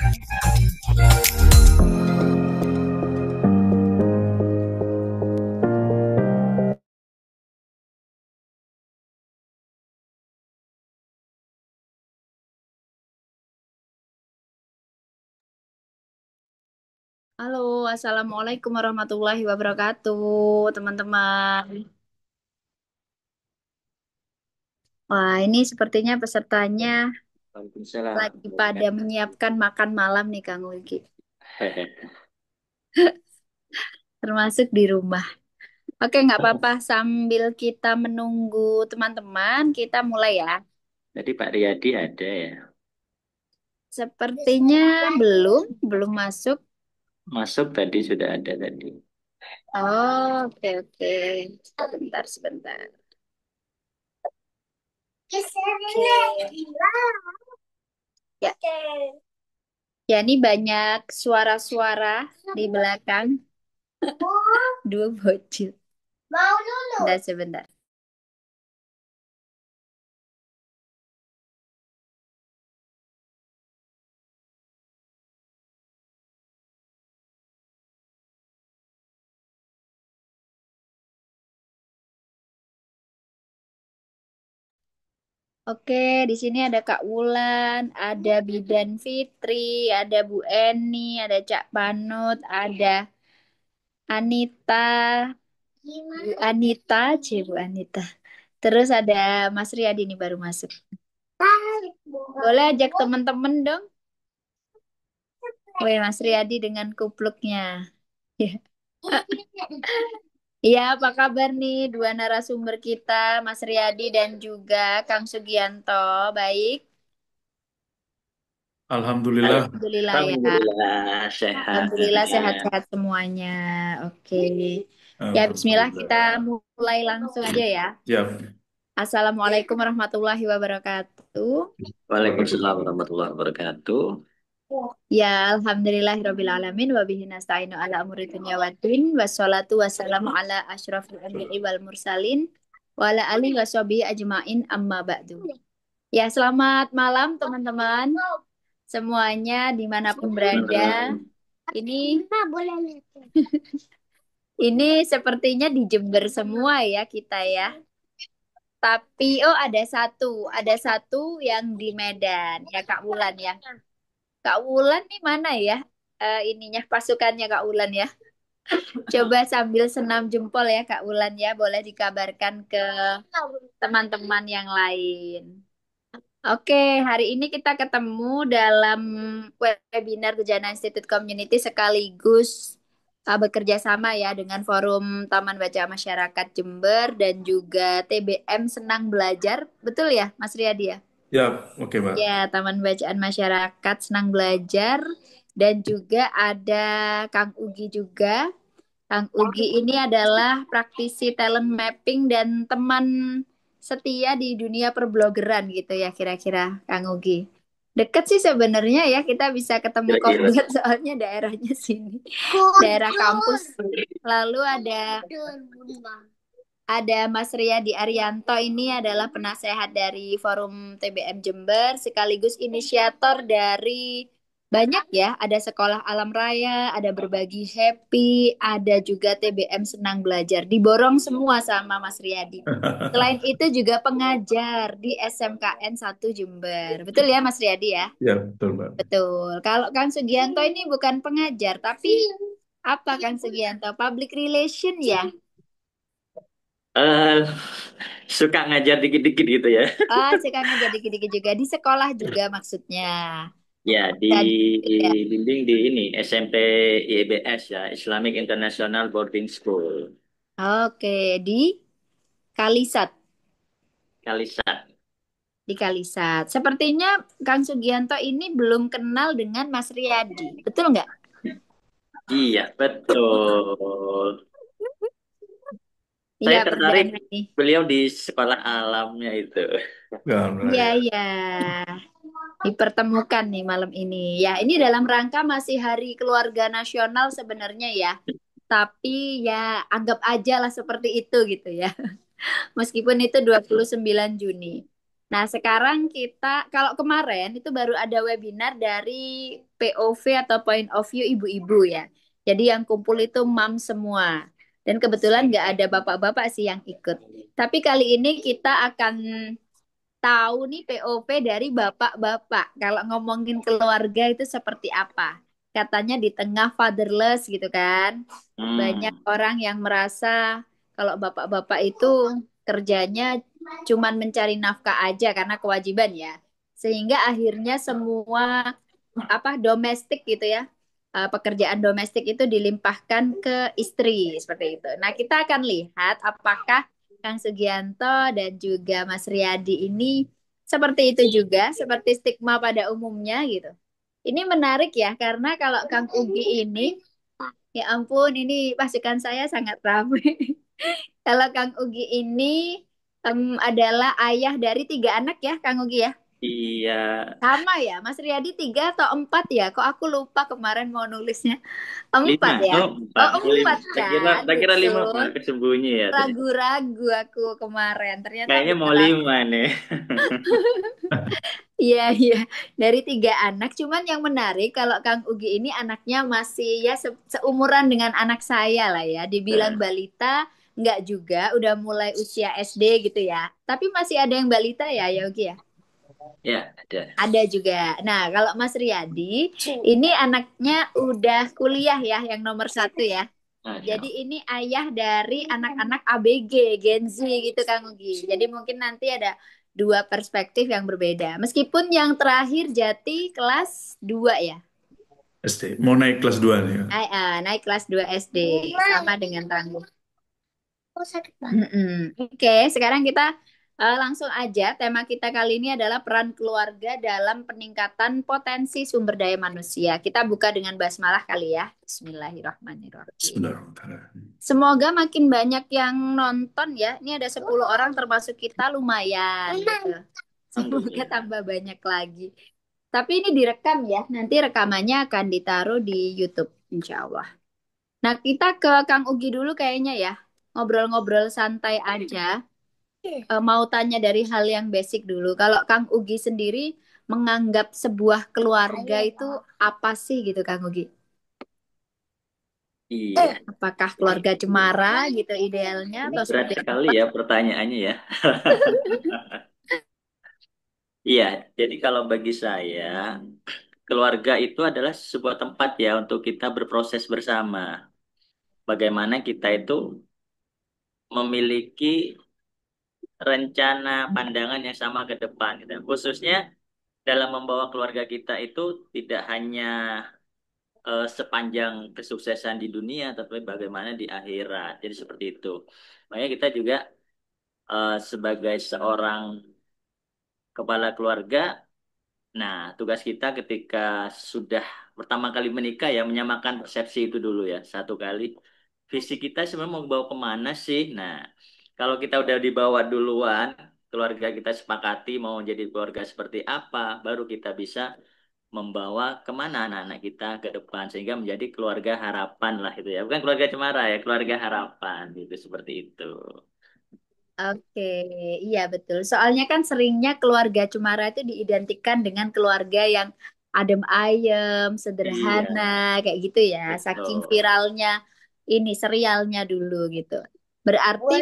Halo, Assalamualaikum warahmatullahi wabarakatuh, teman-teman. Wah, ini sepertinya pesertanya Waalaikumsalam. lagi pada menyiapkan makan malam nih, Kang Ulki. Termasuk di rumah. Oke, nggak apa-apa. Sambil kita menunggu teman-teman, kita mulai ya. Jadi Pak Riyadi ada ya. Sepertinya belum masuk. Masuk tadi sudah ada tadi. Oh, oke, oke. Sebentar. Ya, ya ini banyak suara-suara di belakang. Dua bocil. Sebentar. Oke, di sini ada Kak Wulan, ada Bidan Fitri, ada Bu Eni, ada Cak Panut, ada Anita, Bu Anita, Bu Anita. Terus ada Mas Riyadi nih baru masuk. Boleh ajak teman-teman dong. Weh, Mas Riyadi dengan kupluknya. Ya. Iya, apa kabar nih dua narasumber kita, Mas Riyadi dan juga Kang Sugianto? Baik. Alhamdulillah. Alhamdulillah ya. Alhamdulillah sehat. Alhamdulillah sehat-sehat semuanya. Oke. Ya, bismillah kita Alhamdulillah. mulai langsung aja ya. Ya, Assalamualaikum warahmatullahi wabarakatuh. Waalaikumsalam warahmatullahi wabarakatuh. Ya, alhamdulillahirabbil alamin wa bihi nasta'inu ala umuri dunya waddin wassalatu wassalamu ala asyrafil anbiya'i wal mursalin wa ala alihi washabihi ajmain amma ba'du. Ya, selamat malam teman-teman semuanya dimanapun berada. Ini Ini sepertinya di Jember semua ya kita ya. Tapi oh ada satu yang di Medan ya Kak Wulan ya. Kak Wulan nih mana ya? Ininya pasukannya Kak Wulan ya. Coba sambil senam jempol ya Kak Wulan ya, boleh dikabarkan ke teman-teman yang lain. Oke, hari ini kita ketemu dalam webinar The Jana Institute Community sekaligus bekerja sama ya dengan Forum Taman Baca Masyarakat Jember dan juga TBM Senang Belajar. Betul ya, Mas Riyadi ya? ya, oke, Mbak. Ya, Taman Bacaan Masyarakat Senang Belajar dan juga ada Kang Ugi juga. Kang Ugi ini adalah praktisi talent mapping dan teman setia di dunia perblogeran gitu ya kira-kira Kang Ugi. Deket sih sebenarnya ya kita bisa ketemu Kira-kira. Kopdar soalnya daerahnya sini. Daerah kampus. Lalu ada Mas Riyadi Arianto ini adalah penasehat dari Forum TBM Jember sekaligus inisiator dari banyak ya, ada Sekolah Alam Raya, ada Berbagi Happy, ada juga TBM Senang Belajar. Diborong semua sama Mas Riyadi. Selain itu juga pengajar di SMKN 1 Jember. Betul ya Mas Riyadi ya? Ya, betul, Mbak. Betul. Kalau Kang Sugianto ini bukan pengajar, tapi apa Kang Sugianto? Public relation ya? Eh, Suka ngajar dikit-dikit gitu ya. Ah, sekarang ngajar dikit-dikit juga di sekolah juga maksudnya. Ya, Dan ya, bimbing di ini SMP IBS ya, Islamic International Boarding School. oke di Kalisat, Kalisat. di Kalisat. Sepertinya Kang Sugianto ini belum kenal dengan Mas Riyadi, betul nggak? Iya, betul. Iya, Saya tertarik perdana nih. beliau di sekolah alamnya itu. Ya, Alhamdulillah, Iya, ya. iya. Dipertemukan nih malam ini. Ya, ini dalam rangka masih Hari Keluarga Nasional sebenarnya ya. Tapi ya anggap aja lah seperti itu gitu ya. Meskipun itu 29 Juni. Nah, sekarang kita, kalau kemarin itu baru ada webinar dari POV atau Point of View ibu-ibu ya. Jadi yang kumpul itu mam semua. Dan kebetulan nggak ada bapak-bapak sih yang ikut. Tapi kali ini kita akan tahu nih POV dari bapak-bapak. Kalau ngomongin keluarga itu seperti apa? Katanya di tengah fatherless gitu kan. Banyak Hmm. orang yang merasa kalau bapak-bapak itu kerjanya cuman mencari nafkah aja karena kewajiban ya. Sehingga akhirnya semua apa domestik gitu ya. Pekerjaan domestik itu dilimpahkan ke istri seperti itu. Nah, kita akan lihat apakah Kang Sugianto dan juga Mas Riyadi ini seperti itu juga, seperti stigma pada umumnya gitu. Ini menarik ya, karena kalau Kang Ugi ini, ya ampun, ini pasukan saya sangat ramai. Kalau Kang Ugi ini adalah ayah dari 3 anak ya, Kang Ugi ya? Iya, Sama ya, Mas Riyadi 3 atau 4 ya? Kok aku lupa kemarin mau nulisnya. lima. 4 ya? Oh, Oh, empat. Oh, lima. 4 Saya kan? kira lima, Betul. Pak. Kesembunyi ya tadi. Ragu-ragu aku kemarin. Ternyata Kayaknya mau benar. 5 nih. Iya, iya. Dari 3 anak. Cuman yang menarik kalau Kang Ugi ini anaknya masih ya seumuran dengan anak saya lah ya. Dibilang Nah, balita, enggak juga. Udah mulai usia SD gitu ya. Tapi masih ada yang balita ya, ya Ugi ya? ya, ada. Ada juga. Nah, kalau Mas Riyadi, ini anaknya udah kuliah ya, yang nomor 1 ya. Masya Jadi Allah. ini ayah dari anak-anak ABG, Gen Z gitu Kang Ugi. Jadi mungkin nanti ada 2 perspektif yang berbeda. Meskipun yang terakhir Jati kelas 2 ya. SD. Mau naik kelas 2 nih. Naik kelas 2 SD. Sama dengan Tangguh. Oke, sekarang kita langsung aja. Tema kita kali ini adalah peran keluarga dalam peningkatan potensi sumber daya manusia. Kita buka dengan basmalah kali ya. Bismillahirrahmanirrahim. Sebentar. Semoga makin banyak yang nonton ya. Ini ada 10 orang termasuk kita lumayan gitu. Semoga Alhamdulillah. tambah banyak lagi. Tapi ini direkam ya. Nanti rekamannya akan ditaruh di YouTube, insya Allah. Nah, kita ke Kang Ugi dulu kayaknya ya. Ngobrol-ngobrol santai aja. Mau tanya dari hal yang basic dulu. Kalau Kang Ugi sendiri menganggap sebuah keluarga itu apa sih gitu Kang Ugi? Iya, Apakah keluarga cemara gitu idealnya ini atau berat seperti sekali apa? ya pertanyaannya ya. Iya, jadi kalau bagi saya, keluarga itu adalah sebuah tempat ya untuk kita berproses bersama. Bagaimana kita itu memiliki rencana pandangan yang sama ke depan, gitu. Khususnya dalam membawa keluarga kita itu tidak hanya sepanjang kesuksesan di dunia, tapi bagaimana di akhirat. Jadi seperti itu. Makanya kita juga sebagai seorang kepala keluarga, nah tugas kita ketika sudah pertama kali menikah ya menyamakan persepsi itu dulu ya. Satu kali, visi kita sebenarnya mau bawa kemana sih? Nah, kalau kita udah dibawa duluan, keluarga kita sepakati mau jadi keluarga seperti apa, baru kita bisa membawa kemana anak-anak kita ke depan sehingga menjadi keluarga harapan lah itu ya, bukan keluarga cemara ya, keluarga harapan gitu seperti itu. Oke, iya betul. Soalnya kan seringnya keluarga cemara itu diidentikan dengan keluarga yang adem ayem, Iya, sederhana, kayak gitu ya. Saking betul, viralnya ini serialnya dulu gitu. Berarti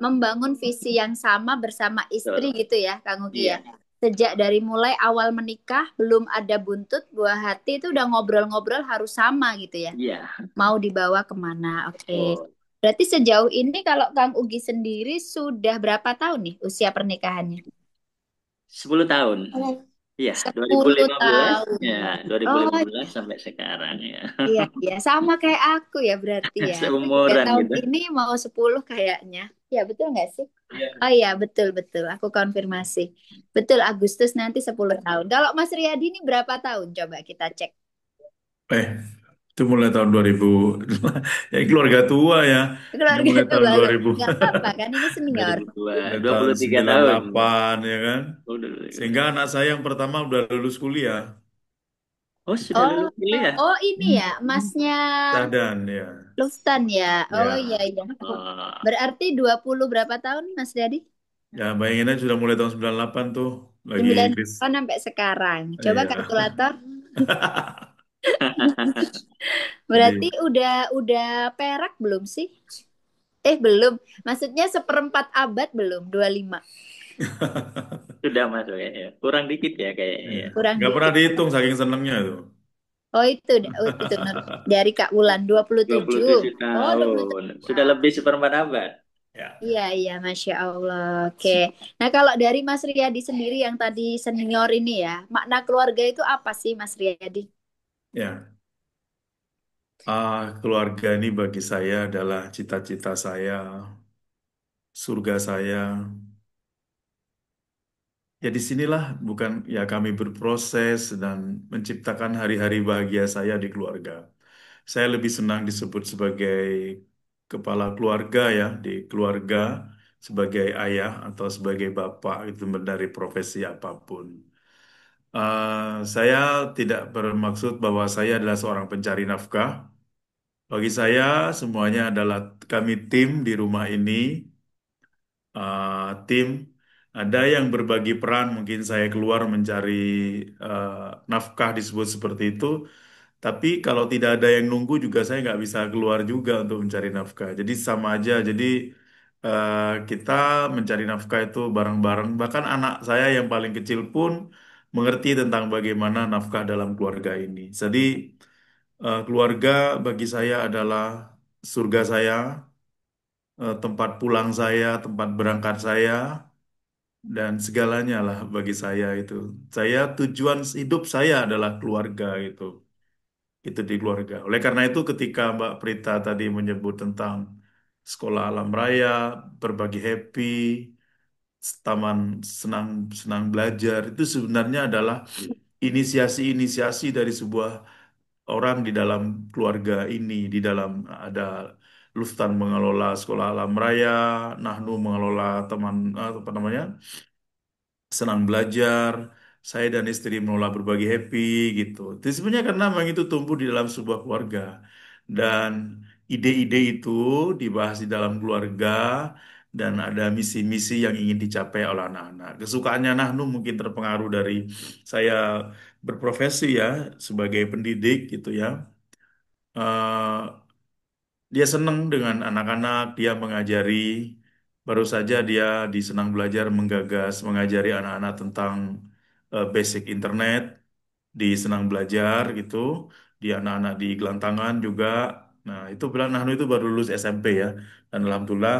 membangun visi yang sama bersama istri betul. gitu ya, Kang Ugi ya. Iya, Sejak dari mulai awal menikah belum ada buntut buah hati itu udah ngobrol-ngobrol harus sama gitu ya. iya, Mau dibawa kemana? Oke. betul. Berarti sejauh ini kalau Kang Ugi sendiri sudah berapa tahun nih usia pernikahannya? 10 tahun. Iya, 10 2015 tahun. ya, dua ribu Oh lima belas sampai sekarang ya. iya, iya. Sama kayak aku ya berarti ya. Aku juga Seumuran tahun gitu. ini mau 10 kayaknya. Ya betul nggak sih? Iya. Oh iya, betul-betul. Aku konfirmasi. Betul, Agustus nanti 10 tahun. Kalau Mas Riyadi ini berapa tahun? Coba kita cek. Eh, itu mulai tahun 2000. Ya, keluarga tua ya. Ini Keluarga mulai tahun tua dua loh. ribu. Nggak apa-apa kan ini dua senior. ribu dua Mulai dua tahun puluh tiga sembilan tahun. delapan ya kan. Sehingga Udah. anak saya yang pertama udah lulus kuliah. Oh, sudah Oh, lulus kuliah. oh ini ya, masnya Sahdan ya. Luftan ya. Oh iya Ya. iya. Oh, Berarti 20 berapa tahun Mas Dadi? Ya, bayangin aja sudah mulai tahun 98 tuh. Lagi Sembilan Inggris. tahun sampai sekarang. Coba Iya. kalkulator. Berarti Jadi, udah perak belum sih? Belum. Maksudnya seperempat abad belum? 25. Sudah masuk ya. Kurang dikit ya kayaknya iya. ya. Kurang Nggak pernah dikit. dihitung saking senengnya tuh. Oh itu dari Kak Wulan dua puluh dua puluh tujuh. tujuh Oh, 27 tahun. Sudah tahun. lebih seperempat abad. Ya. Iya, iya, Masya Allah. Oke. Nah, kalau dari Mas Riyadi sendiri yang tadi senior ini ya, makna keluarga itu apa sih, Mas Riyadi? Ya. Keluarga ini bagi saya adalah cita-cita saya, surga saya. Ya disinilah bukan ya kami berproses dan menciptakan hari-hari bahagia saya di keluarga. Saya lebih senang disebut sebagai kepala keluarga ya di keluarga sebagai ayah atau sebagai bapak itu dari profesi apapun. Saya tidak bermaksud bahwa saya adalah seorang pencari nafkah. Bagi saya semuanya adalah kami tim di rumah ini, tim. Ada yang berbagi peran, mungkin saya keluar mencari eh, nafkah disebut seperti itu. Tapi kalau tidak ada yang nunggu juga saya nggak bisa keluar juga untuk mencari nafkah. Jadi sama aja. Jadi kita mencari nafkah itu bareng-bareng. Bahkan anak saya yang paling kecil pun mengerti tentang bagaimana nafkah dalam keluarga ini. Jadi keluarga bagi saya adalah surga saya, tempat pulang saya, tempat berangkat saya, dan segalanya lah bagi saya itu. Saya tujuan hidup saya adalah keluarga itu. Itu di keluarga. Oleh karena itu ketika Mbak Prita tadi menyebut tentang sekolah alam raya, berbagi happy, taman senang senang belajar, itu sebenarnya adalah inisiasi-inisiasi dari sebuah orang di dalam keluarga ini, di dalam ada Luftan mengelola sekolah alam raya, Nahnu mengelola teman apa namanya senang belajar, saya dan istri mengelola berbagi happy gitu. Itu sebenarnya karena memang itu tumbuh di dalam sebuah keluarga dan ide-ide itu dibahas di dalam keluarga dan ada misi-misi yang ingin dicapai oleh anak-anak. Kesukaannya Nahnu mungkin terpengaruh dari saya berprofesi ya sebagai pendidik gitu ya. Eh, Dia senang dengan anak-anak, dia mengajari. Baru saja dia di Senang Belajar menggagas, mengajari anak-anak tentang basic internet di Senang Belajar gitu. Di anak-anak di Gelantangan juga. Nah, itu bilang Nahnu itu baru lulus SMP ya. Dan Alhamdulillah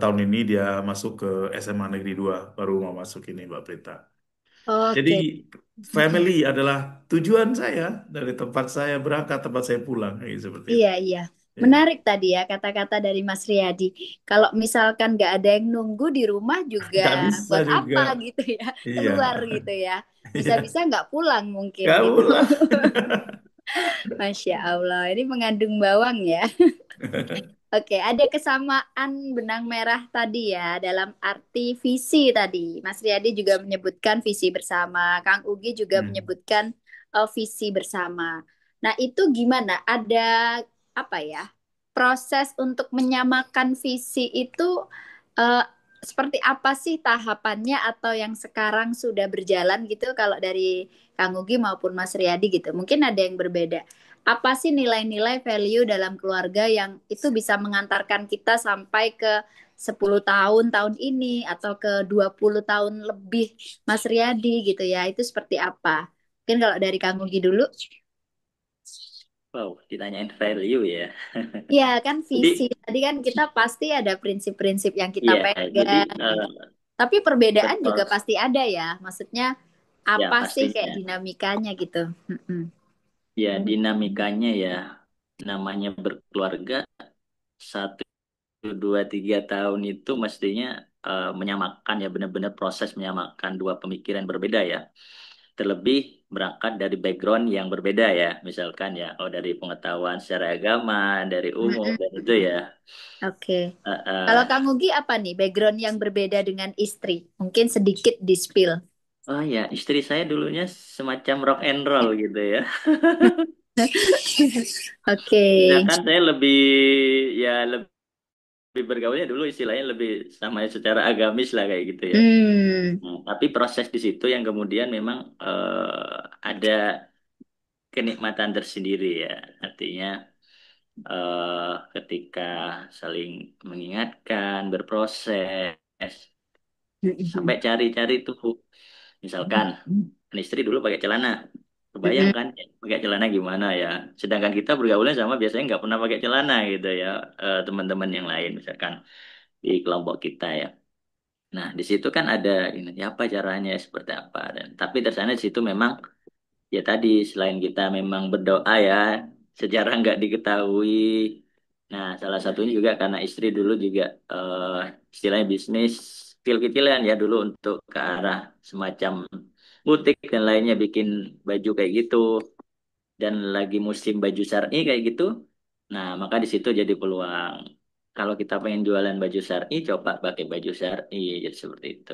tahun ini dia masuk ke SMA Negeri 2, baru mau masuk ini Mbak Prita. Jadi Oke. family adalah tujuan saya dari tempat saya berangkat, tempat saya pulang, kayak seperti Iya, itu. iya. Ya. Menarik tadi ya kata-kata dari Mas Riyadi. Kalau misalkan nggak ada yang nunggu di rumah juga Nggak bisa buat juga. apa gitu ya, Iya, keluar gitu ya. Bisa-bisa iya. nggak pulang mungkin Kamu gitu. lah. Masya Allah, ini mengandung bawang ya. Oke, ada kesamaan benang merah tadi ya dalam arti visi tadi. Mas Riyadi juga menyebutkan visi bersama, Kang Ugi juga Hmm. menyebutkan visi bersama. Nah, itu gimana? Ada apa ya? Proses untuk menyamakan visi itu eh, seperti apa sih tahapannya atau yang sekarang sudah berjalan gitu kalau dari Kang Ugi maupun Mas Riyadi gitu. Mungkin ada yang berbeda. Apa sih nilai-nilai value dalam keluarga yang itu bisa mengantarkan kita sampai ke 10 tahun tahun ini atau ke 20 tahun lebih Mas Riyadi gitu ya. Itu seperti apa? Mungkin kalau dari Kang Ugi dulu. Wow, ditanyain value ya. Ya kan visi. Jadi, Tadi kan kita pasti ada prinsip-prinsip yang kita iya, jadi pegang. Tapi perbedaan juga betul. pasti ada ya. Maksudnya Ya, apa sih kayak pastinya. dinamikanya gitu. Mm-mm. Ya, dinamikanya ya, namanya berkeluarga, 1, 2, 3 tahun itu mestinya menyamakan ya, benar-benar proses menyamakan dua pemikiran berbeda ya. Terlebih berangkat dari background yang berbeda ya, misalkan ya, oh dari pengetahuan secara agama, dari umum, Mm-mm. dan itu ya. Oke. eh, Kalau eh, Kang Ugi apa nih background yang berbeda dengan istri? Mungkin sedikit di-spill. oh ya, istri saya dulunya semacam rock and roll gitu ya. Oke. Sedangkan saya lebih ya bergaulnya dulu istilahnya lebih sama secara agamis lah kayak gitu ya. Hmm. Tapi proses di situ yang kemudian memang ada kenikmatan tersendiri ya. Artinya ketika saling mengingatkan, berproses, sampai cari-cari tuh. Misalkan istri dulu pakai celana, kebayang Mm-mm. kan pakai celana gimana ya. Sedangkan kita bergaulnya sama biasanya nggak pernah pakai celana gitu ya, teman-teman yang lain misalkan di kelompok kita ya. Nah, di situ kan ada ini apa caranya seperti apa dan tapi dari sana di situ memang ya tadi selain kita memang berdoa ya sejarah nggak diketahui. Nah, salah satunya juga karena istri dulu juga istilahnya bisnis kecil-kecilan ya dulu untuk ke arah semacam butik dan lainnya bikin baju kayak gitu dan lagi musim baju syar'i kayak gitu. Nah, maka di situ jadi peluang. Kalau kita pengen jualan baju syar'i, coba pakai baju syar'i, jadi seperti itu.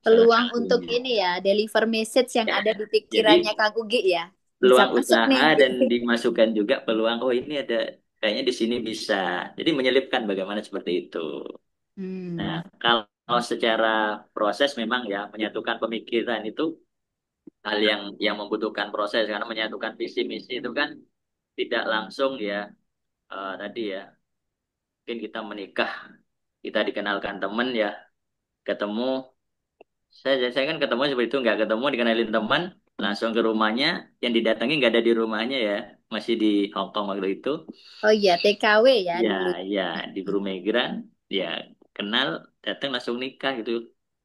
Salah Peluang untuk satunya. ini ya, deliver message yang Ya, ada di pikirannya jadi Kak Ugi ya. Bisa peluang masuk nih. usaha dan dimasukkan juga peluang, oh ini ada, kayaknya di sini bisa. Jadi menyelipkan bagaimana seperti itu. Nah, Hmm. kalau secara proses memang ya menyatukan pemikiran itu hal yang membutuhkan proses karena menyatukan visi misi itu kan tidak langsung ya tadi ya mungkin kita menikah kita dikenalkan teman ya ketemu saya kan ketemu seperti itu nggak ketemu dikenalin teman langsung ke rumahnya yang didatangi nggak ada di rumahnya ya masih di Hong Kong waktu itu. Oh iya, TKW ya Ya, dulu. ya di Brumigran, ya kenal, datang langsung nikah gitu,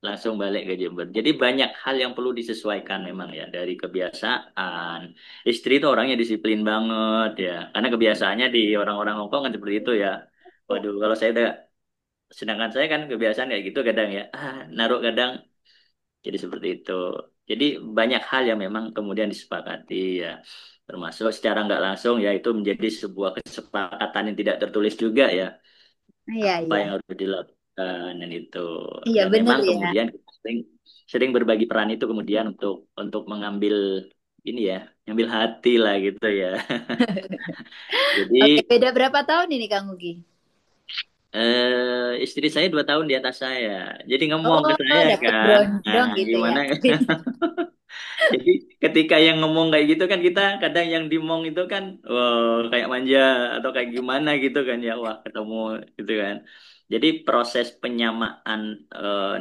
langsung balik ke Jember. Jadi banyak hal yang perlu disesuaikan memang ya dari kebiasaan. Istri itu orangnya disiplin banget ya, karena kebiasaannya di orang-orang Hongkong kan seperti itu ya. Waduh, kalau saya udah, sedangkan saya kan kebiasaan kayak gitu kadang ya, naruh kadang jadi seperti itu. Jadi banyak hal yang memang kemudian disepakati ya. Termasuk secara nggak langsung ya itu menjadi sebuah kesepakatan yang tidak tertulis juga ya Iya, apa iya. yang harus dilakukan dan itu Iya, dan bener memang ya. kemudian kita sering sering berbagi peran itu kemudian untuk mengambil ini ya ngambil hati lah gitu ya. Oke, Jadi beda berapa tahun ini Kang Ugi? istri saya 2 tahun di atas saya jadi ngomong ke Oh, saya dapat kan bronjong gitu ya. gimana. Jadi ketika yang ngomong kayak gitu kan kita kadang yang dimong itu kan wah, kayak manja atau kayak gimana gitu kan ya wah ketemu gitu kan. Jadi proses penyamaan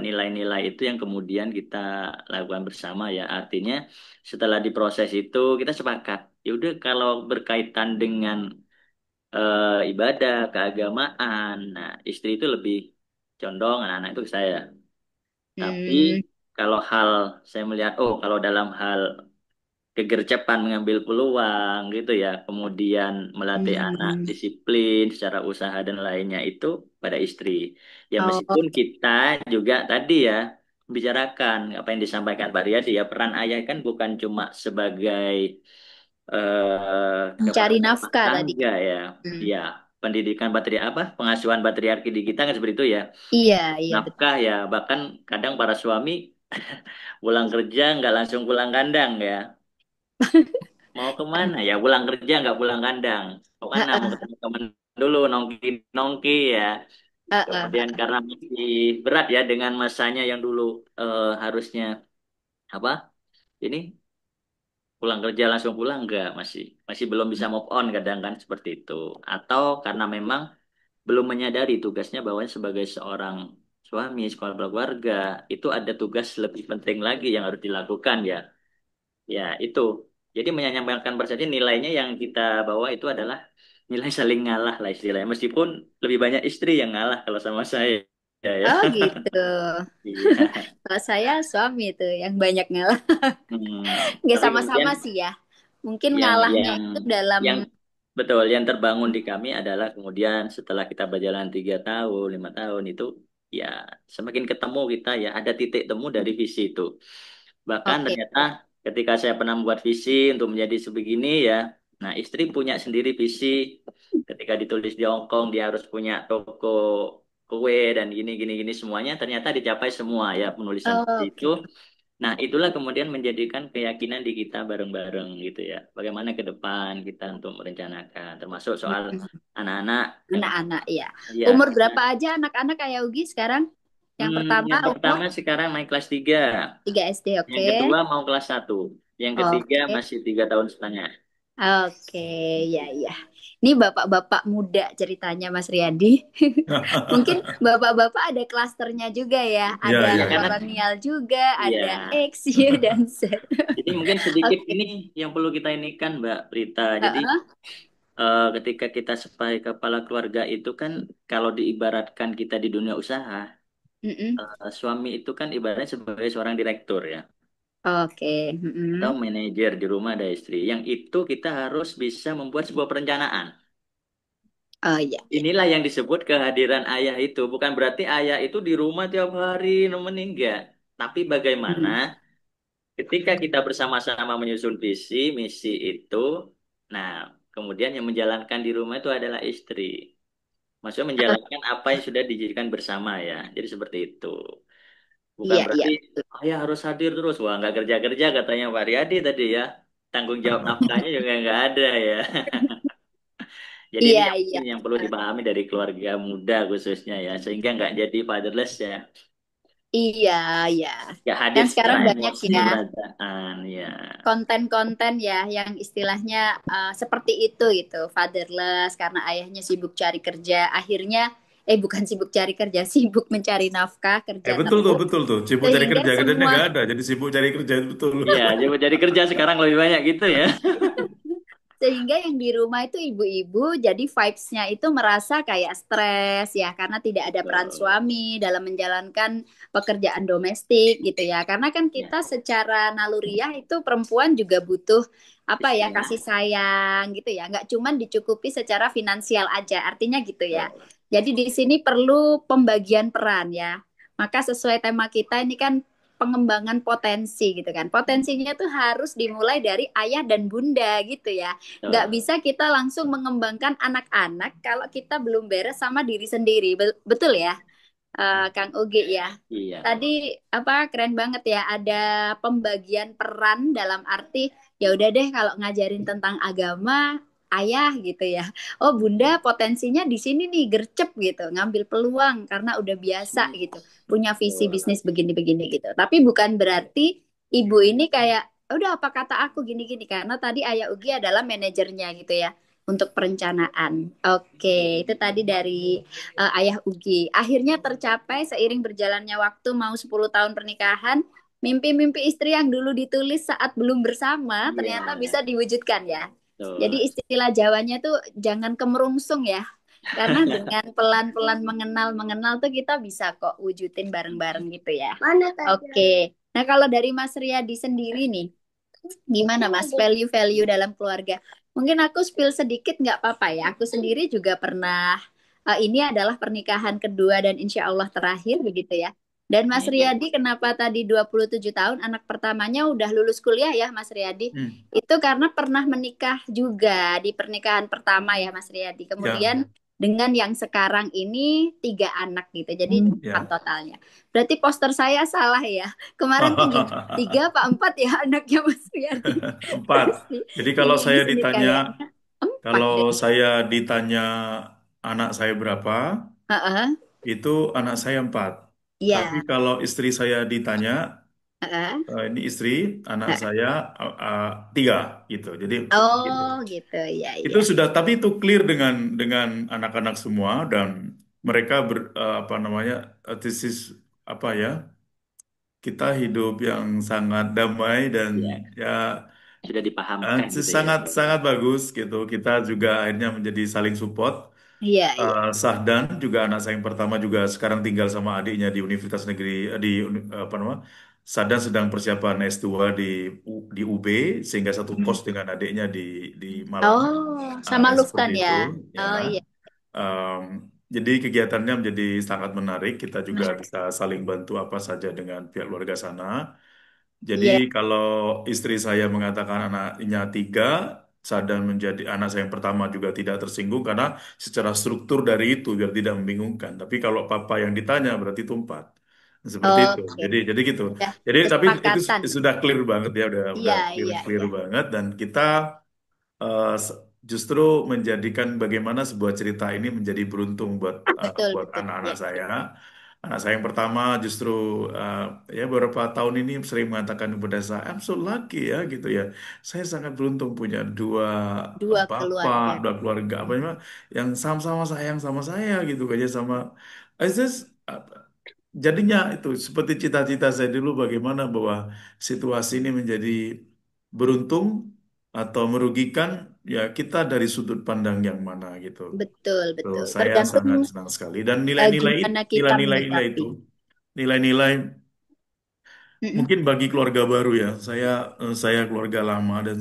nilai-nilai itu yang kemudian kita lakukan bersama ya. Artinya setelah diproses itu kita sepakat. Ya udah kalau berkaitan dengan ibadah, keagamaan, nah istri itu lebih condong anak-anak itu ke saya. Tapi Hmm. kalau hal saya melihat oh kalau dalam hal kegercepan mengambil peluang gitu ya, kemudian melatih anak Hmm. disiplin secara usaha dan lainnya itu pada istri. Ya Oh, meskipun kita juga tadi ya bicarakan apa yang disampaikan Pak Riyadi ya peran ayah kan bukan cuma sebagai kepala mencari rumah nafkah tadi. tangga ya, Hmm. ya pendidikan apa pengasuhan patriarki di kita kan seperti itu ya, Iya, iya betul. nafkah ya bahkan kadang para suami pulang kerja nggak langsung pulang kandang ya. Mau kemana ya? Pulang kerja nggak pulang kandang. Kemana? Mau Heeh, ketemu teman dulu, nongki-nongki ya. heeh. Kemudian karena masih berat ya dengan masanya yang dulu harusnya apa? Ini pulang kerja langsung pulang nggak masih masih belum bisa move on kadang kan seperti itu. Atau karena memang belum menyadari tugasnya bahwa sebagai seorang suami, kepala keluarga itu ada tugas lebih penting lagi yang harus dilakukan ya. Ya, itu. Jadi menyampaikan persepsi nilainya yang kita bawa itu adalah nilai saling ngalah lah istilahnya. Meskipun lebih banyak istri yang ngalah kalau sama saya. Ya, ya. Oh gitu. Iya. Kalau saya suami tuh yang banyak ngalah. Nggak Tapi kemudian sama-sama sih ya. Mungkin yang ngalahnya yang itu dalam yang betul yang terbangun di kami adalah kemudian setelah kita berjalan 3 tahun, 5 tahun itu ya semakin ketemu kita ya ada titik temu dari visi itu. Bahkan oke. ternyata ketika saya pernah membuat visi untuk menjadi sebegini ya, nah istri punya sendiri visi. Ketika ditulis di Hong Kong dia harus punya toko kue dan gini gini gini semuanya ternyata dicapai semua ya penulisan visi itu. Oke. Nah itulah kemudian menjadikan keyakinan di kita bareng-bareng gitu ya. Bagaimana ke depan kita untuk merencanakan, termasuk soal Mm-mm. anak-anak. Anak-anak ya. Ya, Umur berapa aja anak-anak kayak Ugi sekarang? Yang pertama yang umur pertama sekarang naik kelas 3. 3 SD, Yang oke. kedua mau kelas 1. Yang ketiga Oke. masih 3 tahun setengah. Oke, ya ya. Ini bapak-bapak muda ceritanya Mas Riyadi. Mungkin bapak-bapak ada klasternya juga ya. Ya, Ada Ya, ya, karena ya. milenial juga, iya. ada X, Y, dan Z. Jadi mungkin sedikit Oke. ini yang perlu kita ini kan Mbak Prita. Jadi Heeh. ketika kita sebagai kepala keluarga itu kan kalau diibaratkan kita di dunia usaha, Mm-mm. suami itu kan ibaratnya sebagai seorang direktur ya, Oke. atau Mm-mm. manajer di rumah ada istri. Yang itu kita harus bisa membuat sebuah perencanaan. Oh iya, iya. Inilah yang disebut kehadiran ayah itu. Bukan berarti ayah itu di rumah tiap hari nemenin enggak. Tapi bagaimana Mm. ketika kita bersama-sama menyusun visi, misi itu, nah kemudian yang menjalankan di rumah itu adalah istri. Maksudnya menjalankan apa yang sudah dijadikan bersama ya. Jadi seperti itu. Bukan Iya, iya. berarti ayah harus hadir terus. Wah nggak kerja-kerja katanya Pak Riyadi tadi ya. Tanggung jawab nafkahnya juga nggak ada ya. Jadi ini Iya, yang iya. mungkin yang perlu dipahami dari keluarga muda khususnya ya, sehingga nggak jadi fatherless ya, Iya, iya. nggak hadir Yang secara sekarang banyak emosi ya perasaan ya. konten-konten ya yang istilahnya seperti itu gitu, fatherless karena ayahnya sibuk cari kerja, akhirnya bukan sibuk cari kerja, sibuk mencari nafkah, kerja lembur Betul tuh. Sibuk cari sehingga kerja, kerjanya semua nggak ada. Jadi sibuk cari kerja, betul. Iya, coba jadi kerja sekarang lebih banyak gitu ya. sehingga yang di rumah itu ibu-ibu jadi vibes-nya itu merasa kayak stres ya karena tidak ada peran Betul. suami dalam menjalankan pekerjaan domestik gitu ya. Karena kan Ya, kita secara naluriah itu perempuan juga butuh apa ya kasih istilah. sayang gitu ya. Nggak cuman dicukupi secara finansial aja. Artinya gitu ya. Betul. Jadi di sini perlu pembagian peran ya. Maka sesuai tema kita ini kan pengembangan potensi gitu kan. Potensinya tuh harus dimulai dari ayah dan bunda gitu ya. Nggak Betul. bisa kita langsung mengembangkan anak-anak kalau kita belum beres sama diri sendiri. Betul ya, Kang Ugi ya. Iya. Tadi apa keren banget ya ada pembagian peran dalam arti ya udah deh kalau ngajarin tentang agama ayah gitu ya. Oh bunda potensinya di sini nih gercep gitu, ngambil peluang karena udah biasa gitu, punya visi Betul. bisnis begini-begini gitu. Tapi bukan berarti ibu ini kayak udah apa kata aku gini-gini karena tadi ayah Ugi adalah manajernya gitu ya untuk perencanaan. Oke, itu tadi dari Ayah Ugi. Akhirnya tercapai seiring berjalannya waktu mau 10 tahun pernikahan, mimpi-mimpi istri yang dulu ditulis saat belum bersama Iya. ternyata bisa diwujudkan ya. Jadi Betul. istilah Jawanya tuh jangan kemerungsung ya. Karena dengan pelan-pelan mengenal tuh kita bisa kok wujudin bareng-bareng gitu ya. Mana tadi? Oke. Nah, kalau dari Mas Riyadi sendiri nih, gimana Mas value-value dalam keluarga? Mungkin aku spill sedikit nggak apa-apa ya. Aku sendiri juga pernah ini adalah pernikahan kedua dan insya Allah terakhir begitu ya. Dan Mas Ini. Riyadi kenapa tadi 27 tahun anak pertamanya udah lulus kuliah ya Mas Riyadi? Hmm. Itu karena pernah menikah juga di pernikahan pertama ya Mas Riyadi. Ya, Kemudian dengan yang sekarang ini 3 anak gitu. Jadi empat ya. totalnya. Berarti poster saya salah ya. Kemarin tiga apa empat ya anaknya Mas Riyadi. Empat. Terus Jadi di sini kayaknya empat kalau deh. saya ditanya anak saya berapa, Heeh. itu anak saya empat. Tapi Iya. kalau istri saya ditanya, Heeh. ini istri, anak Heeh. saya tiga gitu. Jadi gitu. Oh gitu ya Itu ya. sudah, tapi itu clear dengan anak-anak semua dan mereka apa namanya, this is apa ya, kita hidup yang sangat damai dan Ya, ya sudah dipahamkan gitu ya. sangat sangat bagus gitu. Kita juga akhirnya menjadi saling support. Iya iya. Sahdan juga anak saya yang pertama juga sekarang tinggal sama adiknya di Universitas Negeri apa namanya, Sahdan sedang persiapan S2 di UB sehingga satu kos Hmm. dengan adiknya di Malang. Oh sama Seperti Luftan itu ya. ya. Oh iya. Em, jadi kegiatannya menjadi sangat menarik. Kita juga Hmm. bisa saling bantu apa saja dengan pihak keluarga sana. Jadi Iya. kalau istri saya mengatakan anaknya tiga, Sadan menjadi anak saya yang pertama juga tidak tersinggung karena secara struktur dari itu biar tidak membingungkan. Tapi kalau papa yang ditanya berarti itu empat. Seperti itu. Oke. Jadi gitu. Udah Jadi tapi itu kesepakatan. sudah clear banget ya, udah Iya clear iya clear iya. banget dan kita justru menjadikan bagaimana sebuah cerita ini menjadi beruntung buat Betul, buat betul. anak-anak Ya. saya. Anak saya yang pertama justru uh, ya beberapa tahun ini sering mengatakan kepada saya, I'm so lucky ya gitu ya. Saya sangat beruntung punya dua Dua bapak, keluarga. dua keluarga apa namanya, yang sama-sama sayang sama saya gitu aja sama. It's just, jadinya itu seperti cita-cita saya dulu bagaimana bahwa situasi ini menjadi beruntung atau merugikan ya kita dari sudut pandang yang mana gitu. Betul, Tuh, betul. saya Tergantung sangat senang sekali dan nilai-nilai gimana kita nilai-nilai itu menyikapi. nilai-nilai Mm-mm. mungkin bagi keluarga baru ya, saya keluarga lama dan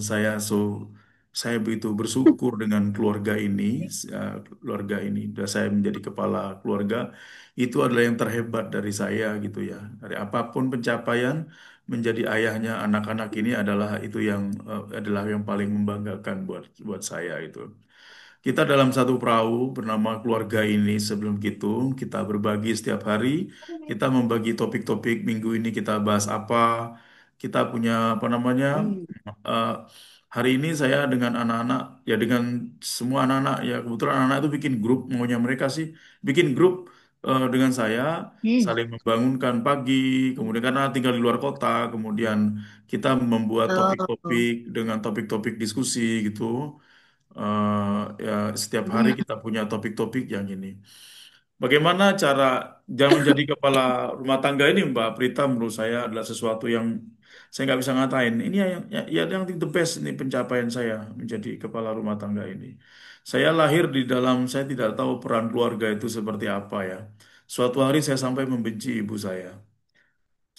saya begitu bersyukur dengan keluarga ini, keluarga ini. Dan saya menjadi kepala keluarga itu adalah yang terhebat dari saya gitu ya. Dari apapun pencapaian menjadi ayahnya anak-anak ini adalah itu yang adalah yang paling membanggakan buat buat saya itu. Kita dalam satu perahu bernama keluarga ini sebelum gitu kita berbagi setiap hari, kita membagi topik-topik minggu ini kita bahas apa, kita punya apa namanya, Hmm. eh, hari ini saya dengan anak-anak ya dengan semua anak-anak ya kebetulan anak-anak itu bikin grup maunya mereka sih bikin grup dengan saya Hmm. saling membangunkan pagi, kemudian karena tinggal di luar kota, kemudian kita membuat Oh. topik-topik dengan topik-topik diskusi gitu. Ya setiap hari Hmm. kita punya topik-topik yang ini. Bagaimana cara jangan menjadi kepala rumah tangga ini, Mbak Prita, menurut saya adalah sesuatu yang saya nggak bisa ngatain. Ini yang the best ini pencapaian saya menjadi kepala rumah tangga ini. Saya lahir di dalam, saya tidak tahu peran keluarga itu seperti apa ya. Suatu hari saya sampai membenci ibu saya.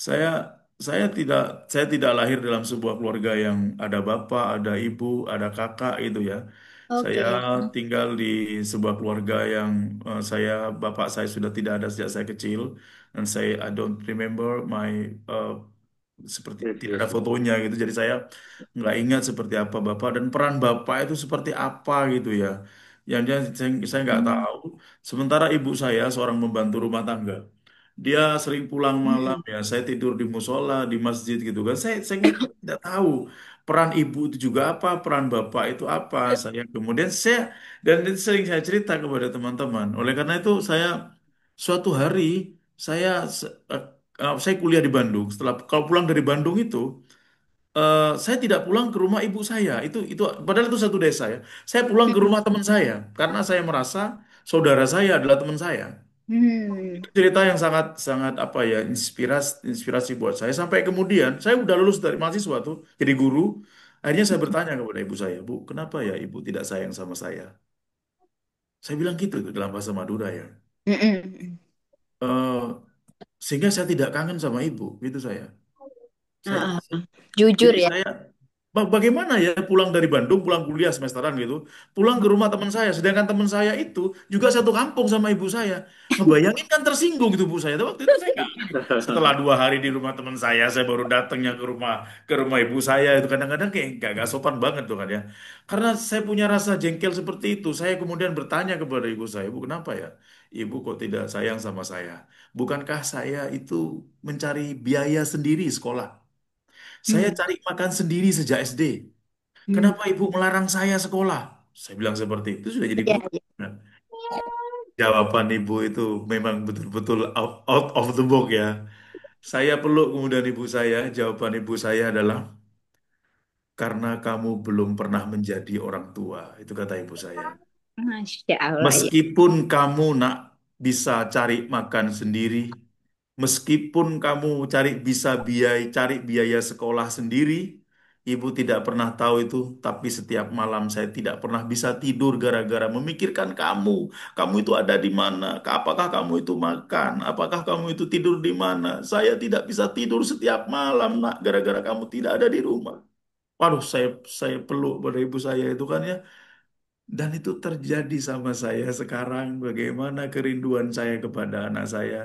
Saya saya tidak lahir dalam sebuah keluarga yang ada bapak, ada ibu, ada kakak itu ya. Saya Oke. tinggal di sebuah keluarga yang bapak saya sudah tidak ada sejak saya kecil dan I don't remember uh, seperti tidak ada Previous life. fotonya gitu. Jadi saya nggak ingat seperti apa bapak dan peran bapak itu seperti apa gitu ya. Saya nggak Hmm. tahu. Sementara ibu saya seorang pembantu rumah tangga. Dia sering pulang malam Hmm. ya, saya tidur di musola, di masjid gitu kan. Saya tidak tahu peran ibu itu juga apa, peran bapak itu apa. Dan itu sering saya cerita kepada teman-teman. Oleh karena itu suatu hari saya kuliah di Bandung. Setelah kalau pulang dari Bandung itu, saya tidak pulang ke rumah ibu saya. Itu padahal itu satu desa ya. Saya pulang ke Hmm. rumah teman saya karena saya merasa saudara saya adalah teman saya. Hmm. Cerita yang sangat sangat apa ya inspirasi inspirasi buat saya sampai kemudian saya udah lulus dari mahasiswa tuh jadi guru, akhirnya saya bertanya kepada ibu saya, Bu, kenapa ya ibu tidak sayang sama saya? Saya bilang gitu tuh dalam bahasa Madura ya. Hmm. Eh, Sehingga saya tidak kangen sama ibu gitu saya Ah, ah. Jujur jadi ya. saya bagaimana ya pulang dari Bandung, pulang kuliah semesteran gitu, pulang ke rumah teman saya, sedangkan teman saya itu juga satu kampung sama ibu saya. Ngebayangin kan tersinggung gitu bu saya. Tapi waktu itu saya nggak. Setelah 2 hari di rumah teman saya baru datangnya ke rumah ibu saya itu kadang-kadang kayak nggak sopan banget tuh kan ya. Karena saya punya rasa jengkel seperti itu, saya kemudian bertanya kepada ibu saya, Bu, kenapa ya? Ibu kok tidak sayang sama saya? Bukankah saya itu mencari biaya sendiri sekolah? Saya Hmm. cari makan sendiri sejak SD. Hmm. Kenapa ibu melarang saya sekolah? Saya bilang seperti itu sudah jadi Iya, guru. iya. Nah, jawaban ibu itu memang betul-betul out of the box ya. Saya peluk kemudian ibu saya. Jawaban ibu saya adalah karena kamu belum pernah menjadi orang tua. Itu kata ibu saya. Masya Allah ya. Meskipun kamu nak bisa cari makan sendiri, meskipun kamu cari biaya sekolah sendiri, ibu tidak pernah tahu itu, tapi setiap malam saya tidak pernah bisa tidur gara-gara memikirkan kamu. Kamu itu ada di mana? Apakah kamu itu makan? Apakah kamu itu tidur di mana? Saya tidak bisa tidur setiap malam, Nak, gara-gara kamu tidak ada di rumah. Waduh, saya peluk pada ibu saya itu kan ya. Dan itu terjadi sama saya sekarang. Bagaimana kerinduan saya kepada anak saya.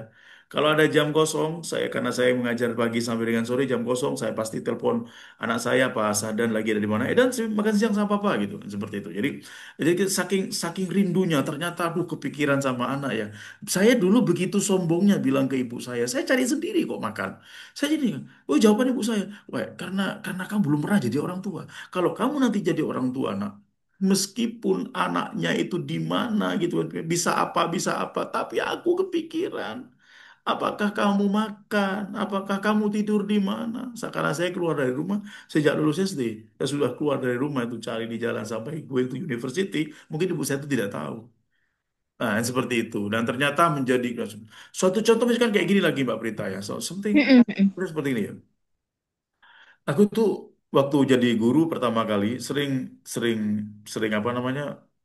Kalau ada jam kosong, karena saya mengajar pagi sampai dengan sore jam kosong, saya pasti telepon anak saya, Pak Sadan lagi ada di mana? Dan makan siang sama Papa gitu, seperti itu. Jadi saking saking rindunya, ternyata aduh kepikiran sama anak ya. Saya dulu begitu sombongnya bilang ke ibu saya cari sendiri kok makan. Saya jadi, oh jawaban ibu saya, wah karena kamu belum pernah jadi orang tua. Kalau kamu nanti jadi orang tua, nak. meskipun anaknya itu di mana gitu kan, bisa apa, tapi aku kepikiran, apakah kamu makan, apakah kamu tidur di mana? Sekarang saya keluar dari rumah sejak lulus SD, saya sudah keluar dari rumah itu cari di jalan sampai gue itu university, mungkin ibu saya itu tidak tahu. Nah, seperti itu. Dan ternyata menjadi suatu contoh misalkan kayak gini lagi Mbak Prita ya. So, something Mm-mm. seperti ini ya. Aku tuh waktu jadi guru pertama kali sering sering sering apa namanya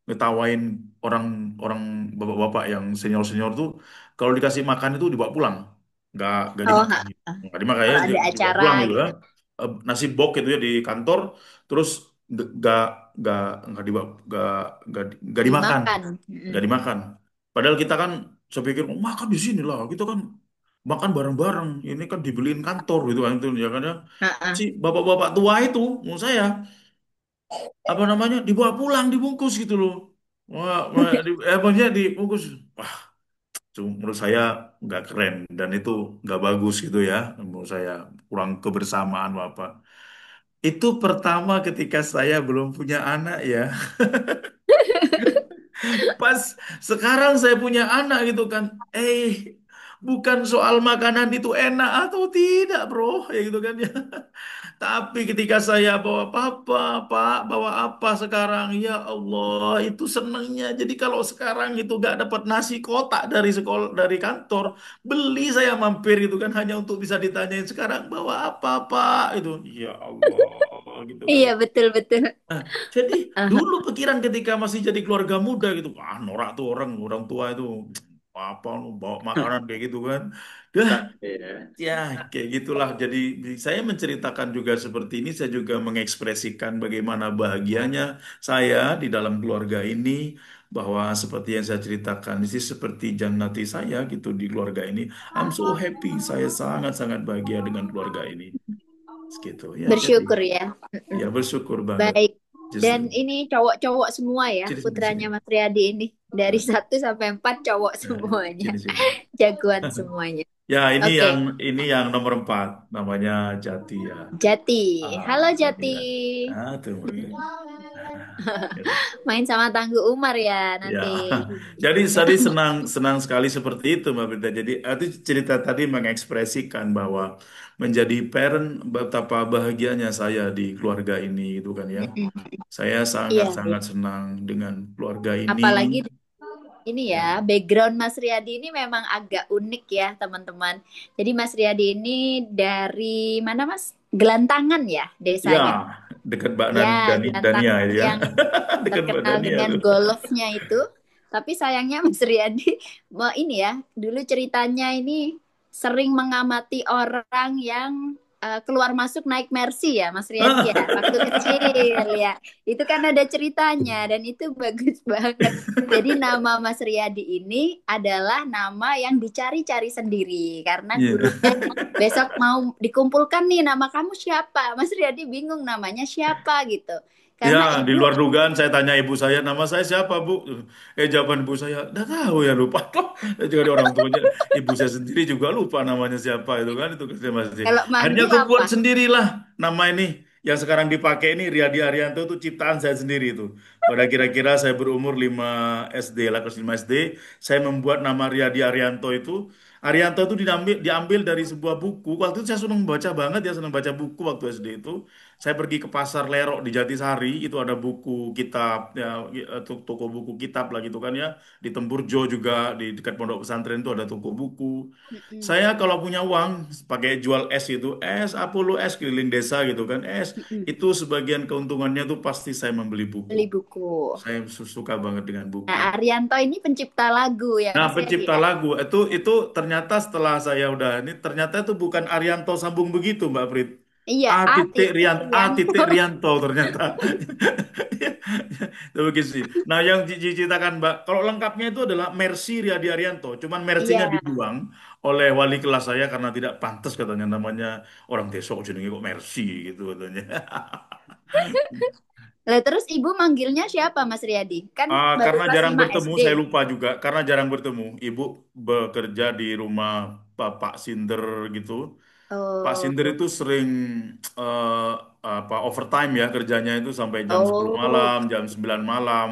ngetawain orang orang bapak-bapak yang senior-senior tuh kalau dikasih makan itu dibawa pulang, nggak Oh, dimakan, nggak dimakan ya kalau ada dibawa acara pulang gitu ya. gitu. Nasi bok itu ya di kantor, terus nggak nggak nggak dibawa nggak dimakan, Dimakan. nggak Mm-mm. dimakan. Padahal kita kan saya pikir oh, makan di sini lah, kita kan makan bareng-bareng, ini kan dibeliin kantor gitu kan itu ya kan ya si Ha-ah. bapak-bapak tua itu menurut saya apa namanya dibawa pulang dibungkus gitu loh. Maksudnya dibungkus. Wah, itu menurut saya nggak keren dan itu nggak bagus gitu ya. Menurut saya kurang kebersamaan Bapak. Itu pertama ketika saya belum punya anak ya. Pas sekarang saya punya anak gitu kan. Bukan soal makanan itu enak atau tidak, bro. Ya gitu kan ya. Tapi ketika saya bawa papa, Pak, bawa apa sekarang? Ya Allah, itu senangnya. Jadi kalau sekarang itu gak dapat nasi kotak dari sekolah, dari kantor, beli saya mampir gitu kan hanya untuk bisa ditanyain sekarang bawa apa, Pak? Itu, ya Allah, gitu kan. Iya, betul-betul. Nah, jadi dulu pikiran ketika masih jadi keluarga muda gitu, wah norak tuh orang orang tua itu apa lu bawa makanan kayak gitu kan. Dah, Iya. ya, kayak gitulah. Jadi saya menceritakan juga seperti ini, saya juga mengekspresikan bagaimana bahagianya saya di dalam keluarga ini, bahwa seperti yang saya ceritakan, ini seperti jannati saya gitu di keluarga ini. I'm so happy, saya sangat-sangat bahagia dengan keluarga ini. Segitu ya, jadi Bersyukur ya. ya bersyukur banget. Baik. Justru. Dan ini cowok-cowok semua ya, Sini, sini, sini. putranya Mas Riyadi ini. Dari Nah, 1 sampai 4 cowok nah, semuanya. sini, sini. Jagoan semuanya. Ya, Oke, ini yang nomor 4, namanya Jati ya. Jati. Halo Jati. Iya. Ah, tuh. Nah, gitu. Main sama Tangguh Umar ya Ya, nanti. jadi tadi senang senang sekali seperti itu Mbak Prita. Jadi itu cerita tadi mengekspresikan bahwa menjadi parent betapa bahagianya saya di keluarga ini itu kan ya. Mm-mm. Saya Iya, sangat-sangat senang dengan keluarga ini. apalagi ini ya, Ya, background Mas Riyadi ini memang agak unik ya, teman-teman. Jadi Mas Riyadi ini dari mana, Mas? Gelantangan ya, ya desanya. dekat Mbak Ya, Dania Gelantangan itu ya. yang Dekat Mbak terkenal Dania dengan tuh. golfnya itu. Tapi sayangnya Mas Riyadi, ini ya, dulu ceritanya ini sering mengamati orang yang keluar masuk naik Mercy ya, Mas Riyadi ya, waktu kecil ya. Itu kan ada ceritanya dan itu bagus banget. Jadi nama Mas Riyadi ini adalah nama yang dicari-cari sendiri karena Iya. gurunya besok mau dikumpulkan nih nama kamu siapa. Mas Riyadi bingung namanya siapa gitu. Ya, Karena di ibu luar dugaan saya tanya ibu saya, nama saya siapa, Bu? Jawaban ibu saya, udah tahu ya lupa. Juga ada orang tuanya, ibu saya sendiri juga lupa namanya siapa itu kan itu kerja masih. kalau Akhirnya manggil aku buat apa? sendirilah nama ini yang sekarang dipakai ini Riyadi Arianto itu ciptaan saya sendiri itu. Pada kira-kira saya berumur 5 SD lah, kelas 5 SD, saya membuat nama Riyadi Arianto itu. Arianto itu diambil dari sebuah buku. Waktu itu saya senang baca banget ya, senang baca buku waktu SD itu. Saya pergi ke pasar Lerok di Jatisari, itu ada buku kitab, ya, toko buku kitab lah gitu kan ya. Di Tempurjo juga, di dekat pondok pesantren itu ada toko buku. Mm-mm. Saya kalau punya uang, pakai jual es itu, es, Apollo es keliling desa gitu kan, es. Mm-mm. Itu sebagian keuntungannya tuh pasti saya membeli buku. Beli buku. Saya suka banget dengan buku. Nah, Arianto ini pencipta lagu ya Nah, Mas Yadi pencipta ya? lagu itu ternyata setelah saya udah ini ternyata itu bukan Arianto sambung begitu, Mbak Prit. Iya, A titik A Rianto. titik Rianto ternyata. Itu begitu sih. Nah, yang diceritakan Mbak, kalau lengkapnya itu adalah Mercy Riyadi Arianto. Cuman Mercy-nya Iya. dibuang oleh wali kelas saya karena tidak pantas katanya namanya orang desa kok jenenge kok Mercy gitu katanya. Lah terus ibu manggilnya siapa Mas Riyadi? Kan baru Karena kelas jarang 5 bertemu, SD. saya lupa juga. Karena jarang bertemu, ibu bekerja di rumah Bapak Sinder gitu. Pak Sinder Oh. itu sering apa overtime ya kerjanya itu sampai jam 10 Oh, malam, jam 9 malam.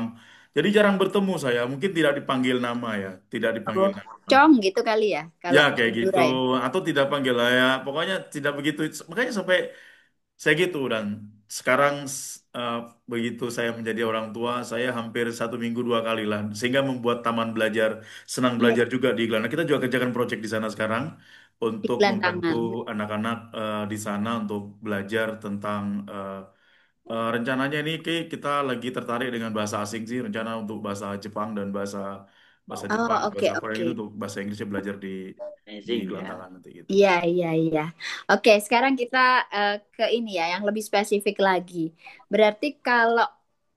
Jadi jarang bertemu saya. Mungkin tidak dipanggil nama ya, tidak oh, dipanggil nama. Cong gitu kali ya, Ya kalau kayak gitu Madura ya. atau tidak panggil lah ya. Pokoknya tidak begitu. Makanya sampai saya gitu dan sekarang eh, begitu saya menjadi orang tua, saya hampir 1 minggu 2 kali lah, sehingga membuat taman belajar senang Iya, belajar juga di Iglana. Kita juga kerjakan proyek di sana sekarang di untuk membantu gelantangan. anak-anak di sana untuk belajar tentang rencananya ini kita lagi tertarik dengan bahasa asing sih, rencana untuk bahasa Jepang dan bahasa bahasa Oh, Jepang, oke, bahasa Korea oke. itu untuk bahasa Inggrisnya belajar di Amazing ya. Gelantangan nanti gitu. Iya, iya, iya. Oke, sekarang kita ke ini ya, yang lebih spesifik lagi. Berarti kalau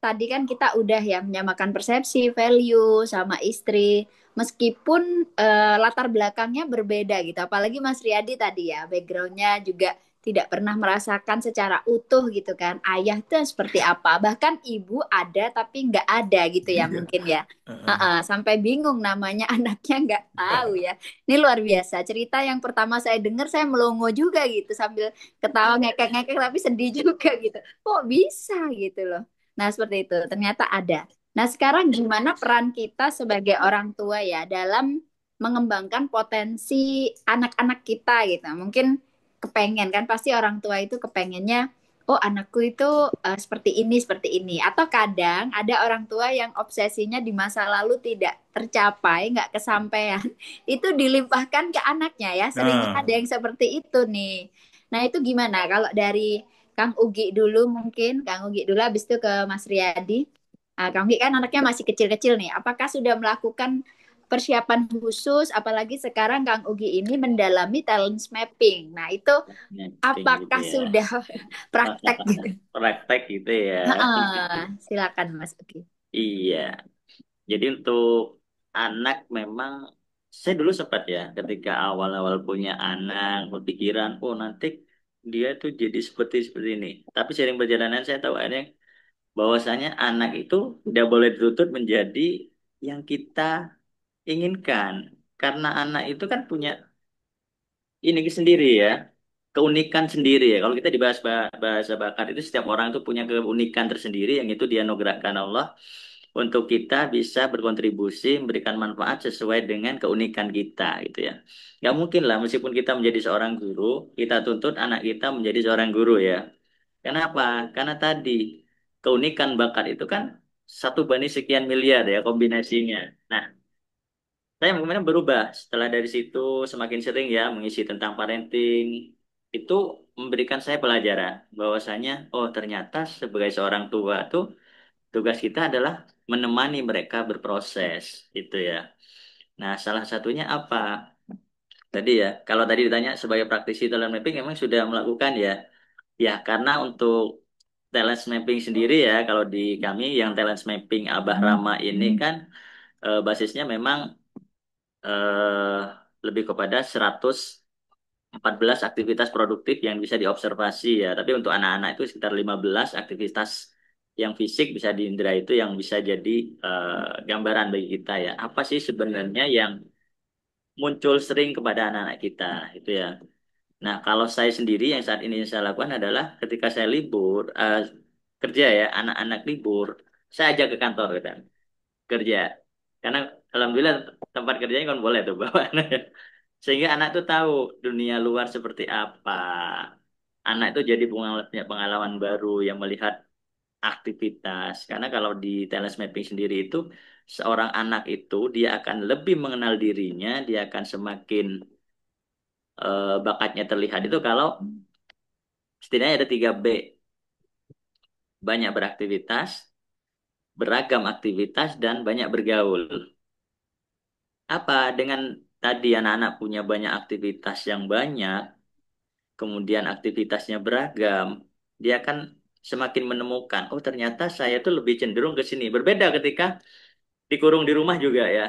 tadi kan kita udah ya menyamakan persepsi, value sama istri, meskipun latar belakangnya berbeda gitu. Apalagi Mas Riyadi tadi ya, backgroundnya juga tidak pernah merasakan secara utuh gitu kan. Ayah tuh seperti apa, bahkan ibu ada tapi nggak ada gitu ya Iya. mungkin ya. Heeh. Sampai bingung namanya anaknya nggak tahu ya. Ini luar biasa. Cerita yang pertama saya dengar saya melongo juga gitu sambil ketawa ngekek-ngekek tapi sedih juga gitu. Kok bisa gitu loh. Nah, seperti itu. Ternyata ada. Nah, sekarang gimana peran kita sebagai orang tua ya dalam mengembangkan potensi anak-anak kita gitu. Mungkin kepengen kan pasti orang tua itu kepengennya oh anakku itu seperti ini seperti ini atau kadang ada orang tua yang obsesinya di masa lalu tidak tercapai nggak kesampaian itu dilimpahkan ke anaknya ya. Seringnya ada Nah, yang seperti itu nih. Nah, itu gimana kalau dari Kang Ugi dulu mungkin, Kang Ugi dulu habis itu ke Mas Riyadi. Nah, Kang Ugi kan anaknya masih kecil-kecil nih. Apakah sudah melakukan persiapan khusus apalagi sekarang Kang Ugi ini mendalami talent mapping. Nah, itu Netting gitu apakah ya. sudah praktek gitu? Praktek gitu ya. Silakan Mas Ugi. Iya. Jadi untuk anak memang saya dulu sempat ya ketika awal-awal punya anak berpikiran oh nanti dia tuh jadi seperti seperti ini. Tapi sering perjalanan saya tahu akhirnya bahwasanya anak itu tidak boleh dituntut menjadi yang kita inginkan. Karena anak itu kan punya ini sendiri ya, keunikan sendiri ya. Kalau kita dibahas bahasa bakat itu setiap orang itu punya keunikan tersendiri yang itu dianugerahkan Allah untuk kita bisa berkontribusi memberikan manfaat sesuai dengan keunikan kita gitu ya. Gak mungkin lah meskipun kita menjadi seorang guru, kita tuntut anak kita menjadi seorang guru ya. Kenapa? Karena tadi keunikan bakat itu kan 1 banding sekian miliar ya kombinasinya. Nah, saya kemudian berubah setelah dari situ semakin sering ya mengisi tentang parenting itu memberikan saya pelajaran bahwasanya oh ternyata sebagai seorang tua tuh tugas kita adalah menemani mereka berproses itu ya. Nah, salah satunya apa? Tadi ya, kalau tadi ditanya sebagai praktisi talent mapping memang sudah melakukan ya. Ya, karena untuk talent mapping sendiri ya, kalau di kami yang talent mapping Abah Rama ini kan basisnya memang eh, lebih kepada 114 aktivitas produktif yang bisa diobservasi ya. Tapi untuk anak-anak itu sekitar 15 aktivitas yang fisik bisa diindra itu yang bisa jadi gambaran bagi kita ya. Apa sih sebenarnya yang muncul sering kepada anak-anak kita itu ya. Nah, kalau saya sendiri yang saat ini saya lakukan adalah ketika saya libur kerja ya, anak-anak libur, saya ajak ke kantor gitu, kerja. Karena alhamdulillah tempat kerjanya kan boleh tuh bawa anak. Sehingga anak tuh tahu dunia luar seperti apa. Anak itu jadi punya pengalaman baru yang melihat aktivitas. Karena kalau di talent mapping sendiri itu, seorang anak itu dia akan lebih mengenal dirinya, dia akan semakin bakatnya terlihat itu kalau setidaknya ada 3B. Banyak beraktivitas, beragam aktivitas, dan banyak bergaul. Apa dengan tadi anak-anak punya banyak aktivitas yang banyak, kemudian aktivitasnya beragam, dia kan semakin menemukan, oh ternyata saya tuh lebih cenderung ke sini. Berbeda ketika dikurung di rumah juga ya.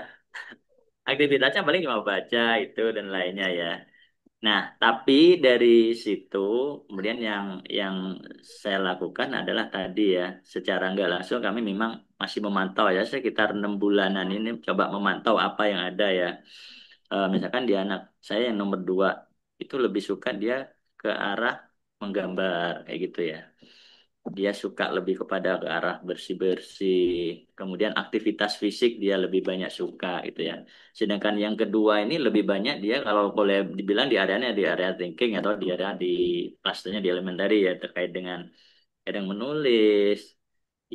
Aktivitasnya paling cuma baca itu dan lainnya ya. Nah, tapi dari situ kemudian yang saya lakukan adalah tadi ya, secara nggak langsung kami memang masih memantau ya sekitar 6 bulanan ini coba memantau apa yang ada ya. Misalkan di anak saya yang nomor 2 itu lebih suka dia ke arah menggambar kayak gitu ya. dia suka lebih kepada ke arah bersih-bersih. Kemudian aktivitas fisik dia lebih banyak suka gitu ya. Sedangkan yang kedua ini lebih banyak dia kalau boleh dibilang di areanya di area thinking atau di area di klasternya di elementary ya terkait dengan kadang menulis.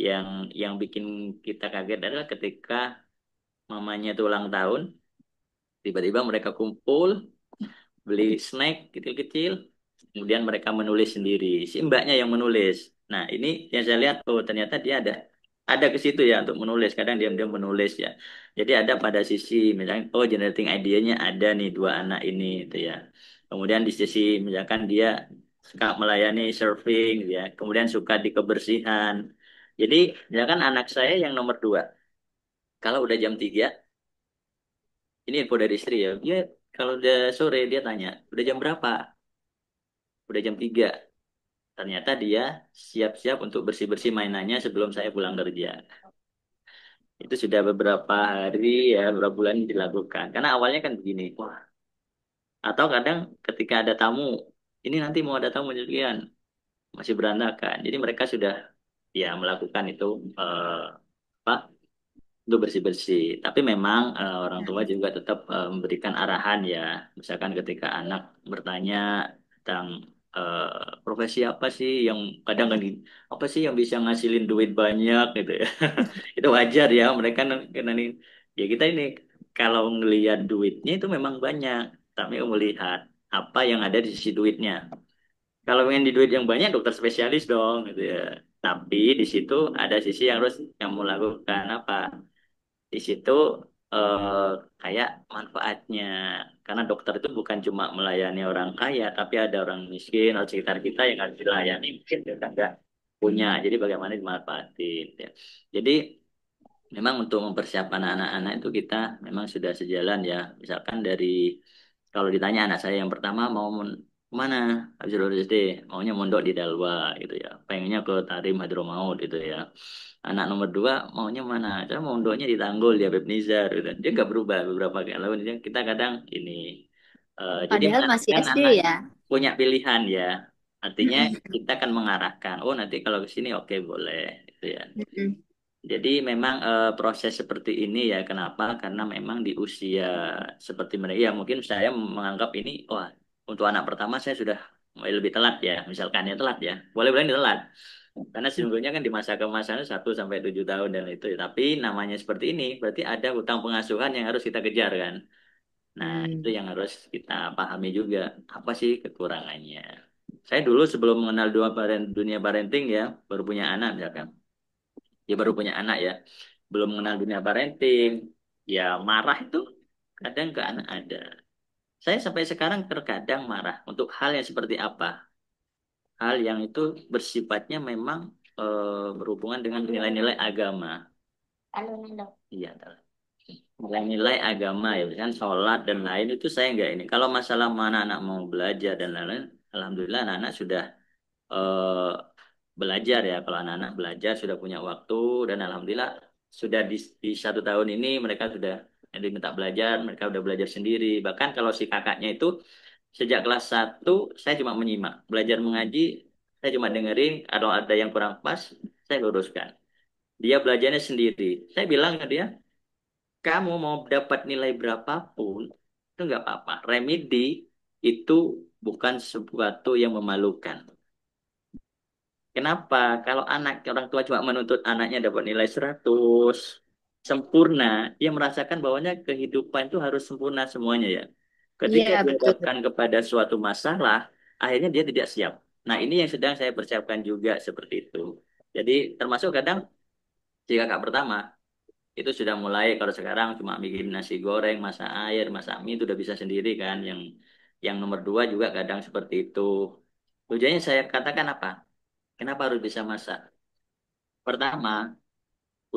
Yang yang bikin kita kaget adalah ketika mamanya itu ulang tahun, tiba-tiba mereka kumpul beli snack kecil-kecil, kemudian mereka menulis sendiri. Si mbaknya yang menulis. Nah, ini yang saya lihat, oh ternyata dia ada ke situ ya untuk menulis. Kadang diam-diam menulis ya. Jadi ada pada sisi misalnya, oh generating idenya ada nih dua anak ini, itu ya. Kemudian di sisi misalkan dia suka melayani surfing, ya. Kemudian suka di kebersihan. Jadi, misalkan anak saya yang nomor dua, kalau udah jam 3, ini info dari istri ya, dia kalau udah sore dia tanya, udah jam berapa? Udah jam 3. Ternyata dia siap-siap untuk bersih-bersih mainannya sebelum saya pulang kerja. Itu sudah beberapa hari ya, beberapa bulan dilakukan. Karena awalnya kan begini, wah. Atau kadang ketika ada tamu, ini nanti mau ada tamu sekian, masih berantakan. Jadi mereka sudah ya melakukan itu apa untuk bersih-bersih. Tapi memang orang tua juga tetap memberikan arahan ya. Misalkan ketika anak bertanya tentang profesi apa sih yang kadang kan apa sih yang bisa ngasilin duit banyak gitu ya. Itu wajar ya mereka kan ini ya kita ini kalau ngelihat duitnya itu memang banyak, tapi melihat apa yang ada di sisi duitnya. Kalau pengen di duit yang banyak dokter spesialis dong gitu ya. Tapi di situ ada sisi yang harus kamu lakukan apa? Di situ eh, kayak manfaatnya karena dokter itu bukan cuma melayani orang kaya tapi ada orang miskin atau sekitar kita yang harus dilayani mungkin kita nggak punya jadi bagaimana dimanfaatin ya. Jadi memang untuk mempersiapkan anak-anak itu kita memang sudah sejalan ya misalkan dari kalau ditanya anak saya yang pertama mau kemana habis lulus SD maunya mondok di Dalwa gitu ya pengennya ke Tarim Hadromaut gitu ya. Anak nomor dua maunya mana? Saya mau mondoknya di Tanggul di Habib Nizar gitu. Dia nggak berubah beberapa kali. Lalu kita kadang ini. Jadi Padahal masih mengarahkan SD anak ya. punya pilihan ya. Artinya Mm-mm. kita akan mengarahkan. Oh nanti kalau ke sini oke boleh gitu ya. Mm-mm. Jadi memang proses seperti ini ya. Kenapa? Karena memang di usia seperti mereka. Ya mungkin saya menganggap ini. Wah untuk anak pertama saya sudah mulai lebih telat ya. Misalkan ya telat ya. Boleh-boleh ini telat. Karena sesungguhnya kan di masa kemasannya 1 sampai 7 tahun dan itu. Tapi namanya seperti ini, berarti ada hutang pengasuhan yang harus kita kejar kan. Nah, itu Hmm. yang harus kita pahami juga. Apa sih kekurangannya? Saya dulu sebelum mengenal dunia parenting ya, baru punya anak misalkan. Ya baru punya anak ya. Belum mengenal dunia parenting. Ya marah itu kadang ke anak ada. Saya sampai sekarang terkadang marah. Untuk hal yang seperti apa? Hal yang itu bersifatnya memang berhubungan dengan nilai-nilai agama. Iya, nilai-nilai agama ya, misalkan sholat dan lain itu saya enggak ini. Kalau masalah mana anak mau belajar dan lain-lain, alhamdulillah anak-anak sudah eh, belajar ya. Kalau anak-anak belajar sudah punya waktu dan alhamdulillah sudah di 1 tahun ini mereka sudah yang diminta belajar, mereka sudah belajar sendiri. Bahkan kalau si kakaknya itu sejak kelas 1 saya cuma menyimak, belajar mengaji saya cuma dengerin, kalau ada yang kurang pas saya luruskan. Dia belajarnya sendiri. Saya bilang ke dia, kamu mau dapat nilai berapapun, itu nggak apa-apa. Remedi itu bukan sesuatu yang memalukan. Kenapa? Kalau orang tua cuma menuntut anaknya dapat nilai 100, sempurna, dia merasakan bahwanya kehidupan itu harus sempurna semuanya ya. Iya, Ketika betul. dihadapkan kepada suatu masalah, akhirnya dia tidak siap. Nah, ini yang sedang saya persiapkan juga seperti itu. Jadi, termasuk kadang si kakak pertama, itu sudah mulai kalau sekarang cuma bikin nasi goreng, masak air, masak mie itu udah bisa sendiri kan. Yang nomor dua juga kadang seperti itu. Tujuannya saya katakan apa? Kenapa harus bisa masak? Pertama,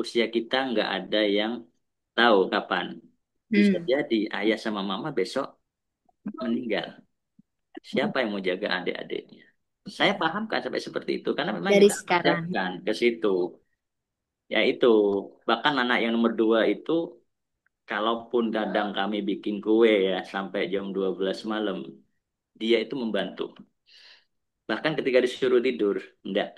usia kita nggak ada yang tahu kapan. Bisa Hmm. jadi ayah sama mama besok meninggal. Siapa yang mau jaga adik-adiknya? Saya paham kan sampai seperti itu karena memang Dari kita sekarang. persiapkan ke situ. Ya itu, bahkan anak yang nomor dua itu kalaupun kadang kami bikin kue ya sampai jam 12 malam, dia itu membantu. Bahkan ketika disuruh tidur, enggak.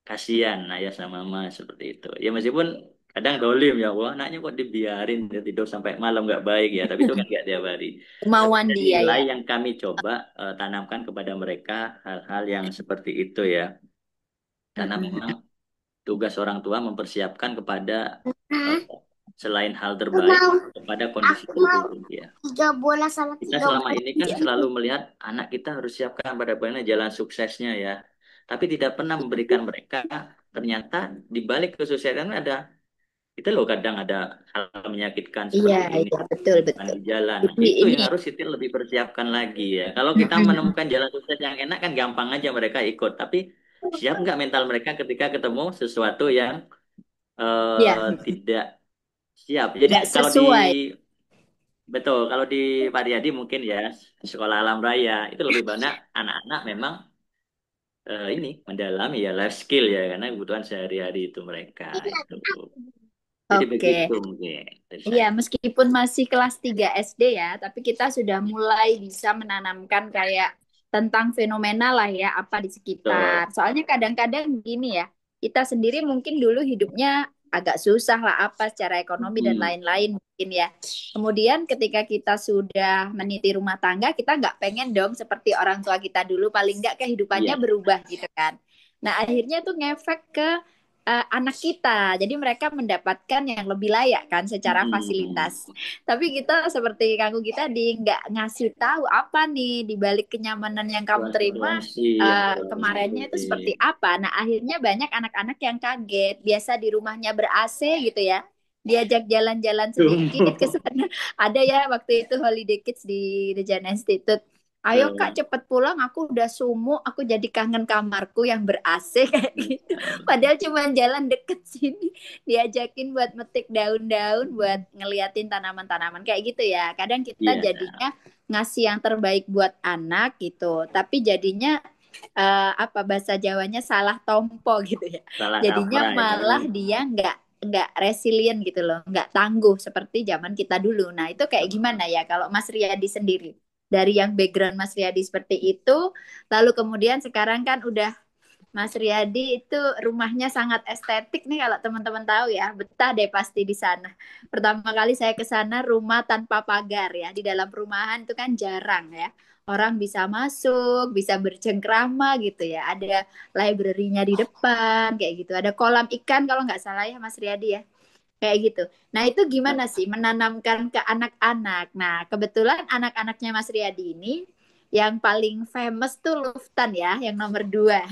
kasihan ayah sama mama seperti itu. Ya meskipun kadang dolim ya, wah anaknya kok dibiarin dia tidur sampai malam nggak baik ya, tapi itu kan nggak tiap hari. Tapi Kemauan ada dia nilai ya. yang kami coba tanamkan kepada mereka hal-hal yang seperti itu ya, karena Mm-mm. memang tugas orang tua mempersiapkan kepada eh, Hmm, selain hal aku terbaik mau, kepada kondisi aku mau terburuk ya. tiga bola sama Kita tiga selama bola. ini kan selalu melihat anak kita harus siapkan pada bagaimana jalan suksesnya ya. Tapi tidak pernah memberikan mereka ternyata di balik kesuksesan ada itu loh kadang ada hal menyakitkan Iya, seperti ini iya, betul, kan betul. di jalan. Nah, Jadi itu ini, yang harus kita lebih persiapkan lagi ya. Kalau kita mm-mm. menemukan jalan sukses yang enak kan gampang aja mereka ikut. Tapi siap nggak mental mereka ketika ketemu sesuatu yang Ya, tidak siap. Jadi nggak kalau di sesuai. betul, kalau di Pariadi mungkin ya sekolah alam raya itu lebih banyak anak-anak memang ini mendalami ya life skill ya karena kebutuhan sehari-hari itu mereka itu. Jadi Oke. begitu mungkin dari Iya, saya. meskipun masih kelas 3 SD ya, tapi kita sudah mulai bisa menanamkan kayak tentang fenomena lah ya, apa di sekitar. Betul. Soalnya kadang-kadang gini ya, kita sendiri mungkin dulu hidupnya agak susah lah apa secara ekonomi dan Hmm, lain-lain mungkin ya. Kemudian ketika kita sudah meniti rumah tangga, kita nggak pengen dong seperti orang tua kita dulu, paling nggak kehidupannya iya. berubah gitu kan. Nah, akhirnya tuh ngefek ke anak kita. Jadi mereka mendapatkan yang lebih layak kan secara Hmm, fasilitas. Tapi kita seperti kamu kita di nggak ngasih tahu apa nih di balik kenyamanan yang kamu terima situasi yang kurang kemarinnya itu mendukung. seperti apa. Nah, akhirnya banyak anak-anak yang kaget. Biasa di rumahnya ber-AC gitu ya. Diajak jalan-jalan sedikit ke Tunggu. sana. Ada ya waktu itu Holiday Kids di The Jan Institute. Ayo Kak Eh, cepet pulang, aku udah sumuk, aku jadi kangen kamarku yang ber-AC kayak gitu. Padahal cuma jalan deket sini diajakin buat metik daun-daun, buat ngeliatin tanaman-tanaman kayak gitu ya. Kadang kita iya, jadinya ngasih yang terbaik buat anak gitu, tapi jadinya apa bahasa Jawanya salah tompo gitu ya. salah Jadinya kaprah ya. Tapi malah dia nggak resilient gitu loh, nggak tangguh seperti zaman kita dulu. Nah itu kayak gimana ya kalau Mas Riyadi sendiri? Dari yang background Mas Riyadi seperti itu, lalu kemudian sekarang kan udah Mas Riyadi itu rumahnya sangat estetik nih kalau teman-teman tahu ya, betah deh pasti di sana. Pertama kali saya ke sana rumah tanpa pagar ya, di dalam perumahan itu kan jarang ya. Orang bisa masuk, bisa bercengkrama gitu ya. Ada library-nya di depan kayak gitu. Ada kolam ikan kalau nggak salah ya Mas Riyadi ya. Kayak gitu. Nah, itu gimana sih menanamkan ke anak-anak? Nah, kebetulan anak-anaknya Mas Riyadi ini yang paling famous tuh Luftan ya, yang nomor 2.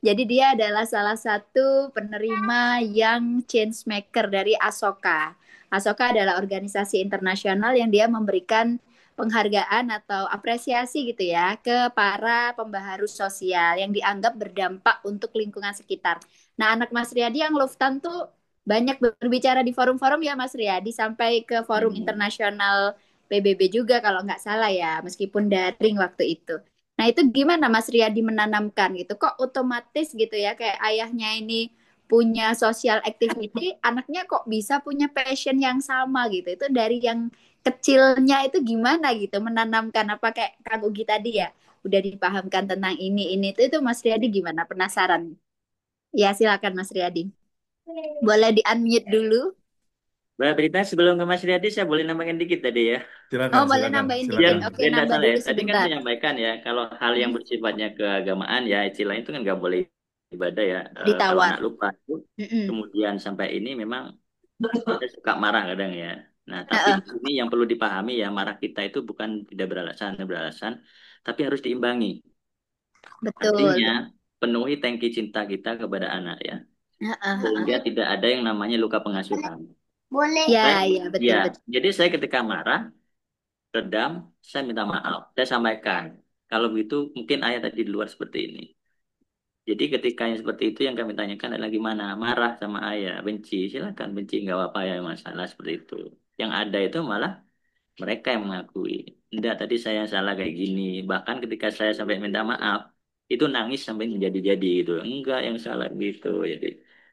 Jadi dia adalah salah satu penerima yang change maker dari Asoka. Asoka adalah organisasi internasional yang dia memberikan penghargaan atau apresiasi gitu ya ke para pembaharu sosial yang dianggap berdampak untuk lingkungan sekitar. Nah, anak Mas Riyadi yang Luftan tuh banyak berbicara di forum-forum ya Mas Riyadi sampai ke forum hmm, internasional PBB juga kalau nggak salah ya, meskipun daring waktu itu. Nah itu gimana Mas Riyadi menanamkan gitu? Kok otomatis gitu ya kayak ayahnya ini punya social activity, anaknya kok bisa punya passion yang sama gitu? Itu dari yang kecilnya itu gimana gitu menanamkan apa kayak Kang Ugi tadi ya udah dipahamkan tentang ini itu Mas Riyadi gimana? Penasaran? Ya silakan Mas Riyadi. Boleh di unmute dulu. Mbak Berita sebelum ke Mas Riyadi saya boleh nambahin dikit tadi ya. Oh, Silakan, boleh silakan, nambahin Biar dikit. silakan. Oke, biar nggak nambah salah ya. dulu Tadi kan sebentar. menyampaikan ya kalau hal yang bersifatnya keagamaan ya istilah itu kan nggak boleh ibadah ya. Kalau Ditawar. anak lupa itu Mm-mm. kemudian sampai ini memang kita suka marah kadang ya. Nah, tapi Heeh, di sini yang perlu dipahami ya marah kita itu bukan tidak beralasan, tapi harus diimbangi. betul. Artinya penuhi tangki cinta kita kepada anak ya. Heeh, Sehingga heeh. tidak ada yang namanya luka pengasuhan. Boleh. Ya, Saya, ya, ya, betul, betul. jadi saya ketika marah, redam, saya minta maaf. Saya sampaikan. Kalau begitu mungkin ayah tadi di luar seperti ini. Jadi ketika yang seperti itu yang kami tanyakan adalah gimana? Marah sama ayah, benci. Silakan benci, nggak apa-apa ya masalah seperti itu. Yang ada itu malah mereka yang mengakui. Enggak, tadi saya salah kayak gini. Bahkan ketika saya sampai minta maaf, itu nangis sampai menjadi-jadi gitu. Enggak yang salah gitu.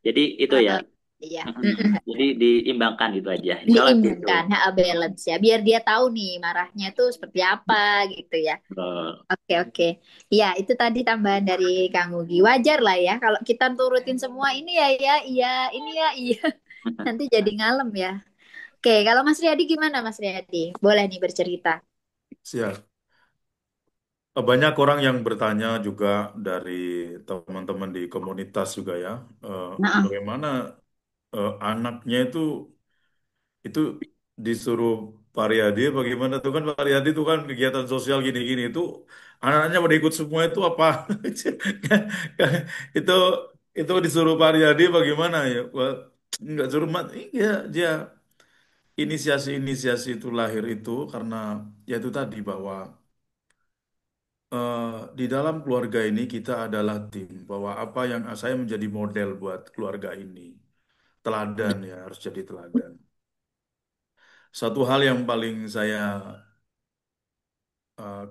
Jadi itu ya. Heeh. Iya. Mm-mm. Jadi diimbangkan gitu aja. Insya Allah gitu. Diimbangkan, balance ya, biar dia tahu nih marahnya tuh seperti apa gitu ya. Betul. Oke, oke. Ya, itu tadi tambahan dari Kang Ugi. Wajar lah ya kalau kita turutin semua ini ya, ya, iya, ini ya, iya. Nanti jadi ngalem ya. Oke, kalau Mas Riyadi gimana Mas Riyadi? Boleh nih bercerita. Siap. Banyak orang yang bertanya juga dari teman-teman di komunitas juga ya, eh, Nah, bagaimana anaknya itu disuruh Pariadi bagaimana tuh kan Pariadi itu kan kegiatan sosial gini-gini itu anak-anaknya pada ikut semua itu apa itu itu disuruh Pariadi bagaimana ya. Wah, nggak suruh mat iya dia inisiasi-inisiasi itu lahir itu karena ya itu tadi bahwa di dalam keluarga ini kita adalah tim bahwa apa yang saya menjadi model buat keluarga ini teladan ya harus jadi teladan. Satu hal yang paling saya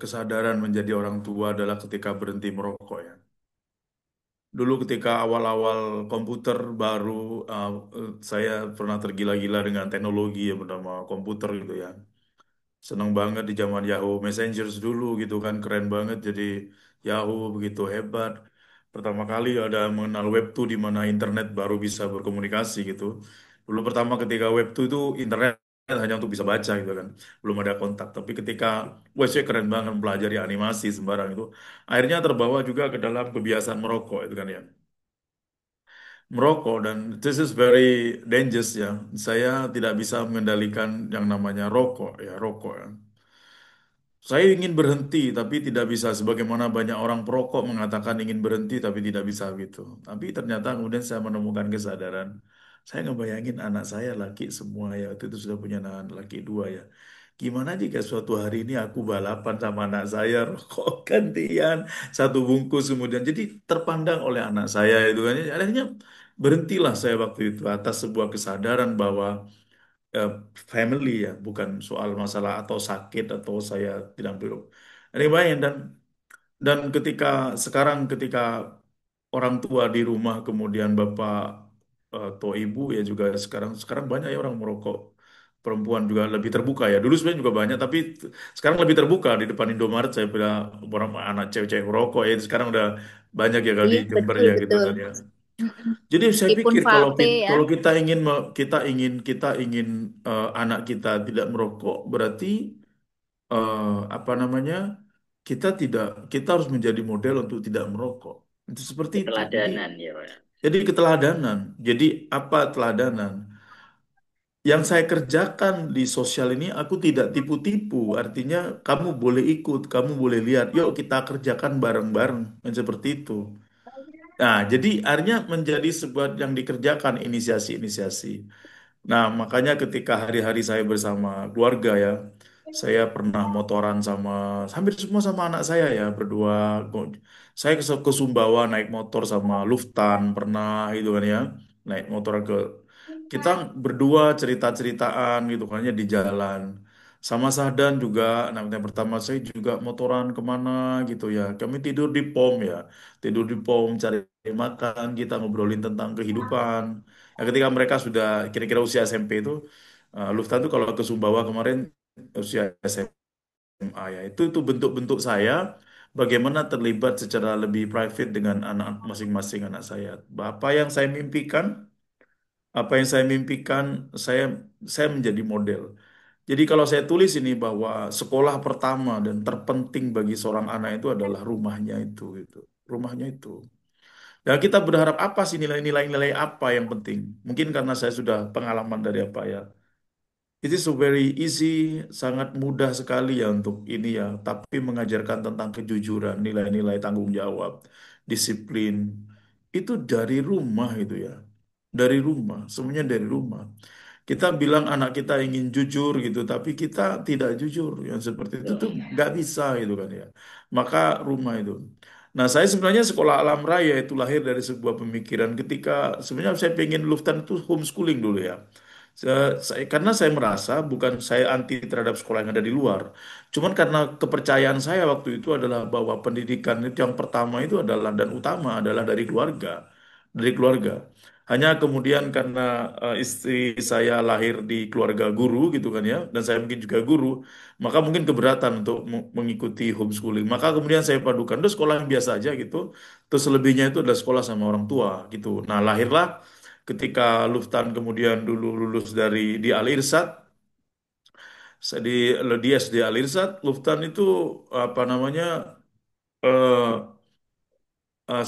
kesadaran menjadi orang tua adalah ketika berhenti merokok ya. Dulu ketika awal-awal komputer baru, saya pernah tergila-gila dengan teknologi yang bernama komputer gitu ya. Senang banget di zaman Yahoo Messengers dulu gitu kan, keren banget jadi Yahoo begitu hebat. Pertama kali ada mengenal Web 2 di mana internet baru bisa berkomunikasi gitu. Dulu pertama ketika Web 2 itu internet hanya untuk bisa baca gitu kan, belum ada kontak. Tapi ketika wah saya keren banget mempelajari animasi sembarang itu, akhirnya terbawa juga ke dalam kebiasaan merokok itu kan ya. Merokok dan this is very dangerous ya. Saya tidak bisa mengendalikan yang namanya rokok ya, rokok ya. Saya ingin berhenti, tapi tidak bisa. Sebagaimana banyak orang perokok mengatakan ingin berhenti, tapi tidak bisa gitu. Tapi ternyata kemudian saya menemukan kesadaran. Saya ngebayangin anak saya laki semua ya. Waktu itu sudah punya anak laki dua ya. Gimana jika suatu hari ini aku balapan sama anak saya, rokok gantian, satu bungkus kemudian. Jadi terpandang oleh anak saya itu kan. Akhirnya berhentilah saya waktu itu atas sebuah kesadaran bahwa eh, family ya, bukan soal masalah atau sakit atau saya tidak belum. Ini bayang dan ketika sekarang ketika orang tua di rumah kemudian bapak atau ibu ya juga sekarang sekarang banyak ya orang merokok. Perempuan juga lebih terbuka ya. Dulu sebenarnya juga banyak, tapi sekarang lebih terbuka di depan Indomaret saya bilang orang anak cewek-cewek merokok ya. Sekarang udah banyak ya kalau iya di Jember betul ya gitu betul. kan ya. Mm-mm. Jadi saya Meskipun pikir kalau vape kita, ya. kalau kita ingin kita ingin anak kita tidak merokok berarti eh, apa namanya kita harus menjadi model untuk tidak merokok. Itu seperti itu. Keteladanan ya, Pak. Jadi keteladanan. Jadi apa teladanan? Yang saya kerjakan di sosial ini aku tidak tipu-tipu. Artinya kamu boleh ikut, kamu boleh lihat. Yuk kita kerjakan bareng-bareng. Dan seperti itu. Nah, jadi akhirnya menjadi sebuah yang dikerjakan inisiasi-inisiasi. Nah, makanya ketika hari-hari saya bersama keluarga ya, saya pernah motoran sama hampir semua sama anak saya ya, berdua. Saya ke Sumbawa naik motor sama Luftan, pernah gitu kan ya, naik motor ke kita berdua cerita-ceritaan gitu kan ya di jalan. Sama Sahdan juga, nah yang pertama saya juga motoran kemana gitu ya. Kami tidur di pom ya, tidur di pom cari makan, kita ngobrolin tentang kehidupan. Nah, ketika mereka sudah kira-kira usia SMP itu, Luftan tuh kalau ke Sumbawa kemarin usia SMA ya, itu bentuk-bentuk saya bagaimana terlibat secara lebih private dengan anak masing-masing anak saya. Apa yang saya mimpikan, apa yang saya mimpikan, saya menjadi model. Jadi kalau saya tulis ini bahwa sekolah pertama dan terpenting bagi seorang anak itu adalah rumahnya itu, gitu. Rumahnya itu. Dan kita berharap apa sih nilai-nilai apa yang penting? Mungkin karena saya sudah pengalaman dari apa ya. It is so very easy, sangat mudah sekali ya untuk ini ya. Tapi mengajarkan tentang kejujuran, nilai-nilai tanggung jawab, disiplin. Itu dari rumah itu ya. Dari rumah, semuanya dari rumah. Kita bilang anak kita ingin jujur gitu, tapi kita tidak jujur. Yang seperti itu tuh Betul. nggak bisa gitu kan ya. Maka rumah itu. Nah, saya sebenarnya sekolah alam raya itu lahir dari sebuah pemikiran ketika sebenarnya saya pengen Luftan itu homeschooling dulu ya. Karena saya merasa bukan saya anti terhadap sekolah yang ada di luar. Cuman karena kepercayaan saya waktu itu adalah bahwa pendidikan itu yang pertama itu adalah dan utama adalah dari keluarga. Dari keluarga. Hanya kemudian karena istri saya lahir di keluarga guru gitu kan ya, dan saya mungkin juga guru, maka mungkin keberatan untuk mengikuti homeschooling. Maka kemudian saya padukan itu sekolah yang biasa aja gitu. Terus selebihnya itu adalah sekolah sama orang tua gitu. Nah, lahirlah ketika Luftan kemudian dulu lulus dari di Al Irsad, saya di SD Al Irsad, Luftan itu apa namanya eh,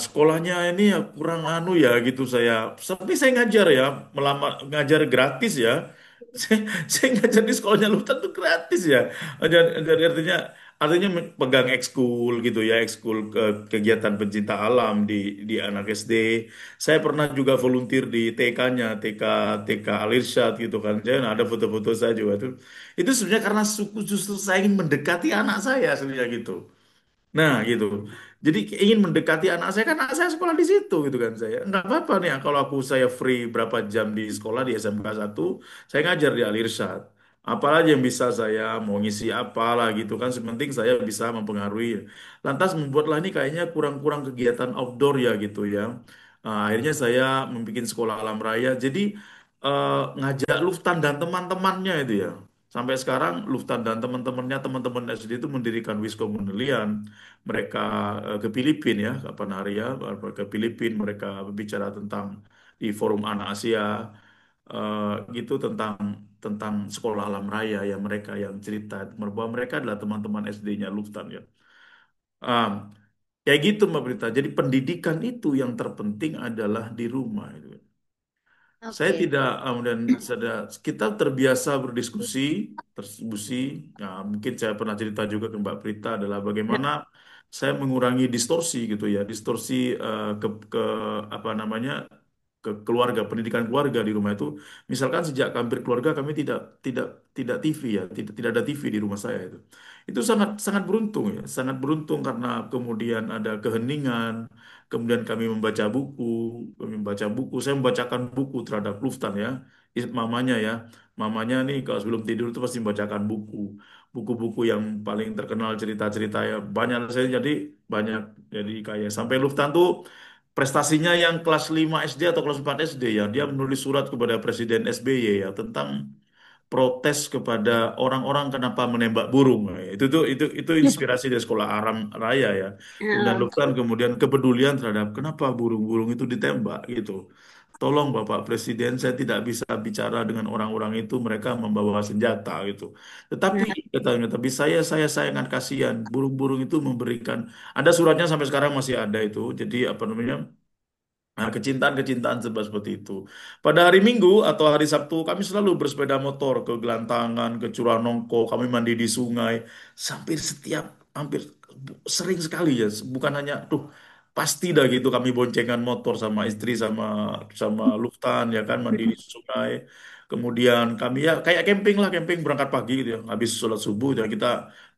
sekolahnya ini ya kurang anu ya gitu saya. Tapi saya ngajar ya, melamar ngajar gratis ya. Saya ngajar di sekolahnya Lutan tuh gratis ya. Jadi artinya pegang ekskul gitu ya, ekskul kegiatan pencinta alam di anak SD. Saya pernah juga volunteer di TK-nya, TK Alirsyad gitu kan. Jadi ada foto-foto saya juga tuh. Itu sebenarnya karena suku justru saya ingin mendekati anak saya sebenarnya gitu. Nah, gitu. Jadi ingin mendekati anak saya kan anak saya sekolah di situ gitu kan saya. Enggak apa-apa nih kalau saya free berapa jam di sekolah di SMK 1, saya ngajar di Al Irsyad. Apalagi yang bisa saya mau ngisi apalah gitu kan, sementing saya bisa mempengaruhi. Lantas membuatlah ini kayaknya kurang-kurang kegiatan outdoor ya gitu ya. Nah, akhirnya saya membuat sekolah alam raya. Jadi ngajak Luftan dan teman-temannya itu ya. Sampai sekarang Luftan dan teman-temannya teman-teman SD itu mendirikan Wiskom Mendelian. Mereka ke Filipina ya, kapan hari ya, ke Filipina mereka berbicara tentang di Forum Anak Asia eh, gitu tentang tentang sekolah alam raya ya mereka yang cerita bahwa mereka adalah teman-teman SD-nya Luftan ya. Um, Kayak gitu Mbak Berita. Jadi pendidikan itu yang terpenting adalah di rumah itu. Saya Oke. tidak, dan kita terbiasa berdiskusi, tersebut. Ya, mungkin saya pernah cerita juga ke Mbak Prita adalah bagaimana saya mengurangi distorsi gitu ya, distorsi ke apa namanya ke keluarga, pendidikan keluarga di rumah itu. Misalkan sejak hampir keluarga kami tidak tidak tidak TV ya, tidak ada TV di rumah saya itu. Itu sangat sangat beruntung ya, sangat beruntung karena kemudian ada keheningan. Kemudian kami membaca buku. Saya membacakan buku terhadap Luftan ya, mamanya ya, mamanya nih kalau sebelum tidur itu pasti membacakan buku, buku-buku yang paling terkenal cerita-cerita ya banyak. Saya jadi banyak jadi kayak sampai Luftan tuh prestasinya yang kelas 5 SD atau kelas 4 SD ya, dia menulis surat kepada Presiden SBY ya tentang protes kepada orang-orang kenapa menembak burung. Nah, itu inspirasi dari sekolah Aram Raya ya. Kemudian Heeh. Luftan kemudian kepedulian terhadap kenapa burung-burung itu ditembak gitu. Tolong Bapak Presiden, saya tidak bisa bicara dengan orang-orang itu, mereka membawa senjata gitu. Tetapi Nah, katanya, tapi saya sangat kasihan. Burung-burung itu memberikan, ada suratnya sampai sekarang masih ada itu. Jadi apa namanya? Nah, kecintaan-kecintaan seperti itu. Pada hari Minggu atau hari Sabtu, kami selalu bersepeda motor ke Gelantangan, ke Curanongko, kami mandi di sungai. Hampir sering sekali ya. Bukan hanya, pasti dah gitu kami boncengan motor sama istri, sama Luftan, ya kan, mandi di sungai. Kemudian kami ya kayak camping lah, camping berangkat pagi gitu ya. Habis sholat subuh, ya kita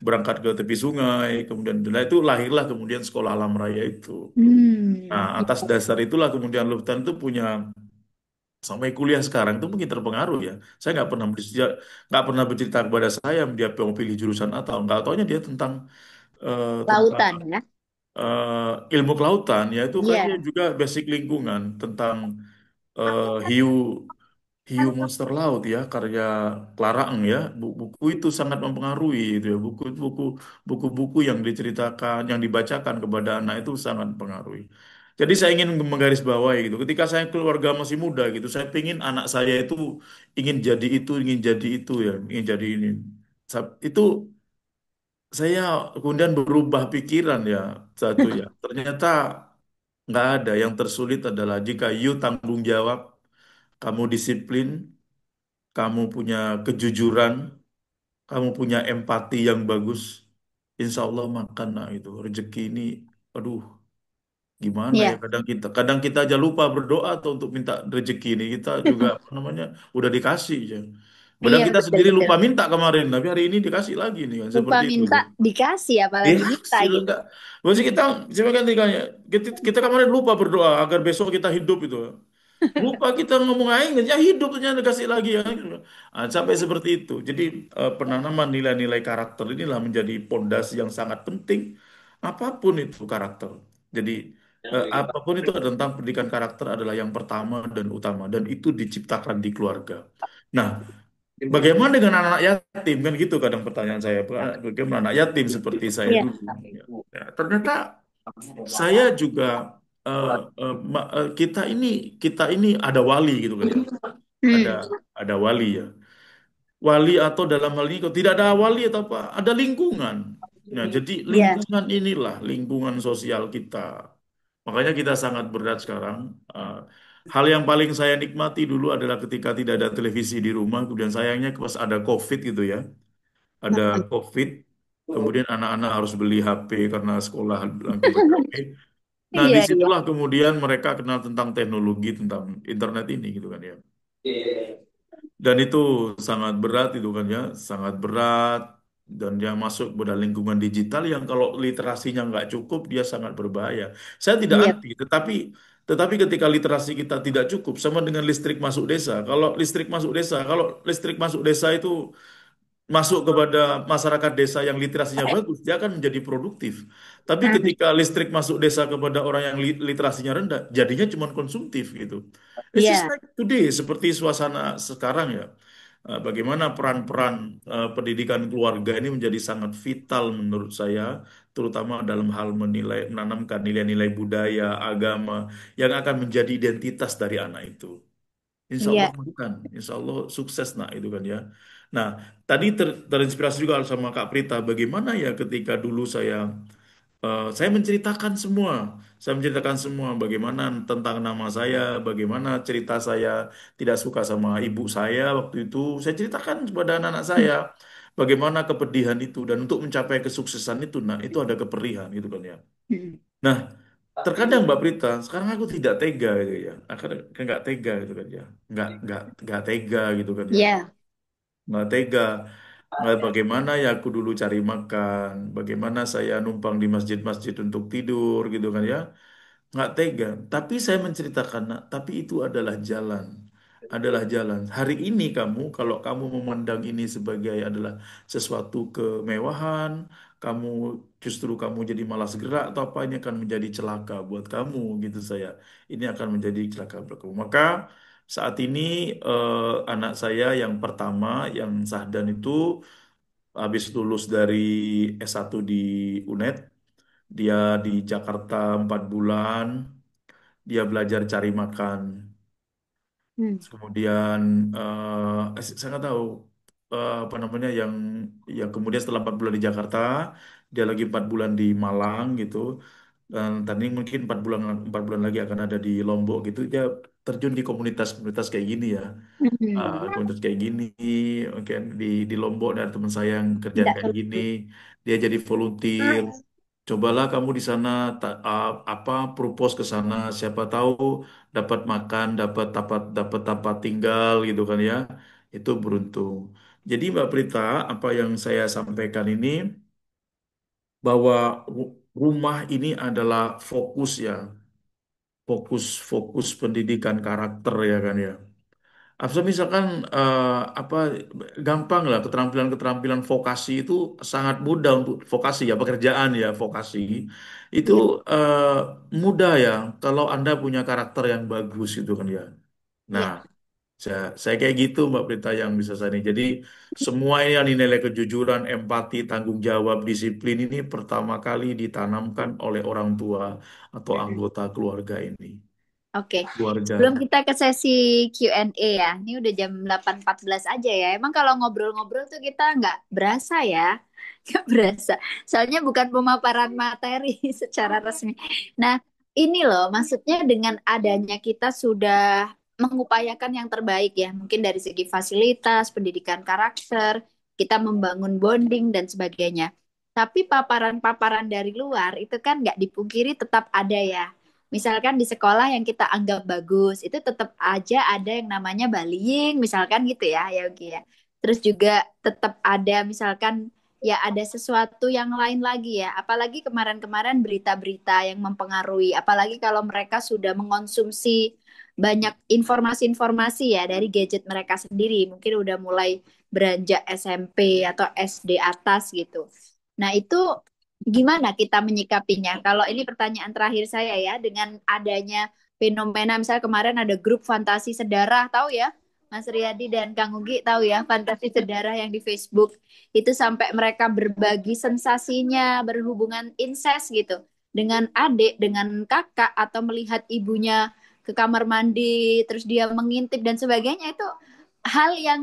berangkat ke tepi sungai. Kemudian nah, itu lahirlah kemudian sekolah alam raya itu. Nah, hmm, atas dasar itulah kemudian Luftan itu punya sampai kuliah sekarang itu mungkin terpengaruh ya. Saya nggak pernah bercerita kepada saya dia mau pilih jurusan atau nggak taunya dia tentang tentang lautan ya. ilmu kelautan ya itu kan dia Iya. juga basic lingkungan tentang hiu Hiu Monster Laut ya karya Clara Eng ya buku itu sangat mempengaruhi itu ya buku-buku yang diceritakan yang dibacakan kepada anak itu sangat mempengaruhi. Jadi saya ingin menggarisbawahi gitu. Ketika saya keluarga masih muda gitu, saya ingin anak saya itu ingin jadi itu ya, ingin jadi ini. Itu saya kemudian berubah pikiran ya satu ya. Ternyata nggak ada yang tersulit adalah jika you tanggung jawab, kamu disiplin, kamu punya kejujuran, kamu punya empati yang bagus, insya Allah makan nah itu rezeki ini, aduh gimana ya Iya, kadang kita aja lupa berdoa atau untuk minta rezeki ini kita juga apa namanya udah dikasih ya. Kadang iya kita sendiri betul-betul. lupa minta kemarin, tapi hari ini dikasih lagi nih kan Lupa seperti itu. minta dikasih, Iya, apalagi minta sih gitu. enggak. Maksudnya kita coba kan kita kemarin lupa berdoa agar besok kita hidup itu. Lupa kita ngomong aja, ya hidup ternyata dikasih lagi ya. Sampai seperti itu. Jadi penanaman nilai-nilai karakter inilah menjadi pondasi yang sangat penting. Apapun itu karakter. Jadi apapun itu tentang pendidikan karakter adalah yang pertama dan utama dan itu diciptakan di keluarga. Nah, bagaimana dengan anak yatim kan gitu kadang pertanyaan saya. Bagaimana anak yatim seperti saya Iya. dulu? Ya, ya, ternyata saya juga kita ini ada wali gitu kan ya. Ada Hmm. ada wali ya. Wali atau dalam hal ini kalau tidak ada wali atau apa, ada lingkungan. Nah, jadi Iya. lingkungan inilah lingkungan sosial kita. Makanya kita sangat berat sekarang. Eh, Hal yang paling saya nikmati dulu adalah ketika tidak ada televisi di rumah, kemudian sayangnya pas ada COVID gitu ya, ada COVID, kemudian anak-anak harus beli HP karena sekolah langsung pakai HP. Nah, Iya, iya. disitulah kemudian mereka kenal tentang teknologi, tentang internet ini gitu kan ya. Dan itu sangat berat itu kan ya, sangat berat. Dan dia masuk pada lingkungan digital yang kalau literasinya nggak cukup, dia sangat berbahaya. Saya tidak Iya. anti, tetapi ketika literasi kita tidak cukup, sama dengan listrik masuk desa. Kalau listrik masuk desa itu masuk kepada masyarakat desa yang literasinya bagus, dia akan menjadi produktif. Tapi Hmm. ketika listrik masuk desa kepada orang yang literasinya rendah, jadinya cuma konsumtif gitu. It's just Iya. like today, seperti suasana sekarang ya. Bagaimana peran-peran pendidikan keluarga ini menjadi sangat vital menurut saya, terutama dalam hal menanamkan nilai-nilai budaya, agama yang akan menjadi identitas dari anak itu. Insya Allah Iya. bukan, Insya Allah sukses nak itu kan ya. Nah, tadi terinspirasi juga sama Kak Prita. Bagaimana ya ketika dulu saya menceritakan semua, bagaimana tentang nama saya, bagaimana cerita saya tidak suka sama ibu saya waktu itu. Saya ceritakan kepada anak-anak saya bagaimana kepedihan itu dan untuk mencapai kesuksesan itu, nah itu ada keperihan gitu kan ya. Hmm. Nah, terkadang Mbak Prita, sekarang aku tidak tega gitu ya. Akhirnya nggak tega gitu kan ya. Nggak tega gitu kan ya. Iya. Nggak tega. Nggak bagaimana ya aku dulu cari makan. Bagaimana saya numpang di masjid-masjid untuk tidur gitu kan ya. Nggak tega. Tapi saya menceritakan, nak, tapi itu adalah jalan. Adalah jalan. Hari ini kalau kamu memandang ini sebagai adalah sesuatu kemewahan, kamu kamu jadi malas gerak atau apa, ini akan menjadi celaka buat kamu gitu saya. Ini akan menjadi celaka buat kamu. Maka saat ini anak saya yang pertama, yang Sahdan itu habis lulus dari S1 di UNED, dia di Jakarta 4 bulan, dia belajar cari makan. Hmm. Kemudian saya nggak tahu apa namanya yang kemudian setelah 4 bulan di Jakarta, dia lagi 4 bulan di Malang gitu. Dan tadi mungkin 4 bulan lagi akan ada di Lombok gitu. Dia terjun di komunitas-komunitas kayak gini ya. Hmm. Komunitas kayak gini, mungkin di Lombok ada teman saya yang kerjaan Tidak kayak gini, terlalu. dia jadi volunteer. Cobalah kamu di sana propose ke sana, siapa tahu dapat makan, dapat tempat tinggal gitu kan ya. Itu beruntung. Jadi Mbak Prita, apa yang saya sampaikan ini bahwa rumah ini adalah fokus ya, fokus pendidikan karakter ya kan ya. Apa misalkan apa gampang lah keterampilan-keterampilan vokasi itu sangat mudah untuk vokasi ya pekerjaan ya vokasi itu Iya. eh, mudah ya kalau Anda punya karakter yang bagus gitu kan ya. Nah, Iya. saya kayak gitu Mbak Prita yang bisa saya ini. Jadi semua ini yang nilai kejujuran, empati, tanggung jawab, disiplin ini pertama kali ditanamkan oleh orang tua atau anggota keluarga ini. Oke, sebelum Keluarga. kita ke sesi Q&A ya, ini udah jam 8.14 aja ya. Emang kalau ngobrol-ngobrol tuh kita nggak berasa ya, nggak berasa. Soalnya bukan pemaparan materi secara resmi. Nah, ini loh, maksudnya dengan adanya kita sudah mengupayakan yang terbaik ya, mungkin dari segi fasilitas, pendidikan karakter, kita membangun bonding dan sebagainya. Tapi paparan-paparan dari luar itu kan nggak dipungkiri tetap ada ya. Misalkan di sekolah yang kita anggap bagus, itu tetap aja ada yang namanya bullying, misalkan gitu ya, ya Oki ya. Terus juga tetap ada misalkan ya ada sesuatu yang lain lagi ya. Apalagi kemarin-kemarin berita-berita yang mempengaruhi, apalagi kalau mereka sudah mengonsumsi banyak informasi-informasi ya dari gadget mereka sendiri, mungkin udah mulai beranjak SMP atau SD atas gitu. Nah, itu Gimana kita menyikapinya? Kalau ini pertanyaan terakhir saya ya, dengan adanya fenomena misalnya kemarin ada grup fantasi sedarah, tahu ya? Mas Riyadi dan Kang Ugi tahu ya fantasi sedarah yang di Facebook itu sampai mereka berbagi sensasinya berhubungan incest gitu dengan adik, dengan kakak atau melihat ibunya ke kamar mandi terus dia mengintip dan sebagainya itu hal yang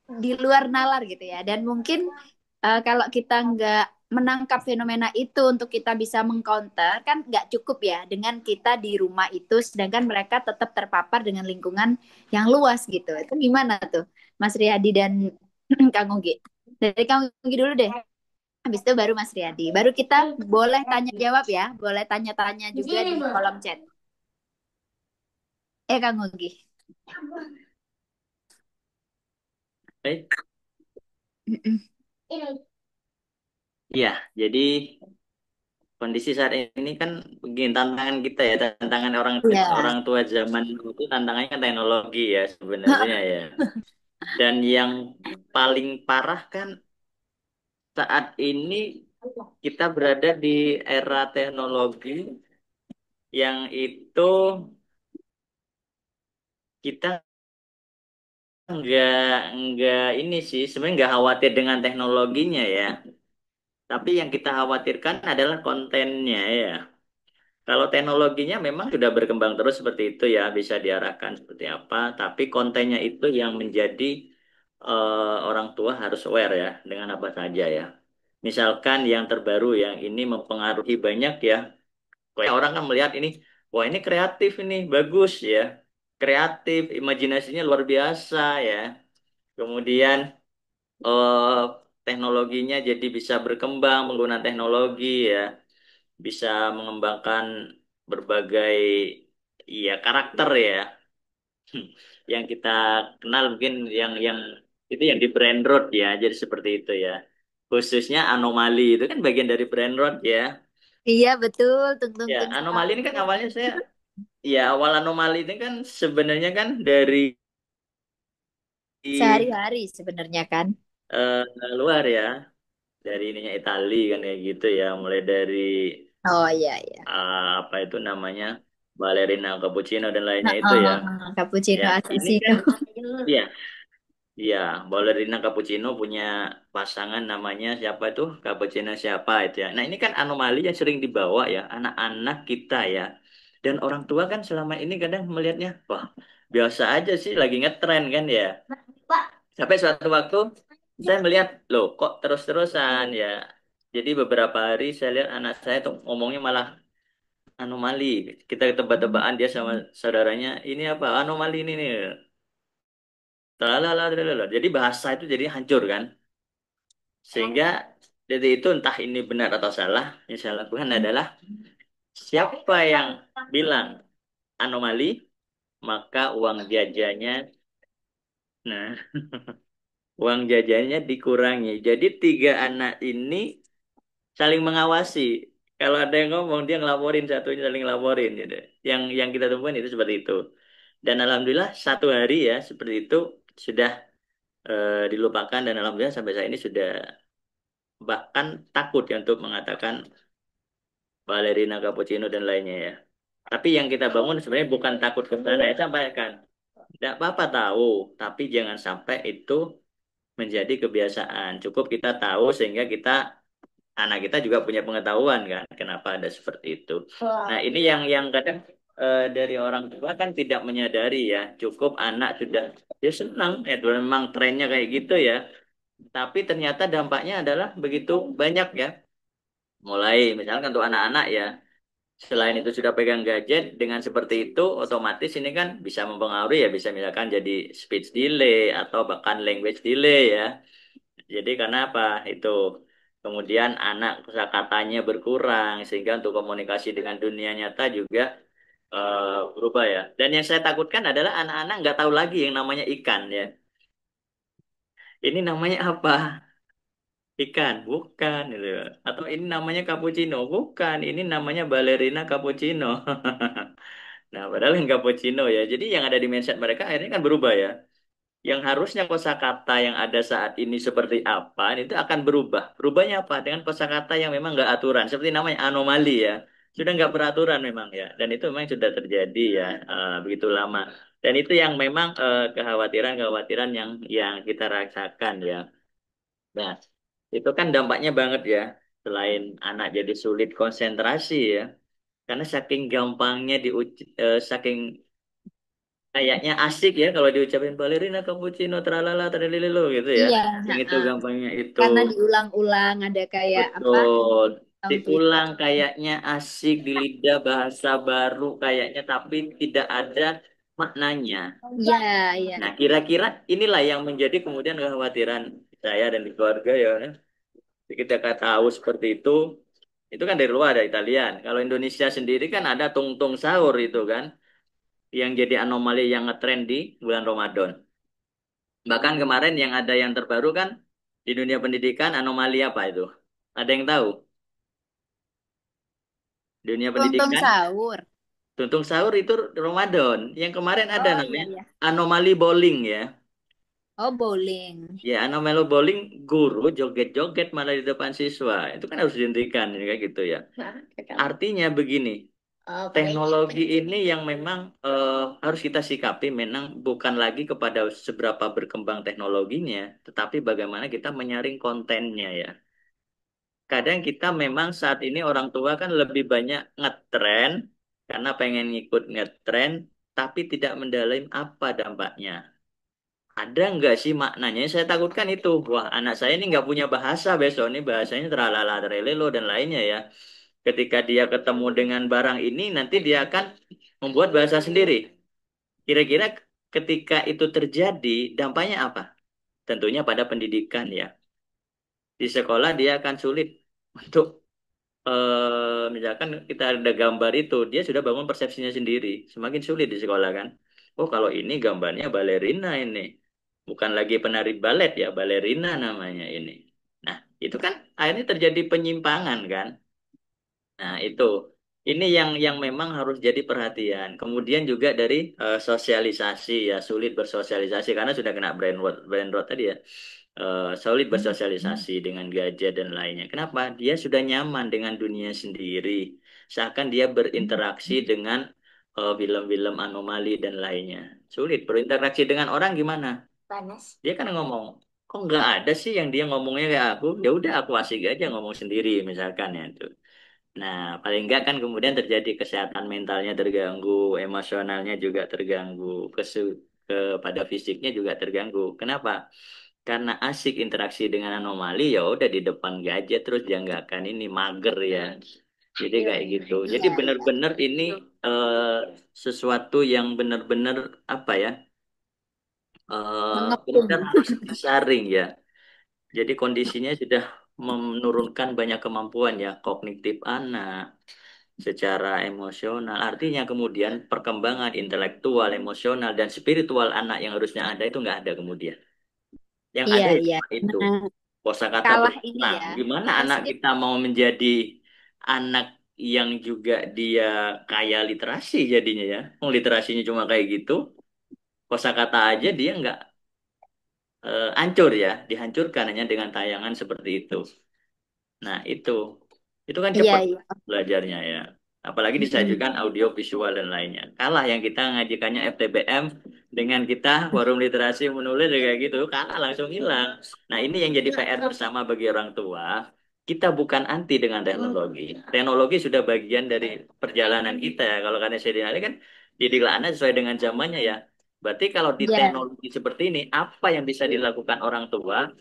di luar nalar gitu ya dan mungkin kalau kita nggak menangkap fenomena itu untuk kita bisa mengcounter kan nggak cukup ya dengan kita di rumah itu sedangkan mereka tetap terpapar dengan lingkungan yang luas gitu itu gimana tuh Mas Riyadi dan Kang Ugi dari Kang Ugi dulu deh habis itu baru Mas Riyadi baru kita boleh tanya jawab ya boleh tanya-tanya juga di kolom chat Kang Ugi. Baik. Iya, jadi kondisi saat ini kan begini tantangan kita ya, tantangan orang Iya. orang tua zaman dulu itu tantangannya kan teknologi ya sebenarnya ya. Dan yang paling parah kan saat ini kita berada di era teknologi yang itu kita nggak ini sih sebenarnya nggak khawatir dengan teknologinya ya. Tapi yang kita khawatirkan adalah kontennya ya. Kalau teknologinya memang sudah berkembang terus seperti itu ya, bisa diarahkan seperti apa, tapi kontennya itu yang menjadi orang tua harus aware ya dengan apa saja ya. Misalkan yang terbaru yang ini mempengaruhi banyak ya, kayak orang kan melihat ini, wah ini kreatif ini, bagus ya, kreatif, imajinasinya luar biasa ya. Kemudian eh, teknologinya jadi bisa berkembang menggunakan teknologi ya bisa mengembangkan berbagai ya karakter ya yang kita kenal mungkin yang itu yang di brain rot ya jadi seperti itu ya khususnya anomali itu kan bagian dari brain rot ya Iya betul, tung tung ya tung anomali sekali. ini kan awalnya saya ya awal anomali ini kan sebenarnya kan dari Sehari-hari sebenarnya kan. eh, luar ya dari ininya Itali kan kayak gitu ya mulai dari Oh iya iya. apa itu namanya Ballerina Cappuccino dan lainnya Nah, itu ya ya cappuccino ini assassino. kan iya iya Ballerina Cappuccino punya pasangan namanya siapa itu Cappuccino siapa itu ya nah ini kan anomali yang sering dibawa ya anak-anak kita ya dan orang tua kan selama ini kadang melihatnya wah biasa aja sih lagi ngetren kan ya sampai suatu waktu saya melihat loh kok terus-terusan ya jadi beberapa hari saya lihat anak saya tuh ngomongnya malah anomali. Kita tebak-tebakan dia sama saudaranya, ini apa? Anomali ini nih. Talalala. Jadi bahasa itu jadi hancur kan. Sehingga dari itu entah ini benar atau salah, yang saya lakukan adalah siapa yang bilang anomali, maka uang jajannya, nah, uang jajannya dikurangi. Jadi tiga anak ini saling mengawasi. Kalau ada yang ngomong, dia ngelaporin satunya saling ngelaporin gitu. Yang kita temukan itu seperti itu. Dan alhamdulillah satu hari ya seperti itu sudah dilupakan dan alhamdulillah sampai saat ini sudah bahkan takut ya untuk mengatakan balerina cappuccino dan lainnya ya. Tapi yang kita bangun sebenarnya bukan takut ke sana ya sampaikan. Tidak apa-apa tahu, tapi jangan sampai itu menjadi kebiasaan. Cukup kita tahu sehingga kita anak kita juga punya pengetahuan kan kenapa ada seperti itu. Nah, ini yang kadang dari orang tua kan tidak menyadari ya. Cukup anak sudah dia senang ya memang trennya kayak gitu ya. Tapi ternyata dampaknya adalah begitu banyak ya. Mulai misalkan untuk anak-anak ya. Selain itu sudah pegang gadget dengan seperti itu otomatis ini kan bisa mempengaruhi ya bisa misalkan jadi speech delay atau bahkan language delay ya. Jadi karena apa? Itu kemudian anak kosakatanya berkurang sehingga untuk komunikasi dengan dunia nyata juga berubah ya. Dan yang saya takutkan adalah anak-anak nggak tahu lagi yang namanya ikan ya. Ini namanya apa? Ikan, bukan gitu. Atau ini namanya cappuccino, bukan. Ini namanya ballerina cappuccino. Nah, padahal yang cappuccino ya. Jadi yang ada di mindset mereka akhirnya kan berubah ya. Yang harusnya kosakata yang ada saat ini seperti apa, itu akan berubah. Berubahnya apa? Dengan kosakata yang memang nggak aturan, seperti namanya anomali ya. Sudah nggak beraturan memang ya. Dan itu memang sudah terjadi ya begitu lama. Dan itu yang memang kekhawatiran-kekhawatiran yang kita rasakan ya. Nah, itu kan dampaknya banget ya. Selain anak jadi sulit konsentrasi ya. Karena saking gampangnya saking kayaknya asik ya kalau diucapin balerina cappuccino tralala tralililo gitu ya. Iya, Yang itu heeh. gampangnya itu. Karena diulang-ulang ada kayak apa Betul. sound Diulang Twitter. kayaknya asik di lidah bahasa baru kayaknya tapi tidak ada maknanya. Iya, iya. Nah, kira-kira inilah yang menjadi kemudian kekhawatiran saya dan di keluarga ya. Kita tahu seperti itu kan dari luar ada Italian. Kalau Indonesia sendiri kan ada tungtung sahur itu kan, yang jadi anomali yang ngetren di bulan Ramadan. Bahkan kemarin yang ada yang terbaru kan di dunia pendidikan anomali apa itu? Ada yang tahu? Dunia Tonton pendidikan, sahur. tuntung sahur itu Ramadan. Yang kemarin ada Oh iya namanya iya. anomali bowling ya. Oh bowling. Ya, anomali bowling guru joget-joget malah di depan siswa. Itu kan harus dihentikan kayak gitu ya. Artinya begini, teknologi ini yang memang harus kita sikapi memang bukan lagi kepada seberapa berkembang teknologinya, tetapi bagaimana kita menyaring kontennya ya. Kadang kita memang saat ini orang tua kan lebih banyak ngetren karena pengen ngikut ngetren, tapi tidak mendalam apa dampaknya. Ada nggak sih maknanya? Saya takutkan itu. Wah, anak saya ini nggak punya bahasa besok ini bahasanya teralala terelelo dan lainnya ya. Ketika dia ketemu dengan barang ini, nanti dia akan membuat bahasa sendiri. Kira-kira ketika itu terjadi, dampaknya apa? Tentunya pada pendidikan ya. Di sekolah dia akan sulit untuk misalkan kita ada gambar itu, dia sudah bangun persepsinya sendiri. Semakin sulit di sekolah kan. Oh, kalau ini gambarnya balerina ini. Bukan lagi penari balet ya, balerina namanya ini. Nah, itu kan akhirnya terjadi penyimpangan kan. Nah, itu. Ini yang memang harus jadi perhatian. Kemudian juga dari sosialisasi ya, sulit bersosialisasi karena sudah kena brain rot tadi ya. Sulit bersosialisasi dengan gadget dan lainnya. Kenapa? Dia sudah nyaman dengan dunia sendiri. Seakan dia berinteraksi dengan film-film anomali dan lainnya. Sulit berinteraksi dengan orang gimana? Dia kan ngomong, kok nggak ada sih yang dia ngomongnya kayak aku? Ya udah aku asik aja ngomong sendiri misalkan ya itu. Nah, paling enggak kan kemudian terjadi kesehatan mentalnya terganggu, emosionalnya juga terganggu, kepada fisiknya juga terganggu. Kenapa? Karena asik interaksi dengan anomali ya udah di depan gadget terus dia nggak akan ini mager ya. Jadi kayak gitu. Jadi Iya iya. benar-benar ini eh, sesuatu yang benar-benar apa ya? Mengepung. Benar harus disaring ya. Jadi kondisinya sudah menurunkan banyak kemampuan ya kognitif anak secara emosional. Artinya kemudian perkembangan intelektual, emosional, dan spiritual anak yang harusnya ada itu nggak ada kemudian. Yang Iya ada ya iya. cuma itu. Nah, Kosakata kalah ini berkurang. ya. Gimana anak SD. kita mau menjadi anak yang juga dia kaya literasi jadinya ya. Oh, literasinya cuma kayak gitu. Kosakata aja dia nggak hancur ya. Dihancurkan hanya dengan tayangan seperti itu. Nah, itu kan Iya cepat iya. belajarnya ya. Apalagi Mm-mm. disajikan audio, visual dan lainnya. Kalah yang kita ngajikannya FTBM dengan kita forum literasi menulis kayak gitu, kalah langsung hilang. Nah, ini yang jadi PR bersama bagi orang tua. Kita bukan anti dengan teknologi. Teknologi sudah bagian dari perjalanan kita ya. Kalau karena saya kan didiklah anak sesuai dengan zamannya ya. Berarti kalau di Iya teknologi seperti ini, apa yang bisa dilakukan orang tua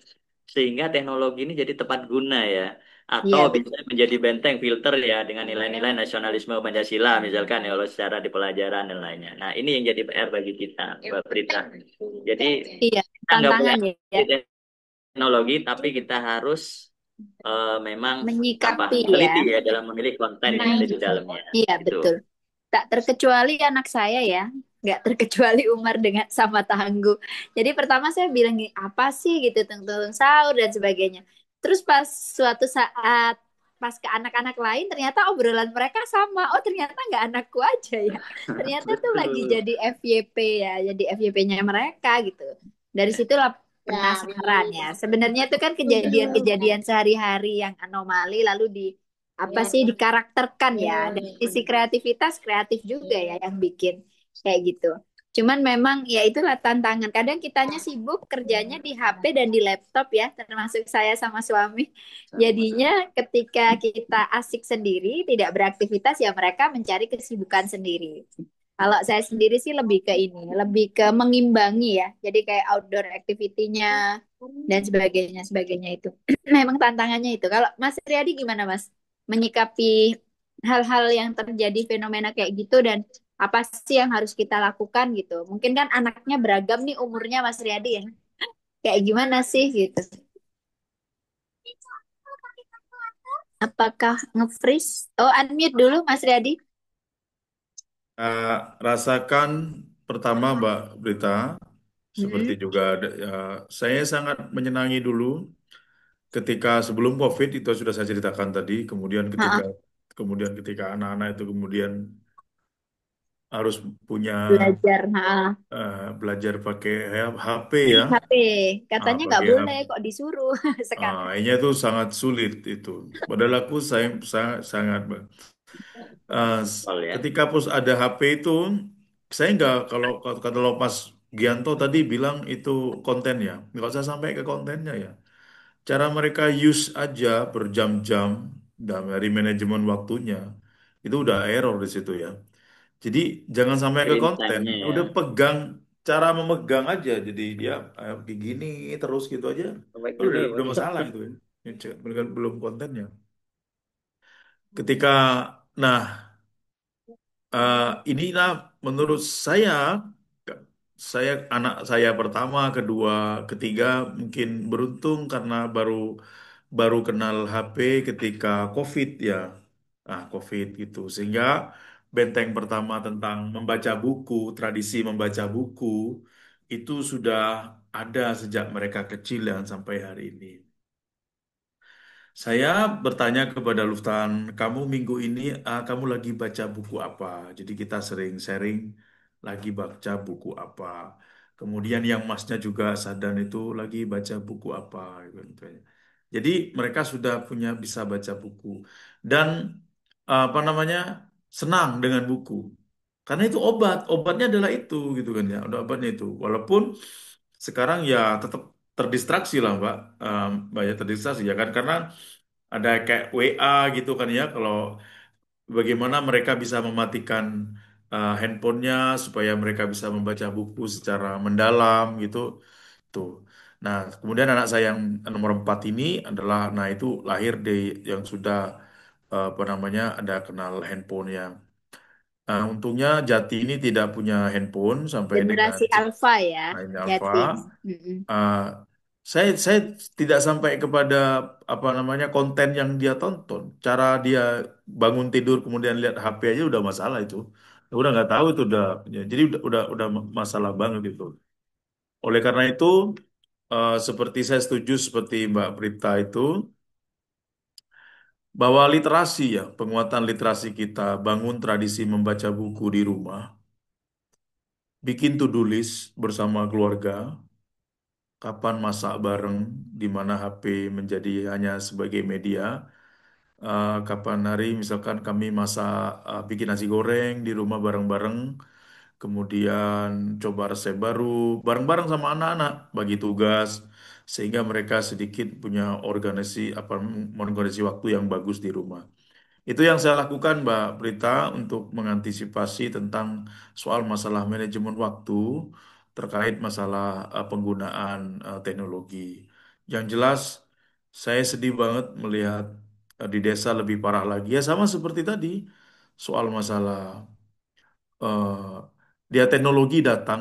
sehingga teknologi ini jadi tepat guna ya atau iya bisa betul. menjadi benteng filter ya dengan nilai-nilai nasionalisme Pancasila misalkan ya kalau secara di pelajaran dan lainnya. Nah, ini yang jadi PR bagi kita, Mbak Prita. Jadi Iya kita nggak boleh tantangan anti ya. teknologi, tapi kita harus memang apa Menyikapi ya. teliti ya dalam memilih konten yang ada Mm-mm. di dalamnya. Iya Itu. betul. Tak terkecuali anak saya ya, nggak terkecuali Umar dengan sama Tangguh. Jadi pertama saya bilang gini, apa sih gitu tentang sahur dan sebagainya. Terus pas suatu saat pas ke anak-anak lain ternyata obrolan mereka sama. Oh ternyata nggak anakku aja ya. Ternyata tuh lagi Betul. jadi FYP ya, jadi FYP-nya mereka gitu. Dari situlah penasaran ya. Sebenarnya itu kan kejadian-kejadian sehari-hari yang anomali lalu di apa sih dikarakterkan ya. Dari sisi kreativitas kreatif juga ya yang bikin kayak gitu. Cuman memang ya itulah tantangan. Kadang kitanya sibuk kerjanya di HP dan di laptop ya, termasuk saya sama suami. Jadinya ketika kita asik sendiri, tidak beraktivitas ya mereka mencari kesibukan sendiri. Kalau saya sendiri sih lebih ke ini, lebih ke mengimbangi ya. Jadi kayak outdoor activity-nya dan sebagainya itu. Memang tantangannya itu. Kalau Mas Riyadi gimana Mas? Menyikapi hal-hal yang terjadi fenomena kayak gitu dan apa sih yang harus kita lakukan gitu. Mungkin kan anaknya beragam nih umurnya Mas Riyadi ya. Kayak gimana sih gitu. Apakah nge-freeze? Oh, unmute dulu Mas Riyadi. Eh, rasakan pertama Mbak Berita, seperti Hmm, juga saya sangat menyenangi dulu ketika sebelum COVID itu sudah saya ceritakan tadi, ha-ha, kemudian ketika anak-anak itu kemudian harus punya belajar. Ha-ha. belajar pakai HP ya, HP. Katanya nggak pakai boleh HP. kok disuruh sekarang. Ini itu sangat sulit itu. Padahal aku saya sangat, sangat Soal ya. ketika pos ada HP itu, saya nggak kalau kalau Mas Gianto tadi bilang itu kontennya, nggak usah sampai ke kontennya ya. Cara mereka use aja berjam-jam dari manajemen waktunya, itu udah error di situ ya. Jadi jangan sampai ke Screen konten, time-nya ya. udah pegang cara memegang aja. Jadi dia kayak gini terus gitu aja, Baik juga ya, udah Bos. masalah gitu ya. Belum kontennya. Ketika, nah eh, inilah menurut saya anak saya pertama, kedua, ketiga mungkin beruntung karena baru baru kenal HP ketika COVID ya, COVID gitu. Sehingga benteng pertama tentang membaca buku, tradisi membaca buku itu sudah ada sejak mereka kecil dan sampai hari ini. Saya bertanya kepada Luftan, kamu minggu ini kamu lagi baca buku apa? Jadi kita sering sharing lagi baca buku apa. Kemudian yang masnya juga Sadan itu lagi baca buku apa gitu. Jadi mereka sudah punya bisa baca buku dan apa namanya senang dengan buku. Karena itu obatnya adalah itu gitu kan ya, udah obatnya itu. Walaupun sekarang ya tetap terdistraksi lah Mbak, banyak terdistraksi ya kan karena ada kayak WA gitu kan ya, kalau bagaimana mereka bisa mematikan handphonenya supaya mereka bisa membaca buku secara mendalam gitu tuh. Nah, kemudian anak saya yang nomor 4 ini adalah, nah itu lahir dari yang sudah apa namanya ada kenal handphone yang untungnya Jati ini tidak punya handphone sampai dengan Generasi alfa ya, lain Alfa. Jatim. Mm-mm. Uh, saya tidak sampai kepada apa namanya konten yang dia tonton. Cara dia bangun tidur kemudian lihat HP aja udah masalah itu. Udah nggak tahu itu udah. Ya, jadi udah masalah banget itu. Oleh karena itu seperti saya setuju seperti Mbak Prita itu bahwa literasi ya penguatan literasi kita bangun tradisi membaca buku di rumah, bikin to-do list bersama keluarga. Kapan masak bareng, di mana HP menjadi hanya sebagai media. Kapan hari misalkan kami masak, bikin nasi goreng di rumah bareng-bareng, kemudian coba resep baru, bareng-bareng sama anak-anak, bagi tugas, sehingga mereka sedikit punya organisasi waktu yang bagus di rumah. Itu yang saya lakukan, Mbak Prita, untuk mengantisipasi tentang soal masalah manajemen waktu terkait masalah penggunaan teknologi. Yang jelas, saya sedih banget melihat di desa lebih parah lagi. Ya sama seperti tadi, soal masalah eh, dia teknologi datang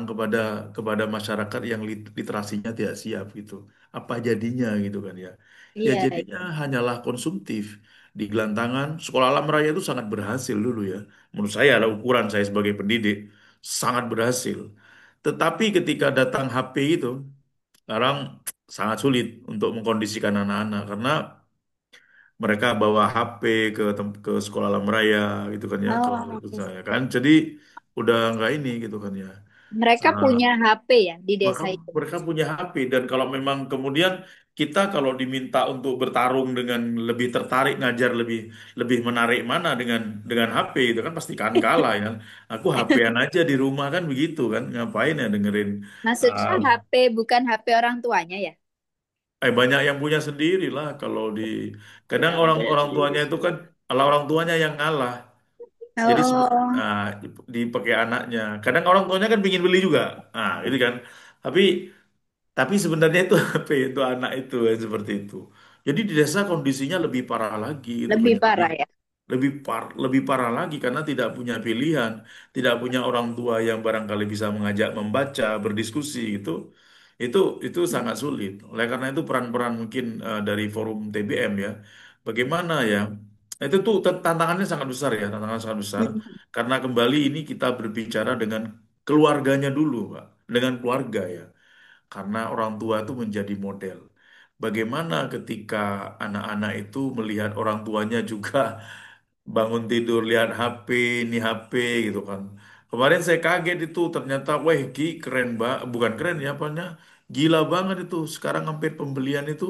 kepada masyarakat yang literasinya tidak siap gitu. Apa jadinya gitu kan ya? Ya Iya, jadinya hanyalah konsumtif. Di gelantangan sekolah alam raya itu sangat berhasil dulu ya. Menurut saya ada ukuran saya sebagai pendidik sangat berhasil. Tetapi ketika datang HP itu sekarang sangat sulit untuk mengkondisikan anak-anak karena mereka bawa HP ke sekolah alam raya gitu kan ya ke oh, menurut saya kan. Jadi udah nggak ini gitu kan ya. Mereka punya HP ya di Maka desa itu. mereka punya HP dan kalau memang kemudian kita kalau diminta untuk bertarung dengan lebih tertarik ngajar lebih lebih menarik mana dengan HP itu kan pasti kan kalah ya. Aku HP-an aja di rumah kan begitu kan ngapain ya dengerin Maksudnya uh, HP bukan HP orang tuanya ya? banyak yang punya sendiri lah kalau di Ya, kadang punya orang sendiri tuanya itu sih. kan kalau orang tuanya yang ngalah. Jadi Oh, nah, dipakai anaknya. Kadang orang tuanya kan pingin beli juga. Nah, itu kan. Tapi Tapi sebenarnya itu apa ya, itu anak itu ya, seperti itu. Jadi di desa kondisinya lebih parah lagi itu lebih penyakit parah ya. lebih parah lagi karena tidak punya pilihan, tidak punya orang tua yang barangkali bisa mengajak membaca, berdiskusi gitu. Itu itu sangat sulit. Oleh karena itu peran-peran mungkin dari forum TBM ya, bagaimana ya? Itu tuh tantangannya sangat besar ya, tantangan sangat besar. Hmm. Karena kembali ini kita berbicara dengan keluarganya dulu, Pak, dengan keluarga ya karena orang tua itu menjadi model. Bagaimana ketika anak-anak itu melihat orang tuanya juga bangun tidur lihat HP, ini HP gitu kan. Kemarin saya kaget itu ternyata, wah Ki keren bukan keren ya apanya, gila banget itu. Sekarang hampir pembelian itu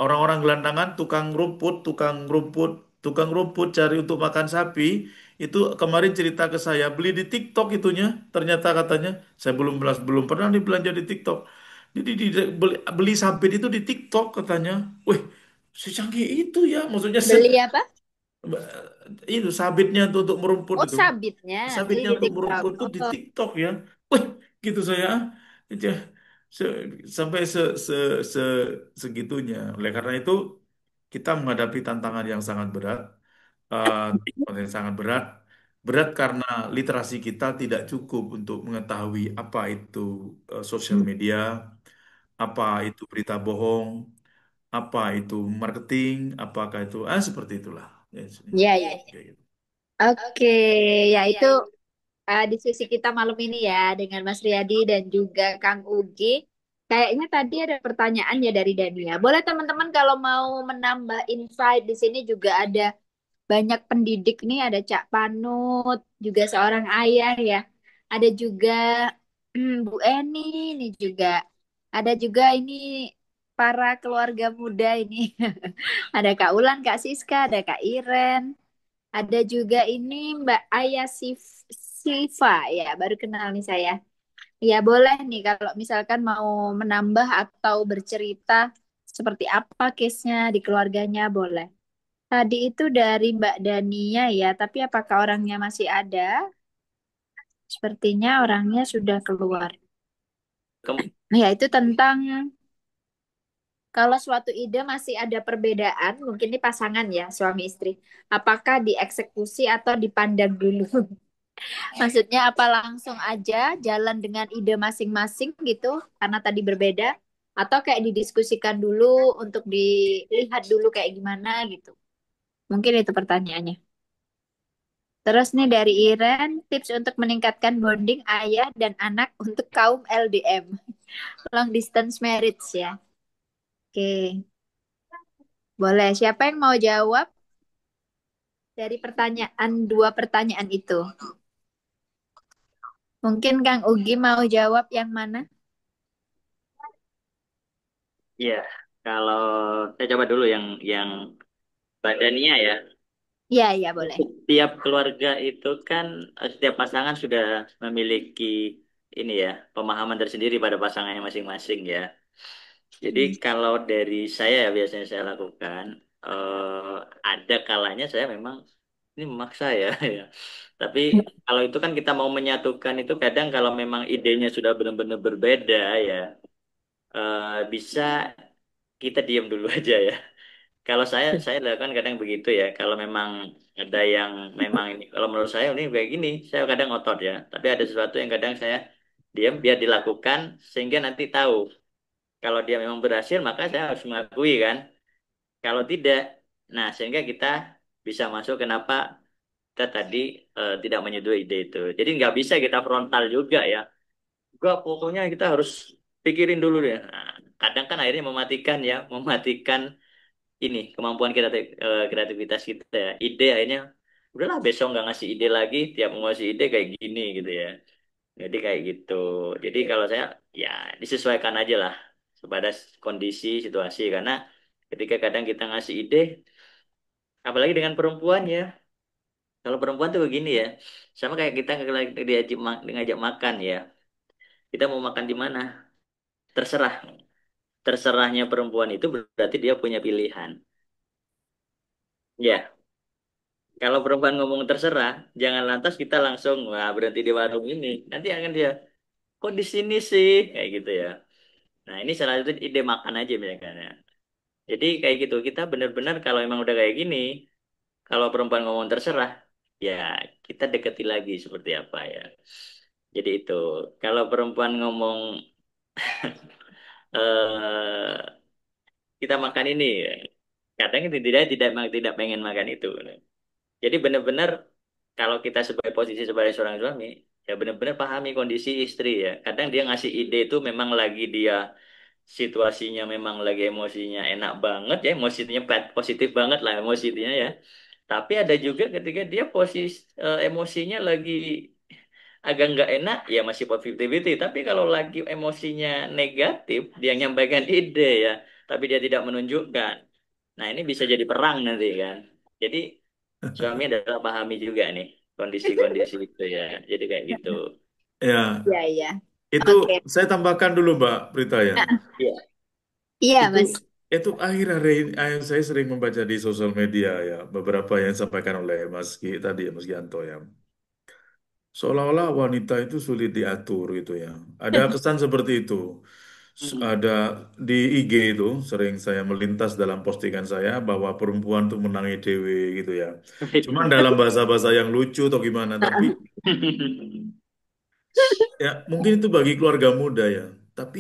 orang-orang gelandangan, tukang rumput cari untuk makan sapi. Itu kemarin cerita ke saya beli di TikTok itunya, ternyata katanya saya belum pernah nih belanja di TikTok. Jadi beli sabit itu di TikTok katanya. Wih, secanggih itu ya, maksudnya Beli apa? itu sabitnya tuh untuk merumput Oh, itu sabitnya beli sabitnya di untuk TikTok. merumput tuh di Oh, TikTok ya wih gitu saya itu se- sampai se segitunya oleh karena itu kita menghadapi tantangan yang sangat berat yang sangat berat karena literasi kita tidak cukup untuk mengetahui apa itu sosial media apa itu berita bohong apa itu marketing apakah itu seperti itulah ya, iya, iya. kayak gitu. Oke, ya itu diskusi kita malam ini ya dengan Mas Riyadi dan juga Kang Ugi. Kayaknya tadi ada pertanyaan ya dari Dania. Boleh teman-teman kalau mau menambah insight di sini juga ada banyak pendidik nih, ada Cak Panut, juga seorang ayah ya. Ada juga Bu Eni ini juga. Ada juga ini para keluarga muda ini. Ada Kak Ulan, Kak Siska, ada Kak Iren. Ada juga ini Mbak Aya Siva ya, baru kenal nih saya. Ya boleh nih kalau misalkan mau menambah atau bercerita seperti apa case-nya di keluarganya boleh. Tadi itu dari Mbak Dania ya, tapi apakah orangnya masih ada? Sepertinya orangnya sudah keluar. Kem- Ya itu tentang kalau suatu ide masih ada perbedaan, mungkin ini pasangan ya suami istri. Apakah dieksekusi atau dipandang dulu? Maksudnya apa langsung aja jalan dengan ide masing-masing gitu karena tadi berbeda atau kayak didiskusikan dulu untuk dilihat dulu kayak gimana gitu. Mungkin itu pertanyaannya. Terus nih dari Iren, tips untuk meningkatkan bonding ayah dan anak untuk kaum LDM, long distance marriage ya. Oke, boleh. Siapa yang mau jawab dari pertanyaan dua pertanyaan itu? Mungkin Kang Ugi mau jawab yang mana? Iya, kalau saya coba dulu yang badannya ya. Iya, iya boleh. Tiap keluarga itu kan setiap pasangan sudah memiliki ini ya pemahaman tersendiri pada pasangannya masing-masing ya. Jadi kalau dari saya biasanya saya lakukan ada kalanya saya memang ini memaksa ya, ya. Tapi kalau itu kan kita mau menyatukan itu kadang kalau memang idenya sudah benar-benar berbeda ya bisa kita diam dulu aja ya. Kalau saya lakukan kadang begitu ya. Kalau memang ada yang memang ini, kalau menurut saya ini kayak gini, saya kadang ngotot ya. Tapi ada sesuatu yang kadang saya diam biar dilakukan sehingga nanti tahu. Kalau dia memang berhasil, maka saya harus mengakui kan. Kalau tidak, nah sehingga kita bisa masuk kenapa kita tadi tidak menyetujui ide itu. Jadi nggak bisa kita frontal juga ya. Enggak, pokoknya kita harus pikirin dulu ya. Nah, kadang kan akhirnya mematikan ya, mematikan ini kemampuan kreativitas kita ya. Ide akhirnya udahlah besok nggak ngasih ide lagi, tiap mau ngasih ide kayak gini gitu ya. Jadi kayak gitu. Jadi kalau saya ya disesuaikan aja lah pada kondisi situasi karena ketika kadang kita ngasih ide, apalagi dengan perempuan ya. Kalau perempuan tuh begini ya, sama kayak kita lagi ngajak makan ya. Kita mau makan di mana? Terserah. Terserahnya perempuan itu berarti dia punya pilihan. Ya, kalau perempuan ngomong terserah, jangan lantas kita langsung wah berhenti di warung ini. Nanti akan dia kok di sini sih kayak gitu ya. Nah, ini salah satu ide makan aja misalnya. Jadi kayak gitu, kita benar-benar kalau emang udah kayak gini, kalau perempuan ngomong terserah, ya kita deketi lagi seperti apa ya. Jadi itu, kalau perempuan ngomong eh kita makan ini, kadang itu tidak pengen makan itu. Jadi benar-benar kalau kita sebagai posisi sebagai seorang suami, ya benar-benar pahami kondisi istri ya. Kadang dia ngasih ide itu memang lagi dia situasinya memang lagi emosinya enak banget ya, emosinya positif banget lah emosinya ya. Tapi ada juga ketika dia emosinya lagi agak nggak enak, ya masih positivity. Tapi kalau lagi emosinya negatif, dia nyampaikan ide ya, tapi dia tidak menunjukkan. Nah ini bisa jadi perang nanti kan. Jadi suami adalah pahami juga nih kondisi-kondisi itu ya. Jadi kayak gitu. Ya, Iya, iya. itu Oke. saya tambahkan dulu Mbak Prita ya. Iya. Iya, Itu Mas. itu akhir-akhir ini saya sering membaca di sosial media ya beberapa yang disampaikan oleh Mas Ki tadi ya Mas Gianto ya. Seolah-olah wanita itu sulit diatur gitu ya. Ada kesan seperti itu. Mm-mm. Ada di IG itu sering saya melintas dalam postingan saya bahwa perempuan tuh menangi dewe gitu ya. Cuman dalam bahasa-bahasa yang lucu atau gimana. Tapi ya mungkin itu bagi keluarga muda ya. Tapi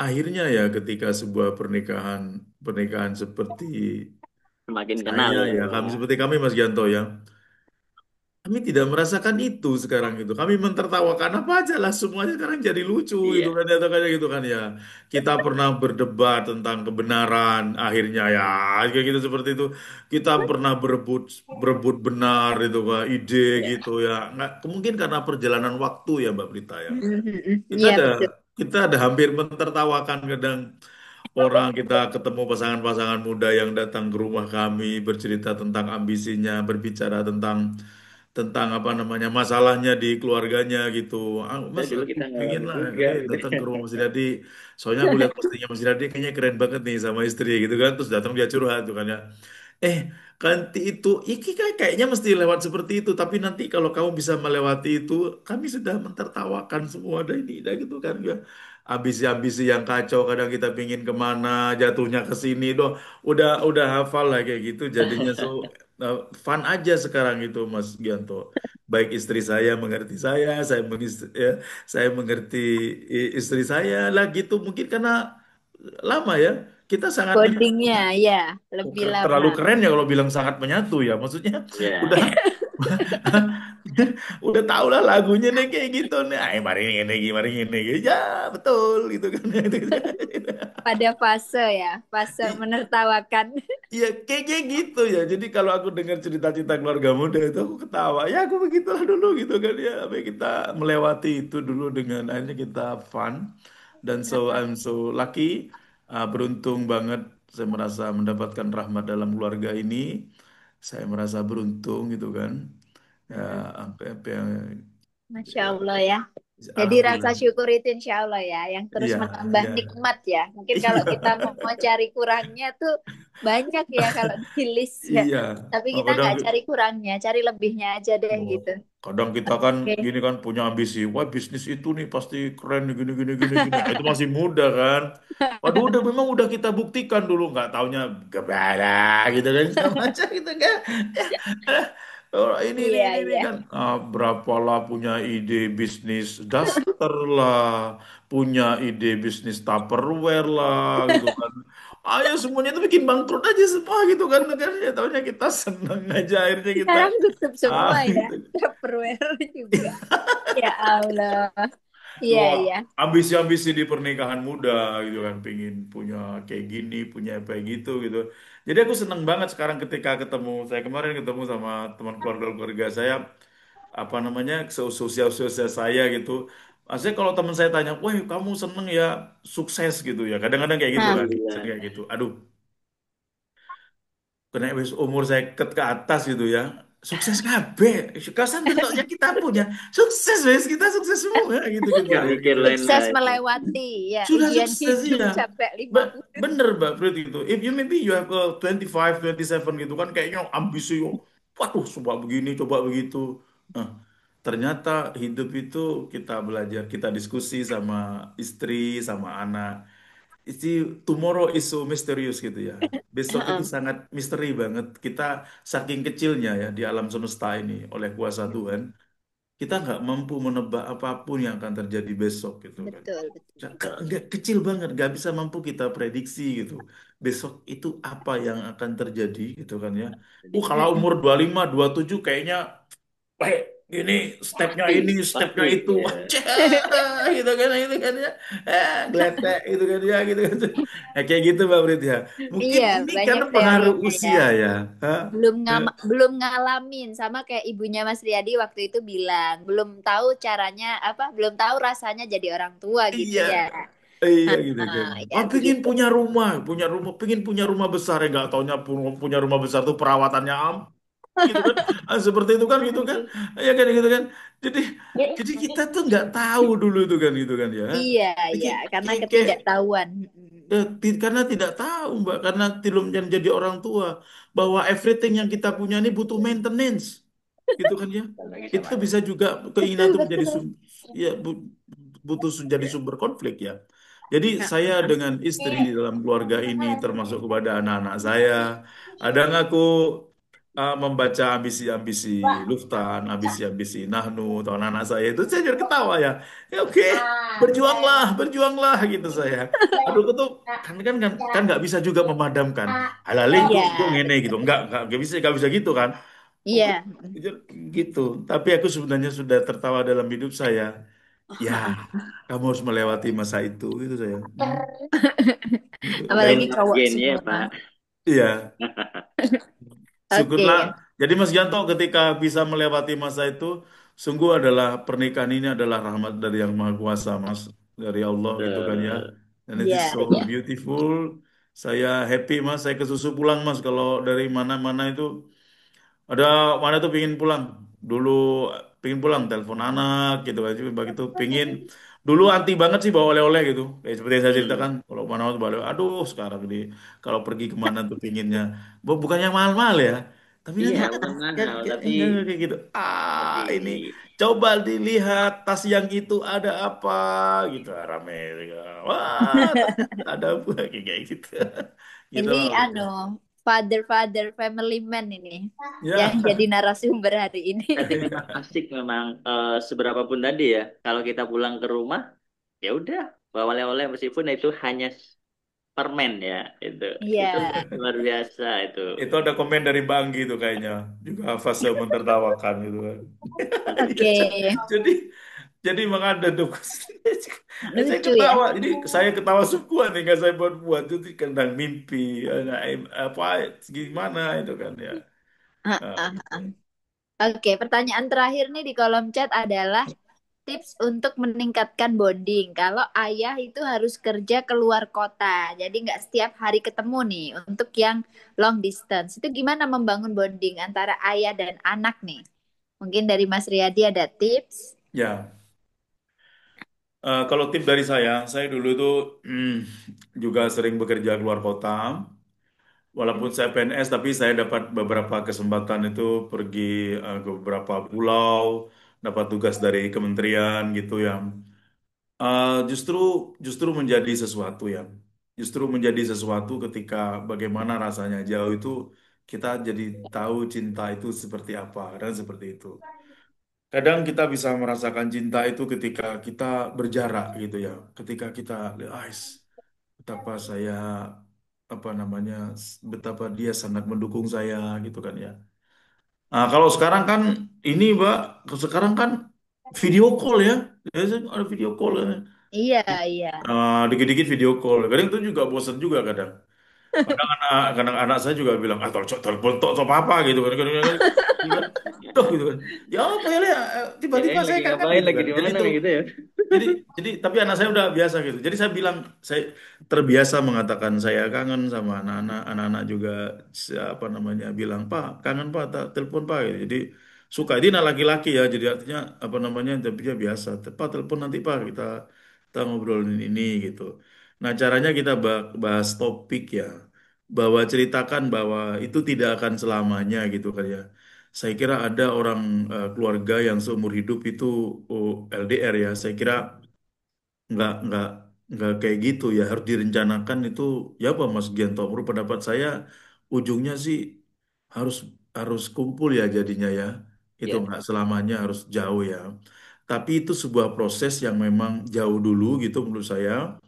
akhirnya ya ketika sebuah pernikahan pernikahan seperti Semakin kenal saya ya. ya kami seperti kami Mas Gianto ya. Kami tidak merasakan itu sekarang itu. Kami mentertawakan apa aja lah semuanya sekarang jadi lucu gitu Iya. kan ya atau kayak gitu kan ya. Kita pernah berdebat tentang kebenaran akhirnya ya kayak gitu seperti itu. Kita pernah berebut berebut benar itu kan ide Iya. gitu ya. Nggak mungkin karena perjalanan waktu ya Mbak Prita ya. Mhm. Kita Iya, ada betul. kita ada hampir mentertawakan kadang orang kita ketemu pasangan-pasangan muda yang datang ke rumah kami bercerita tentang ambisinya, berbicara tentang apa namanya masalahnya di keluarganya gitu. Ah, Ya, Mas, dulu aku kita pengen ngalamin lah juga gitu. datang ke rumah Mas Dadi. Soalnya aku lihat postingnya Mas Dadi kayaknya keren banget nih sama istri gitu kan. Terus datang dia curhat tuh kan ya. Eh, nanti itu, iki kayaknya mesti lewat seperti itu. Tapi nanti kalau kamu bisa melewati itu, kami sudah mentertawakan semua dan ini, dah gitu kan ya. Ambisi-ambisi yang kacau, kadang kita pingin kemana, jatuhnya ke sini, doh. Udah hafal lah kayak gitu. Jadinya uh, fun aja sekarang itu, Mas Gianto. Baik istri saya, saya mengerti istri saya lah gitu. Mungkin karena lama ya, kita sangat menyatu. Codingnya, ya, lebih lama. Terlalu keren ya kalau bilang sangat menyatu ya. Maksudnya Ya. udah udah tau lah lagunya nih kayak gitu nih. Mari ini, ya betul gitu kan. Pada fase ya, fase I- menertawakan. Iya kayak gitu ya. Jadi kalau aku dengar cerita-cerita keluarga muda itu aku ketawa. Ya aku begitulah dulu gitu kan ya. Sampai kita melewati itu dulu dengan akhirnya kita fun. Dan so I'm so lucky, beruntung banget saya merasa mendapatkan rahmat dalam keluarga ini. Saya merasa beruntung gitu kan. Ya, apa yang Masya ya, Allah ya. Jadi rasa alhamdulillah. syukur itu insya Allah ya, yang terus Iya, menambah iya, nikmat ya. Mungkin kalau kita iya, mau cari kurangnya tuh banyak ya kalau di list ya. iya. Tapi Oh, kita nggak cari kurangnya, cari lebihnya aja deh oh, gitu. kadang kita kan Oke. gini kan punya ambisi, wah bisnis itu nih pasti keren nih, gini gini gini gini. Nah, itu masih muda kan. Waduh, memang udah kita buktikan dulu nggak taunya gebara gitu kan sama aja gitu kan. Oh, Iya, ini iya. kan berapalah punya ide bisnis daster lah, punya ide bisnis Tupperware lah gitu kan. Ayo semuanya itu bikin bangkrut aja semua gitu kan. Kan ya taunya kita seneng aja akhirnya kita Sekarang tutup semua ya. gitu. Tupperware juga. Ya Allah. Iya, Semua iya. ambisi-ambisi di pernikahan muda gitu kan, pingin punya kayak gini, punya apa kayak gitu gitu. Jadi aku seneng banget sekarang ketika ketemu, saya kemarin ketemu sama teman keluarga-keluarga saya, apa namanya sosial-sosial saya gitu. Maksudnya kalau teman saya tanya, wah kamu seneng ya sukses gitu ya. Kadang-kadang kayak gitu kan, Alhamdulillah. sering kayak gitu. Aduh, kena wis umur saya ke atas gitu ya. Sukses kabeh. Kasan deloknya kita punya sukses wis kita sukses semua gitu gitu Nggak ya mikir gitu. lain Sukses lagi. melewati ya Sudah ujian sukses hidup ya. sampai 50. Bener Mbak Frit itu. If you maybe you have a 25, 27 gitu kan kayaknya ambisi. Waduh, coba begini, coba begitu. Nah, ternyata hidup itu kita belajar, kita diskusi sama istri, sama anak. Isi tomorrow is so mysterious gitu ya. Besok itu Heeh. sangat misteri banget. Kita saking kecilnya ya di alam semesta ini oleh kuasa Tuhan, kita nggak mampu menebak apapun yang akan terjadi besok gitu kan. Betul, betul. Nggak kecil banget, nggak bisa mampu kita prediksi gitu. Besok itu apa yang akan terjadi gitu kan ya. Kalau Mm-mm. umur 25, 27 kayaknya kayak ini stepnya Pasti, ini, stepnya pasti. itu, Ya. wah gitu kan ya, geletek gitu kan ya, gitu kan. Kayak gitu Mbak Brit ya. Mungkin Iya, ini banyak karena pengaruh teorinya ya. usia ya. Hah? Eh, Belum ngalamin sama kayak ibunya Mas Riyadi waktu itu bilang, belum tahu caranya apa, belum tahu rasanya jadi orang tua gitu iya, ya. iya gitu kan. Nah, ya Oh, pengen begitu. punya rumah, pengen punya rumah besar ya, nggak taunya punya rumah besar tuh perawatannya gitu kan. Seperti itu kan gitu kan. Ya kan gitu kan. Jadi jadi kita tuh nggak tahu dulu itu kan gitu kan ya. Iya, iya, Kayak karena kayak kayak ketidaktahuan. Mm. karena tidak tahu Mbak, karena belum jadi orang tua bahwa everything yang kita punya ini butuh maintenance, gitu kan ya. Lagi sama Itu aja. bisa juga keinginan Betul, itu menjadi betul. ya butuh jadi sumber konflik ya. Jadi saya dengan istri di dalam keluarga ini termasuk kepada anak-anak saya, kadang aku membaca ambisi-ambisi Luftan, ambisi-ambisi Nahnu, atau anak-anak saya itu saya jadi ketawa ya. Ya oke, berjuanglah, berjuanglah gitu saya. Aduh, itu kan nggak bisa juga memadamkan. Halali Iya, kok ngene betul. gitu, nggak bisa gitu kan. Oke, Iya. gitu. Tapi aku sebenarnya sudah tertawa dalam hidup saya. Ya, kamu harus melewati masa itu, gitu saya. Gitu. Dan Apalagi Enough cowok gain-nya, semua. Pak. iya, syukurlah. Oke. Jadi Mas Yanto ketika bisa melewati masa itu, sungguh adalah pernikahan ini adalah rahmat dari Yang Maha Kuasa, Mas, dari Allah gitu kan ya. Eh, Dan it is Iya, so iya. beautiful. Saya happy Mas, saya kesusu pulang Mas kalau dari mana-mana itu. Ada mana tuh pingin pulang. Dulu pingin pulang, telepon anak gitu aja. Begitu pingin. Dulu anti banget sih bawa oleh-oleh gitu. Kayak seperti yang saya ceritakan. hmm. Kalau mana tuh bawa oleh. Aduh sekarang ini. Kalau pergi kemana tuh pinginnya. Bukan yang mahal-mahal ya. Tapi Iya, nanti bukan mahal, tapi enggak kayak gitu. tapi Ini coba dilihat tas yang itu ada apa gitu. Rame. Wah, ternyata ada apa kayak gitu. Gitu. Ini father family man ini yang Ya. jadi narasumber hari ini. tapi memang asik memang seberapa pun tadi ya. Kalau kita pulang ke rumah, ya udah bawa oleh-oleh meskipun itu hanya permen ya itu. Iya. Itu luar biasa itu. Itu ada komen dari Bang gitu kayaknya. Juga fase mentertawakan gitu kan. Iya, Oke. jadi jadi emang ada tuh. Saya Lucu ya. ketawa. Jadi saya ketawa semua nih nggak saya buat-buat itu kadang mimpi apa gimana itu kan ya. Ah, Nah, ah, gitu. ah. Oke, pertanyaan terakhir nih di kolom chat adalah tips untuk meningkatkan bonding. Kalau ayah itu harus kerja keluar kota, jadi nggak setiap hari ketemu nih. Untuk yang long distance, itu gimana membangun bonding antara ayah dan anak nih? Mungkin dari Mas Riyadi ada tips? Ya, kalau tip dari saya dulu tuh juga sering bekerja keluar kota. Walaupun saya PNS, tapi saya dapat beberapa kesempatan itu pergi ke beberapa pulau, dapat tugas dari kementerian gitu ya. Justru justru menjadi sesuatu ya. Justru menjadi sesuatu ketika bagaimana rasanya jauh itu kita jadi tahu cinta itu seperti apa dan seperti itu. Kadang kita bisa merasakan cinta itu ketika kita berjarak gitu ya. Ketika kita guys, betapa saya apa namanya betapa dia sangat mendukung saya gitu kan ya. Nah, kalau sekarang kan ini Mbak, sekarang kan video call ya. Biasanya ada video call ya. Iya, iya. Dikit-dikit video call. Kadang itu juga bosan juga kadang. Kadang anak saya juga bilang, ah, telepon tok apa gitu kan. Kadang-kadang, gitu kan. Gitu kan. Ya apa ya, Le? Tiba-tiba Kirain saya lagi kangen ngapain, gitu lagi kan. di Jadi mana itu, gitu ya. tapi anak saya udah biasa gitu. Jadi saya bilang, saya terbiasa mengatakan saya kangen sama anak-anak juga siapa namanya bilang, Pak, kangen Pak, telepon Pak. Gitu. Jadi suka. Ini anak laki-laki ya, jadi artinya apa namanya, tapi dia biasa. Pak, telepon nanti Pak, kita ngobrolin ini gitu. Nah, caranya kita bahas topik ya, bahwa ceritakan bahwa itu tidak akan selamanya gitu kan ya. Saya kira ada orang keluarga yang seumur hidup itu LDR ya. Saya kira nggak nggak nggak kayak gitu ya. Harus direncanakan itu ya apa Mas Gianto? Menurut pendapat saya ujungnya sih harus harus kumpul ya jadinya ya. Itu Ya, nggak selamanya harus jauh ya. Tapi itu sebuah proses yang memang jauh dulu gitu menurut saya.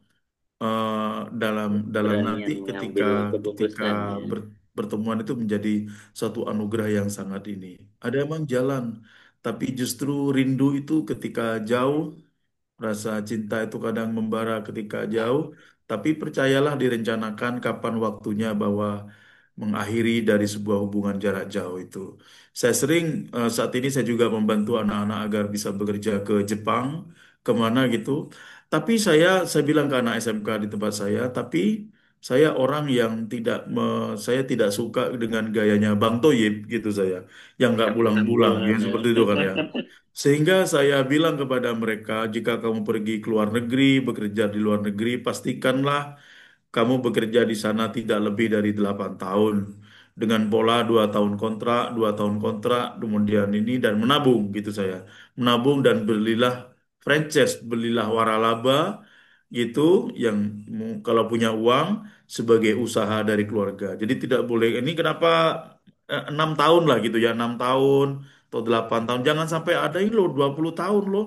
Dalam nanti beranian ketika mengambil ketika keputusan ya. pertemuan itu menjadi suatu anugerah yang sangat ini. Ada emang jalan, tapi justru rindu itu ketika jauh, rasa cinta itu kadang membara ketika jauh, tapi percayalah direncanakan kapan waktunya bahwa mengakhiri dari sebuah hubungan jarak jauh itu. Saya sering saat ini saya juga membantu anak-anak agar bisa bekerja ke Jepang, kemana gitu. Tapi saya bilang ke anak SMK di tempat saya, tapi saya orang yang saya tidak suka dengan gayanya Bang Toyib gitu saya, yang nggak pulang-pulang ya Tangguhan ya. seperti itu kan ya. Sehingga saya bilang kepada mereka, jika kamu pergi ke luar negeri, bekerja di luar negeri, pastikanlah kamu bekerja di sana tidak lebih dari 8 tahun. Dengan pola 2 tahun kontrak, 2 tahun kontrak, kemudian ini dan menabung gitu saya. Menabung dan belilah franchise, belilah waralaba gitu yang kalau punya uang sebagai usaha dari keluarga. Jadi tidak boleh, ini kenapa 6 tahun lah gitu ya, 6 tahun atau 8 tahun. Jangan sampai ada ini loh 20 tahun loh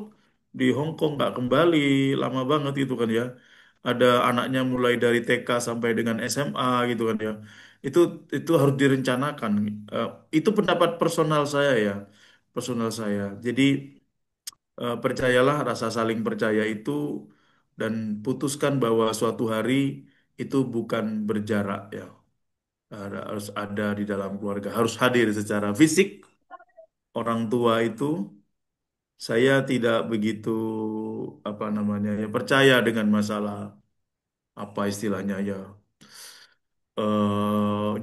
di Hong Kong nggak kembali, lama banget itu kan ya. Ada anaknya mulai dari TK sampai dengan SMA gitu kan ya. Itu itu harus direncanakan. Eh, itu pendapat personal saya ya, personal saya. Jadi percayalah rasa saling percaya itu dan putuskan bahwa suatu hari itu bukan berjarak ya. Harus ada di dalam keluarga, harus hadir secara fisik. Orang tua itu saya tidak begitu apa namanya ya percaya dengan masalah apa istilahnya ya,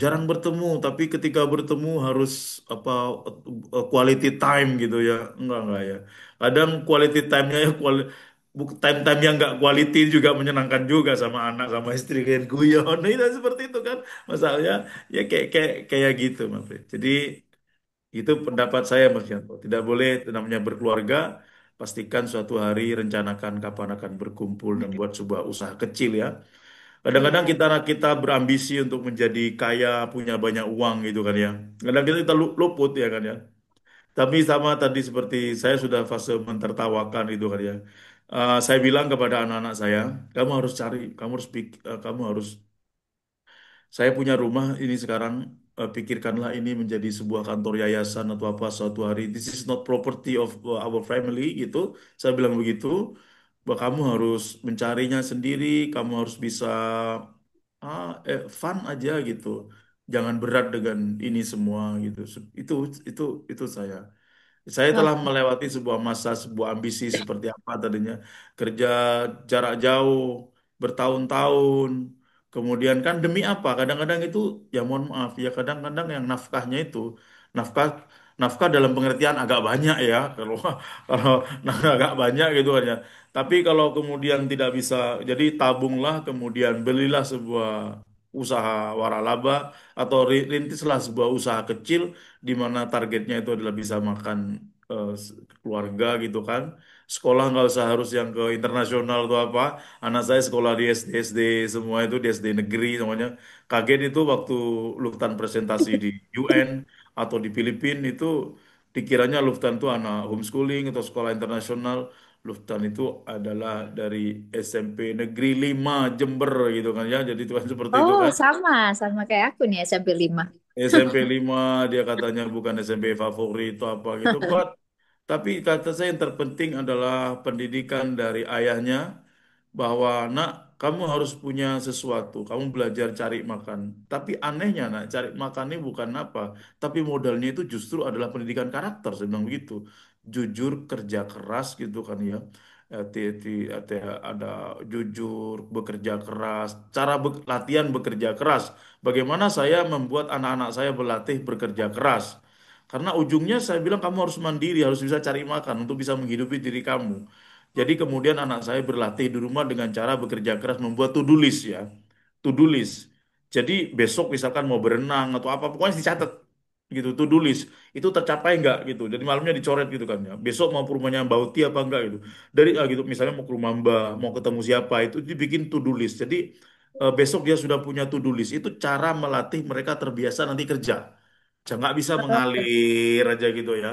jarang bertemu, tapi ketika bertemu harus apa quality time gitu ya. Enggak ya. Kadang quality time-nya ya time-time yang enggak quality juga menyenangkan juga sama anak sama istri kayak guyon. Nah, itu seperti itu kan masalahnya ya kayak kayak kayak gitu Mas Fred. Jadi itu pendapat saya Mas Yanto. Tidak boleh namanya berkeluarga, pastikan suatu hari rencanakan kapan akan berkumpul dan buat sebuah usaha kecil ya. Kadang-kadang Iya. kita berambisi untuk menjadi kaya, punya banyak uang gitu kan ya. Kadang kita luput ya kan ya. Tapi sama tadi seperti saya sudah fase mentertawakan itu kan ya. Saya bilang kepada anak-anak saya, kamu harus cari, kamu harus. Saya punya rumah ini sekarang, pikirkanlah ini menjadi sebuah kantor yayasan atau apa suatu hari. This is not property of our family gitu. Saya bilang begitu. Bahwa kamu harus mencarinya sendiri, kamu harus bisa fun aja gitu. Jangan berat dengan ini semua gitu. Itu itu itu saya. Saya Wah, telah melewati sebuah masa, sebuah ambisi seperti apa tadinya. Kerja jarak jauh, bertahun-tahun. Kemudian kan demi apa? Kadang-kadang itu, ya mohon maaf, ya kadang-kadang yang nafkahnya itu, nafkah nafkah dalam pengertian agak banyak ya. Kalau kalau agak banyak gitu kan ya. Tapi kalau kemudian tidak bisa, jadi tabunglah, kemudian belilah sebuah usaha waralaba atau rintislah sebuah usaha kecil di mana targetnya itu adalah bisa makan keluarga gitu kan. Sekolah nggak usah harus yang ke internasional atau apa. Anak saya sekolah di SD semua itu di SD negeri semuanya. Kaget itu waktu Luftan presentasi di UN atau di Filipina itu dikiranya Luftan itu anak homeschooling atau sekolah internasional. Luftan itu adalah dari SMP Negeri 5 Jember gitu kan ya. Jadi itu kan seperti itu oh kan. sama, sama kayak aku nih SMP 5. SMP 5 dia katanya bukan SMP favorit itu apa gitu. Tapi kata saya yang terpenting adalah pendidikan dari ayahnya bahwa nak kamu harus punya sesuatu, kamu belajar cari makan. Tapi anehnya, nak, cari makan ini bukan apa, tapi modalnya itu justru adalah pendidikan karakter, saya bilang begitu. Jujur, kerja keras gitu kan ya. Ada jujur, bekerja keras, latihan bekerja keras. Bagaimana saya membuat anak-anak saya berlatih bekerja keras? Karena ujungnya saya bilang kamu harus mandiri, harus bisa cari makan untuk bisa menghidupi diri kamu. Jadi kemudian anak saya berlatih di rumah dengan cara bekerja keras membuat to-do list ya. To-do list. Jadi besok misalkan mau berenang atau apa, pokoknya dicatat gitu, to-do list. Itu tercapai nggak gitu. Jadi malamnya dicoret gitu kan ya. Besok mau ke rumahnya Mbak Uti apa enggak gitu. Dari gitu misalnya mau ke rumah Mbak, mau ketemu siapa itu dibikin to-do list. Jadi besok dia sudah punya to-do list. Itu cara melatih mereka terbiasa nanti kerja. Jangan nggak bisa mengalir aja gitu ya,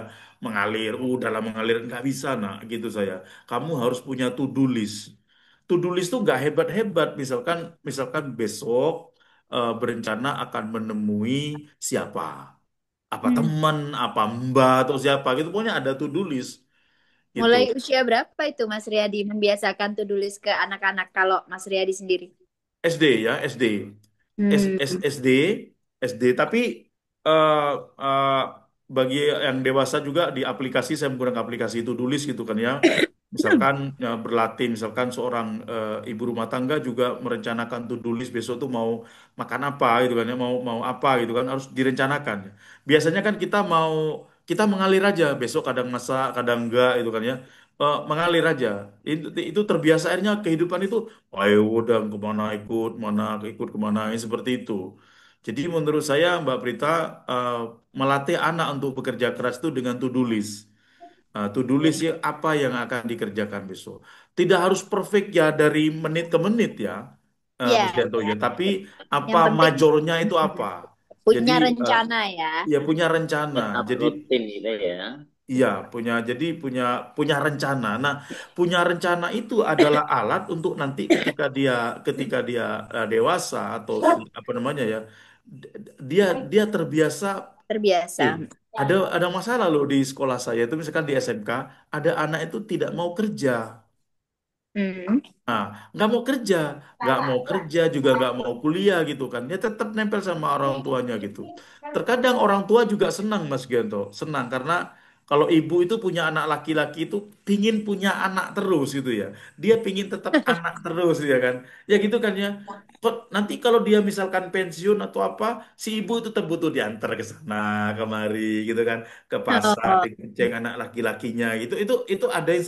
mengalir, dalam mengalir nggak bisa nak gitu saya. Kamu harus punya to-do list. To-do list tuh nggak hebat-hebat. Misalkan besok berencana akan menemui siapa, apa Hmm. teman, apa mbak atau siapa gitu. Pokoknya ada to-do list gitu. Mulai usia berapa itu Mas Riyadi membiasakan to-do list ke anak-anak kalau Mas Riyadi sendiri? SD ya, SD. Hmm. SD, SD. Tapi eh, eh, bagi yang dewasa juga di aplikasi saya menggunakan aplikasi to-do list gitu kan ya. Misalkan ya, berlatih, misalkan seorang ibu rumah tangga juga merencanakan to-do list besok tuh mau makan apa gitu kan ya, mau mau apa gitu kan harus direncanakan. Biasanya kan kita mengalir aja, besok kadang masak, kadang enggak gitu kan ya. Mengalir aja. Itu terbiasa akhirnya kehidupan itu, ayo udah kemana ikut, mana ikut kemana ini seperti itu. Jadi menurut saya Mbak Prita eh, melatih anak untuk bekerja keras itu dengan to-do list. To-do list ya apa yang akan dikerjakan besok. Tidak harus perfect ya dari menit ke menit ya, Mas Ya, Yanto ya. Tapi apa yang penting majornya itu apa? Jadi punya rencana ya. ya punya rencana. Tetap Jadi rutin gitu ya. iya, punya punya rencana. Nah, punya rencana itu adalah alat untuk nanti ketika dia dewasa atau apa namanya ya, d- dia dia terbiasa. Eh, Terbiasa. ada masalah loh di sekolah saya itu misalkan di SMK ada anak itu tidak mau kerja. Hmm. Nah, nggak mau kerja juga nggak mau kuliah gitu kan. Dia tetap nempel sama orang tuanya gitu. Terkadang orang tua juga senang Mas Gianto, senang karena kalau ibu itu punya anak laki-laki itu pingin punya anak terus gitu ya. Dia pingin tetap anak terus ya kan. Ya gitu kan ya. Kok nanti kalau dia misalkan pensiun atau apa, si ibu itu tetap butuh diantar ke sana kemari gitu kan, ke pasar, Oh, dikenceng anak laki-lakinya gitu. Itu ada yang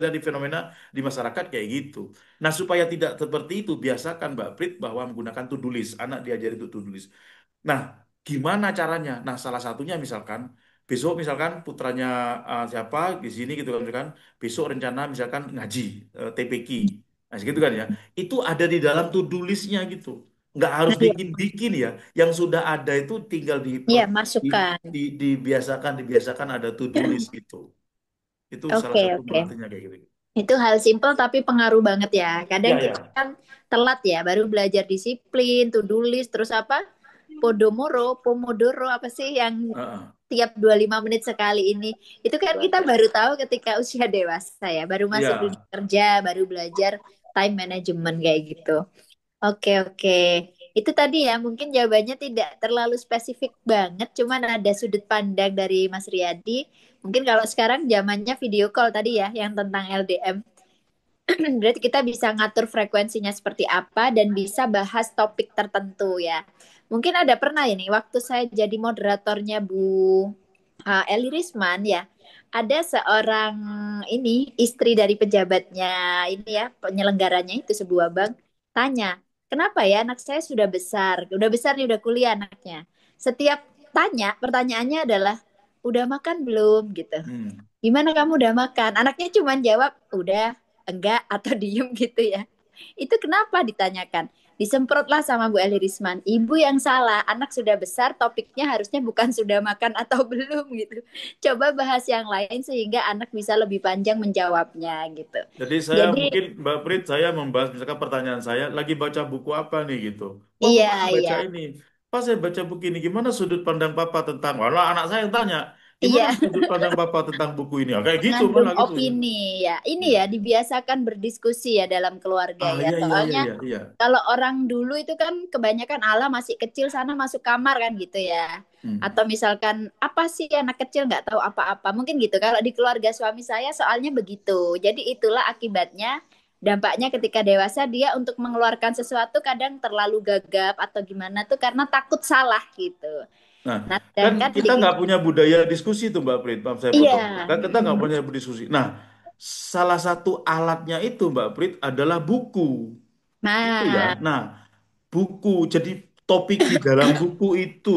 dari fenomena di masyarakat kayak gitu. Nah, supaya tidak seperti itu, biasakan Mbak Prit bahwa menggunakan to-do list. Anak diajari untuk to-do list. Nah, gimana caranya? Nah, salah satunya misalkan besok misalkan putranya siapa di sini gitu kan misalkan besok rencana misalkan ngaji TPQ. Nah, gitu kan ya. Itu ada di dalam to-do listnya gitu. Nggak harus iya, bikin-bikin ya. Yang sudah ada itu tinggal iya, masukkan. dibiasakan ada to-do list gitu. Itu salah Oke, satu oke. melatihnya kayak gitu. Itu hal simpel tapi pengaruh banget ya. Kadang Ya, kita ya. kan telat ya, baru belajar disiplin, to-do list, terus apa? Pomodoro, apa sih yang Heeh. tiap 25 menit sekali ini. Itu kan kita baru tahu ketika usia dewasa ya, baru masuk dunia Iya. kerja, baru belajar time management kayak gitu. Oke, oke. Itu tadi ya, mungkin jawabannya tidak terlalu spesifik banget, cuman ada sudut pandang dari Mas Riyadi. Mungkin kalau sekarang zamannya video call tadi ya, yang tentang LDM. Berarti kita bisa ngatur frekuensinya seperti apa dan bisa bahas topik tertentu ya. Mungkin ada pernah ya nih, waktu saya jadi moderatornya Bu Eli Risman ya, ada seorang ini istri dari pejabatnya ini ya, penyelenggaranya itu sebuah bank, tanya, kenapa ya anak saya sudah besar nih udah kuliah anaknya. Setiap tanya, pertanyaannya adalah, udah makan belum gitu. Hmm. Gimana kamu udah makan? Anaknya cuma jawab, udah, enggak, atau diem gitu ya. Itu kenapa ditanyakan? Disemprotlah sama Bu Eli Risman. Ibu yang salah, anak sudah besar, topiknya harusnya bukan sudah makan atau belum gitu. Coba bahas yang lain sehingga anak bisa lebih panjang menjawabnya gitu. Jadi saya Jadi mungkin Mbak Prit saya membahas misalkan pertanyaan saya lagi baca buku apa nih gitu. Wah iya, kemarin baca iya. ini. Pas saya baca buku ini gimana sudut pandang Papa tentang. Walah anak saya yang tanya. Gimana Iya, sudut pandang Bapak tentang buku ini? Ah, kayak gitu mengandung malah gitu ya. opini ya. Ini Ya. ya dibiasakan berdiskusi ya dalam keluarga Ah, ya. iya, iya, iya, Soalnya iya, iya. kalau orang dulu itu kan kebanyakan ala masih kecil sana masuk kamar kan gitu ya. Hmm. Atau misalkan apa sih anak kecil nggak tahu apa-apa. Mungkin gitu. Kalau di keluarga suami saya soalnya begitu. Jadi itulah akibatnya dampaknya ketika dewasa dia untuk mengeluarkan sesuatu kadang terlalu gagap atau gimana tuh karena takut salah gitu. Nah, Nah, kan sedangkan kita di nggak punya budaya diskusi tuh Mbak Prit, maaf saya iya, potong. Kan kita nggak punya berdiskusi. Nah, salah satu alatnya itu Mbak Prit adalah buku. Itu ya. nah, Nah, buku. Jadi topik di dalam buku itu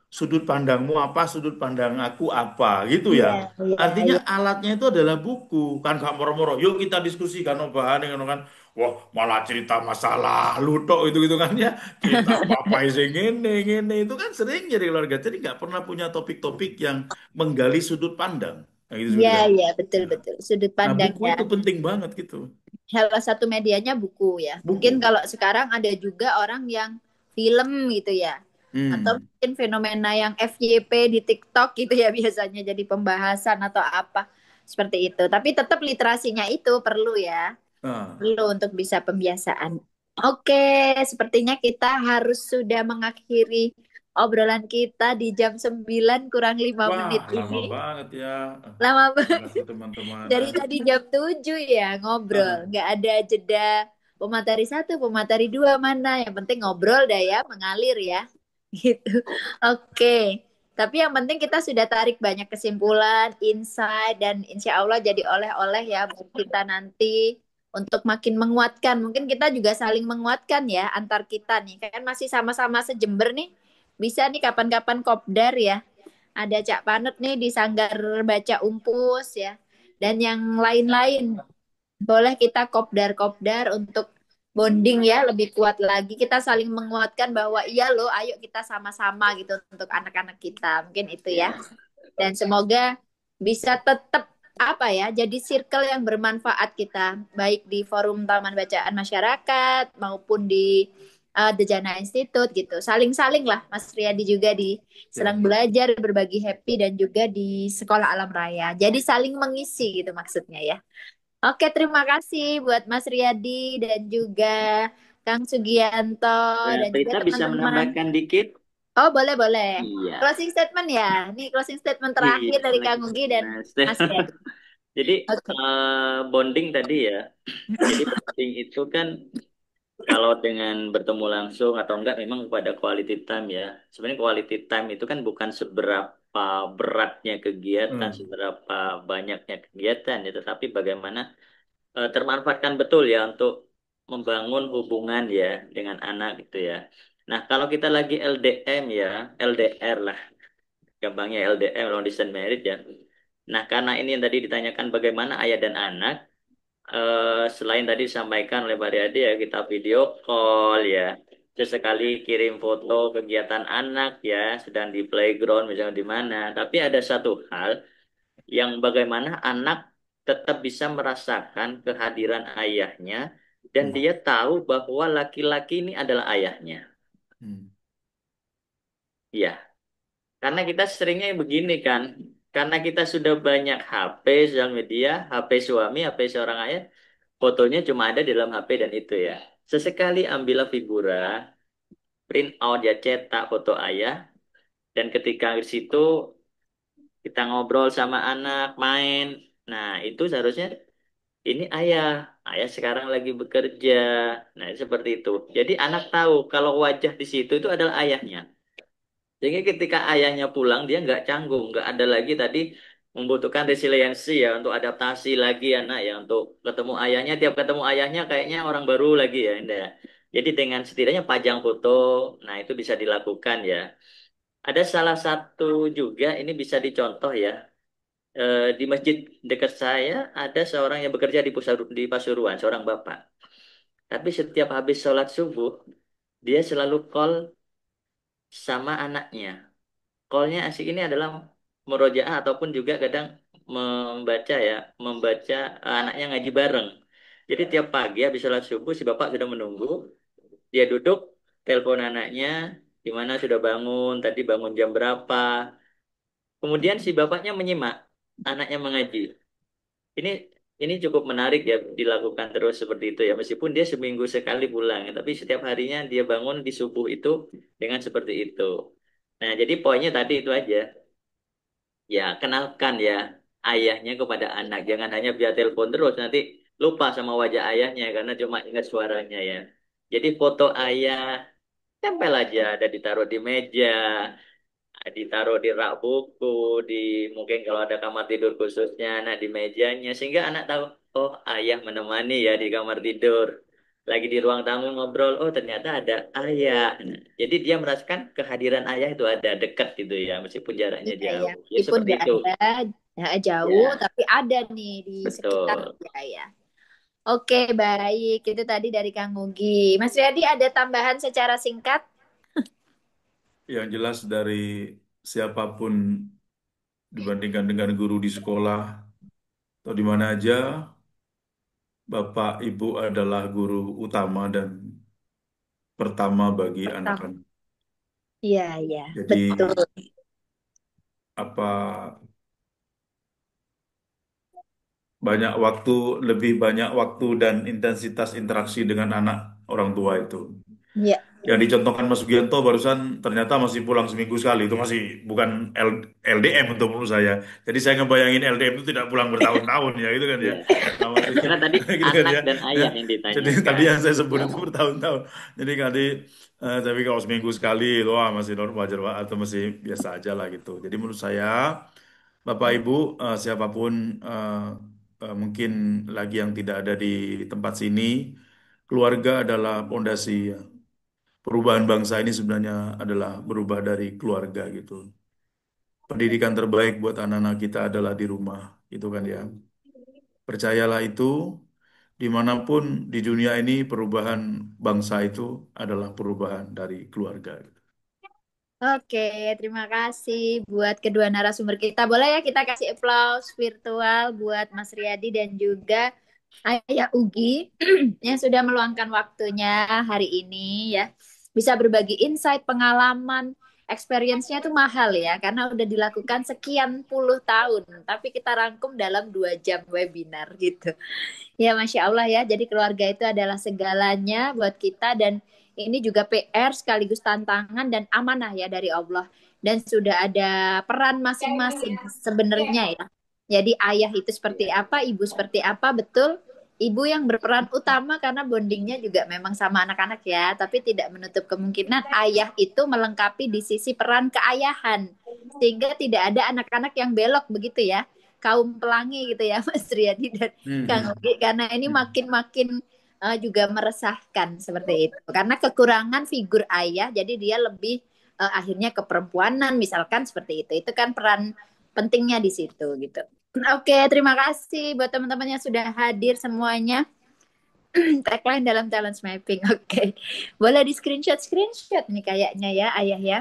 sudut pandangmu apa, sudut pandang aku apa, gitu ya. iya, iya, Artinya iya. alatnya itu adalah buku, kan gak moro-moro. Yuk kita diskusi kan bahan dengan kan. Wah, malah cerita masa lalu tok itu gitu kan ya. Cerita apa sih ini itu kan sering jadi keluarga. Jadi nggak pernah punya topik-topik yang menggali sudut pandang. Nah, gitu Iya, seperti kan. iya, betul, Nah, betul. Sudut nah, pandang buku ya. itu penting banget gitu. Salah satu medianya buku ya. Mungkin Buku. kalau sekarang ada juga orang yang film gitu ya. Atau Hmm. mungkin fenomena yang FYP di TikTok gitu ya biasanya jadi pembahasan atau apa. Seperti itu. Tapi tetap literasinya itu perlu ya. Nah, Perlu untuk bisa pembiasaan. Oke, sepertinya kita harus sudah mengakhiri obrolan kita di jam 9 kurang 5 wah, menit lama ini. banget ya. Lama Terima banget. kasih teman-teman. Dari tadi jam 7 ya ngobrol. Nggak ada jeda pemateri satu, pemateri dua mana. Yang penting ngobrol dah ya, mengalir ya. Gitu. Oke. Tapi yang penting kita sudah tarik banyak kesimpulan, insight, dan insya Allah jadi oleh-oleh ya buat kita nanti untuk makin menguatkan. Mungkin kita juga saling menguatkan ya antar kita nih. Kan masih sama-sama sejember nih. Bisa nih kapan-kapan kopdar ya. Ada Cak Panet nih di Sanggar Baca Umpus ya. Dan yang lain-lain. Boleh kita kopdar-kopdar untuk bonding ya lebih kuat lagi. Kita saling menguatkan bahwa iya loh, ayo kita sama-sama gitu untuk anak-anak kita. Mungkin itu ya. Ya. Dan semoga bisa tetap apa ya, jadi circle yang bermanfaat kita, baik di forum Taman Bacaan Masyarakat maupun di The Jana Institute gitu. Saling-saling lah, Mas Riyadi juga di Ya. Selang Belajar, berbagi happy dan juga di Sekolah Alam Raya. Jadi saling mengisi gitu maksudnya ya. Oke, terima kasih buat Mas Riyadi dan juga Kang Sugianto Ya, dan juga Prita bisa teman-teman. menambahkan dikit? Oh, boleh, boleh. Iya. Closing statement ya. Ini closing statement Iya, terakhir dari Kang next, Ugi dan next. Mas Riyadi. Jadi Oke. bonding tadi ya. Jadi bonding itu kan kalau dengan bertemu langsung atau enggak memang pada quality time ya. Sebenarnya quality time itu kan bukan seberapa beratnya kegiatan, Hmm. seberapa banyaknya kegiatan ya, tetapi bagaimana termanfaatkan betul ya untuk membangun hubungan ya dengan anak gitu ya. Nah, kalau kita lagi LDM ya, LDR lah, gampangnya LDM, long distance marriage ya. Nah, karena ini yang tadi ditanyakan bagaimana ayah dan anak, selain tadi disampaikan oleh Pak Riyadi ya, kita video call ya. Sesekali kirim foto kegiatan anak ya, sedang di playground misalnya di mana. Tapi ada satu hal yang bagaimana anak tetap bisa merasakan kehadiran ayahnya dan Hmm. dia tahu bahwa laki-laki ini adalah ayahnya. Hmm. Ya, karena kita seringnya begini kan, karena kita sudah banyak HP, sosial media, HP suami, HP seorang ayah, fotonya cuma ada di dalam HP dan itu ya. Sesekali ambillah figura, print out ya cetak foto ayah, dan ketika di situ kita ngobrol sama anak, main, nah itu seharusnya ini ayah, ayah sekarang lagi bekerja. Nah, seperti itu. Jadi anak tahu kalau wajah di situ itu adalah ayahnya. Jadi ketika ayahnya pulang, dia nggak canggung, nggak ada lagi tadi membutuhkan resiliensi ya untuk adaptasi lagi anak ya untuk ketemu ayahnya. Tiap ketemu ayahnya kayaknya orang baru lagi ya, Indah, ya. Jadi dengan setidaknya pajang foto, nah itu bisa dilakukan ya. Ada salah satu juga ini bisa dicontoh ya. Di masjid dekat saya ada seorang yang bekerja di Pasuruan, seorang bapak. Tapi setiap habis sholat subuh, dia selalu call sama anaknya. Callnya asik ini adalah murojaah ataupun juga kadang membaca ya, membaca anaknya ngaji bareng. Jadi tiap pagi habis sholat subuh si bapak sudah menunggu, dia duduk, telepon anaknya, gimana sudah bangun, tadi bangun jam berapa, Kemudian si bapaknya menyimak anaknya mengaji. Ini ini cukup menarik ya dilakukan terus seperti itu ya. Meskipun dia seminggu sekali pulang, ya, tapi setiap harinya dia bangun di subuh itu dengan seperti itu. Nah, jadi poinnya tadi itu aja. Ya, kenalkan ya ayahnya kepada anak. Jangan hanya via telepon terus, nanti lupa sama wajah ayahnya karena cuma ingat suaranya ya. Jadi foto ayah tempel aja, ada ditaruh di meja, ditaruh di rak buku, di mungkin kalau ada kamar tidur khususnya, nah di mejanya, sehingga anak tahu, oh ayah menemani ya di kamar tidur. Lagi di ruang tamu ngobrol, oh ternyata ada ayah. Nah, jadi dia merasakan kehadiran ayah itu ada dekat gitu ya, meskipun jaraknya Iya ya, jauh. Ya meskipun seperti nggak itu. ada ya, jauh, Ya, tapi ada nih di sekitar betul. ya ya. Oke, baik. Itu tadi dari Kang Mugi. Mas Riyadi ada tambahan secara singkat? Yang jelas dari siapapun dibandingkan dengan guru di sekolah atau di mana aja, Bapak Ibu adalah guru utama dan pertama bagi Pertama. anak-anak. Iya, iya, Jadi betul. apa banyak waktu, lebih banyak waktu dan intensitas interaksi dengan anak orang tua itu. Iya, Yang dicontohkan Mas Sugianto barusan ternyata masih pulang seminggu sekali. Itu masih bukan LDM untuk menurut saya. Jadi saya ngebayangin LDM itu tidak pulang bertahun-tahun ya gitu kan ya. Ya. Nah, maksudnya Karena tadi gitu kan anak ya. dan Ya. ayah yang Jadi tadi ditanyakan. yang saya sebut itu bertahun-tahun. Jadi tadi tapi kalau seminggu sekali itu wah, masih wajar Pak, atau masih biasa aja lah gitu. Jadi menurut saya Bapak Ibu siapapun mungkin lagi yang tidak ada di tempat sini, keluarga adalah pondasi ya. Perubahan bangsa ini sebenarnya adalah berubah dari keluarga gitu. Pendidikan terbaik buat anak-anak kita adalah di rumah, gitu kan ya. Percayalah itu, dimanapun di dunia ini perubahan bangsa itu adalah perubahan dari keluarga. oke, terima kasih buat kedua narasumber kita. Boleh ya kita kasih applause virtual buat Mas Riyadi dan juga Ayah Ugi yang sudah meluangkan waktunya hari ini ya. Bisa berbagi insight, pengalaman, experience-nya itu mahal ya, karena udah dilakukan sekian puluh tahun. Tapi kita rangkum dalam 2 jam webinar gitu. Ya, Masya Allah ya. Jadi keluarga itu adalah segalanya buat kita dan ini juga PR sekaligus tantangan dan amanah ya dari Allah. Dan sudah ada peran masing-masing sebenarnya ya. Jadi ayah itu seperti apa, ibu seperti apa, betul. Ibu yang berperan utama karena bondingnya juga memang sama anak-anak ya. Tapi tidak menutup kemungkinan ayah itu melengkapi di sisi peran keayahan. Sehingga tidak ada anak-anak yang belok begitu ya. Kaum pelangi gitu ya Mas Riyadi dan Kang Hmm. Ugi, karena ini makin-makin juga meresahkan seperti itu. Karena kekurangan figur ayah, jadi dia lebih akhirnya keperempuanan misalkan seperti itu. Itu kan peran pentingnya di situ gitu. Oke, terima kasih buat teman-teman yang sudah hadir semuanya. Tagline dalam talent mapping. Oke. Boleh di screenshot nih kayaknya ya ayah ya.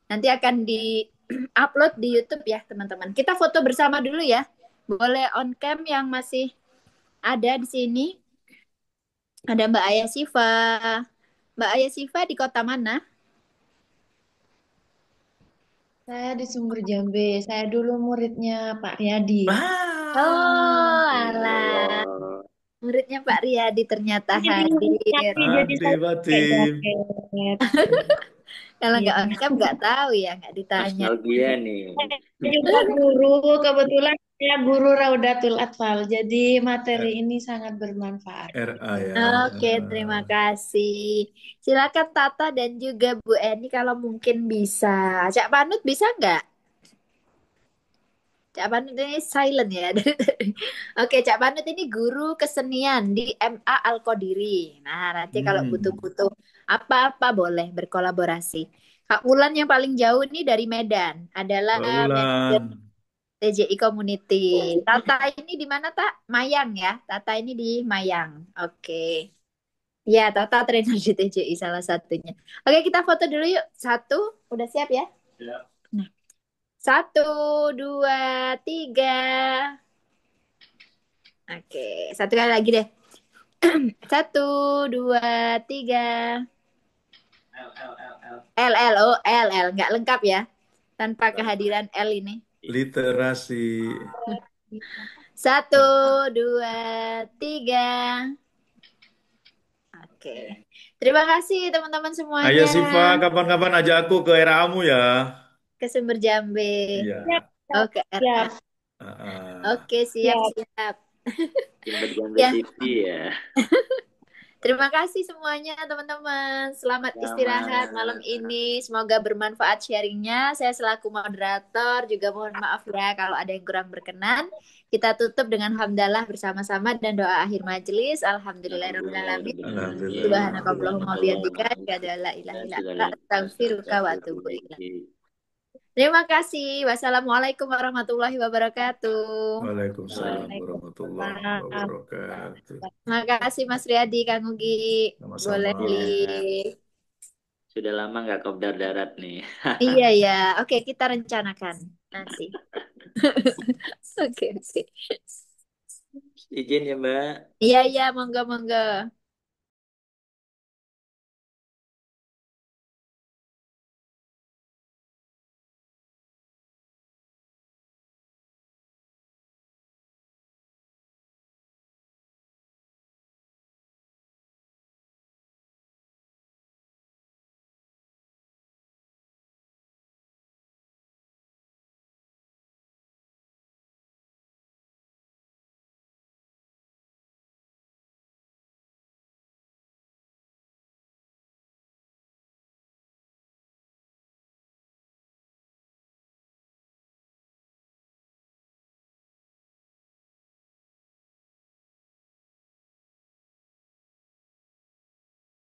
Nanti akan di upload di YouTube ya teman-teman. Kita foto bersama dulu ya. Boleh on cam yang masih ada di sini. Ada Mbak Ayah Siva. Mbak Ayah Siva di kota mana? Saya di Sumber Jambe. Saya dulu muridnya Pak Riyadi. Oh, Masya alah. Allah. Muridnya Pak Riyadi ternyata Jadi hadir. tapi jadi Ade saya pakai Batim. jaket. Kalau Iya. nggak on cam nggak tahu ya, nggak ditanya. Nostalgia nih. Saya juga guru, kebetulan saya guru Raudatul Atfal. Jadi materi Eh, ini sangat bermanfaat. RA ya. Oke, terima kasih. Silakan Tata dan juga Bu Eni kalau mungkin bisa. Cak Panut bisa nggak? Cak Panut ini silent ya. Oke, Cak Panut ini guru kesenian di MA Al-Qadiri. Nah, nanti kalau Hmm. butuh-butuh apa-apa boleh berkolaborasi. Kak Wulan yang paling jauh ini dari Medan adalah Mbak manajer Wulan. TJI Community. Tata ini di mana, Tak? Mayang ya. Tata ini di Mayang. Oke. Ya, Tata trainer di TJI salah satunya. Oke, kita foto dulu yuk. Satu, udah siap ya? Ya. Nah, satu, dua, tiga. Oke, satu kali lagi deh. Satu, dua, tiga. L, L, L, L. L, L, oh L, L. Nggak lengkap ya. Tanpa kehadiran L ini. Literasi. Satu, dua, tiga. Oke. Terima kasih teman-teman Ayo semuanya Siva, kapan-kapan ajak aku ke RA-mu ya. ke Sumber Jambe. Siap, Iya. siap, Oke, RA. siap, Ah, Oke, siap. siap-siap. Sumber Jambe Ya, TV ya. terima kasih semuanya teman-teman. Selamat istirahat malam Selamat. ini. Semoga bermanfaat sharingnya. Saya selaku moderator juga mohon maaf ya kalau ada yang kurang berkenan. Kita tutup dengan hamdalah bersama-sama dan doa akhir majelis. Alhamdulillahirrahmanirrahim. Subhanakallahumma bihamdika, Alhamdulillah. asyhadu an la ilaha Dan illa anta, segala astaghfiruka wa atubu ilaik. Terima kasih. Wassalamualaikum warahmatullahi wabarakatuh. Waalaikumsalam warahmatullahi wabarakatuh. Terima kasih Mas Riyadi, Kang Ugi. Sama-sama. Boleh Ya, li. sudah lama nggak kopdar darat nih. Iya ya. Oke, kita rencanakan nanti. Oke, oke. Izin ya Mbak. Iya, iya, monggo, monggo.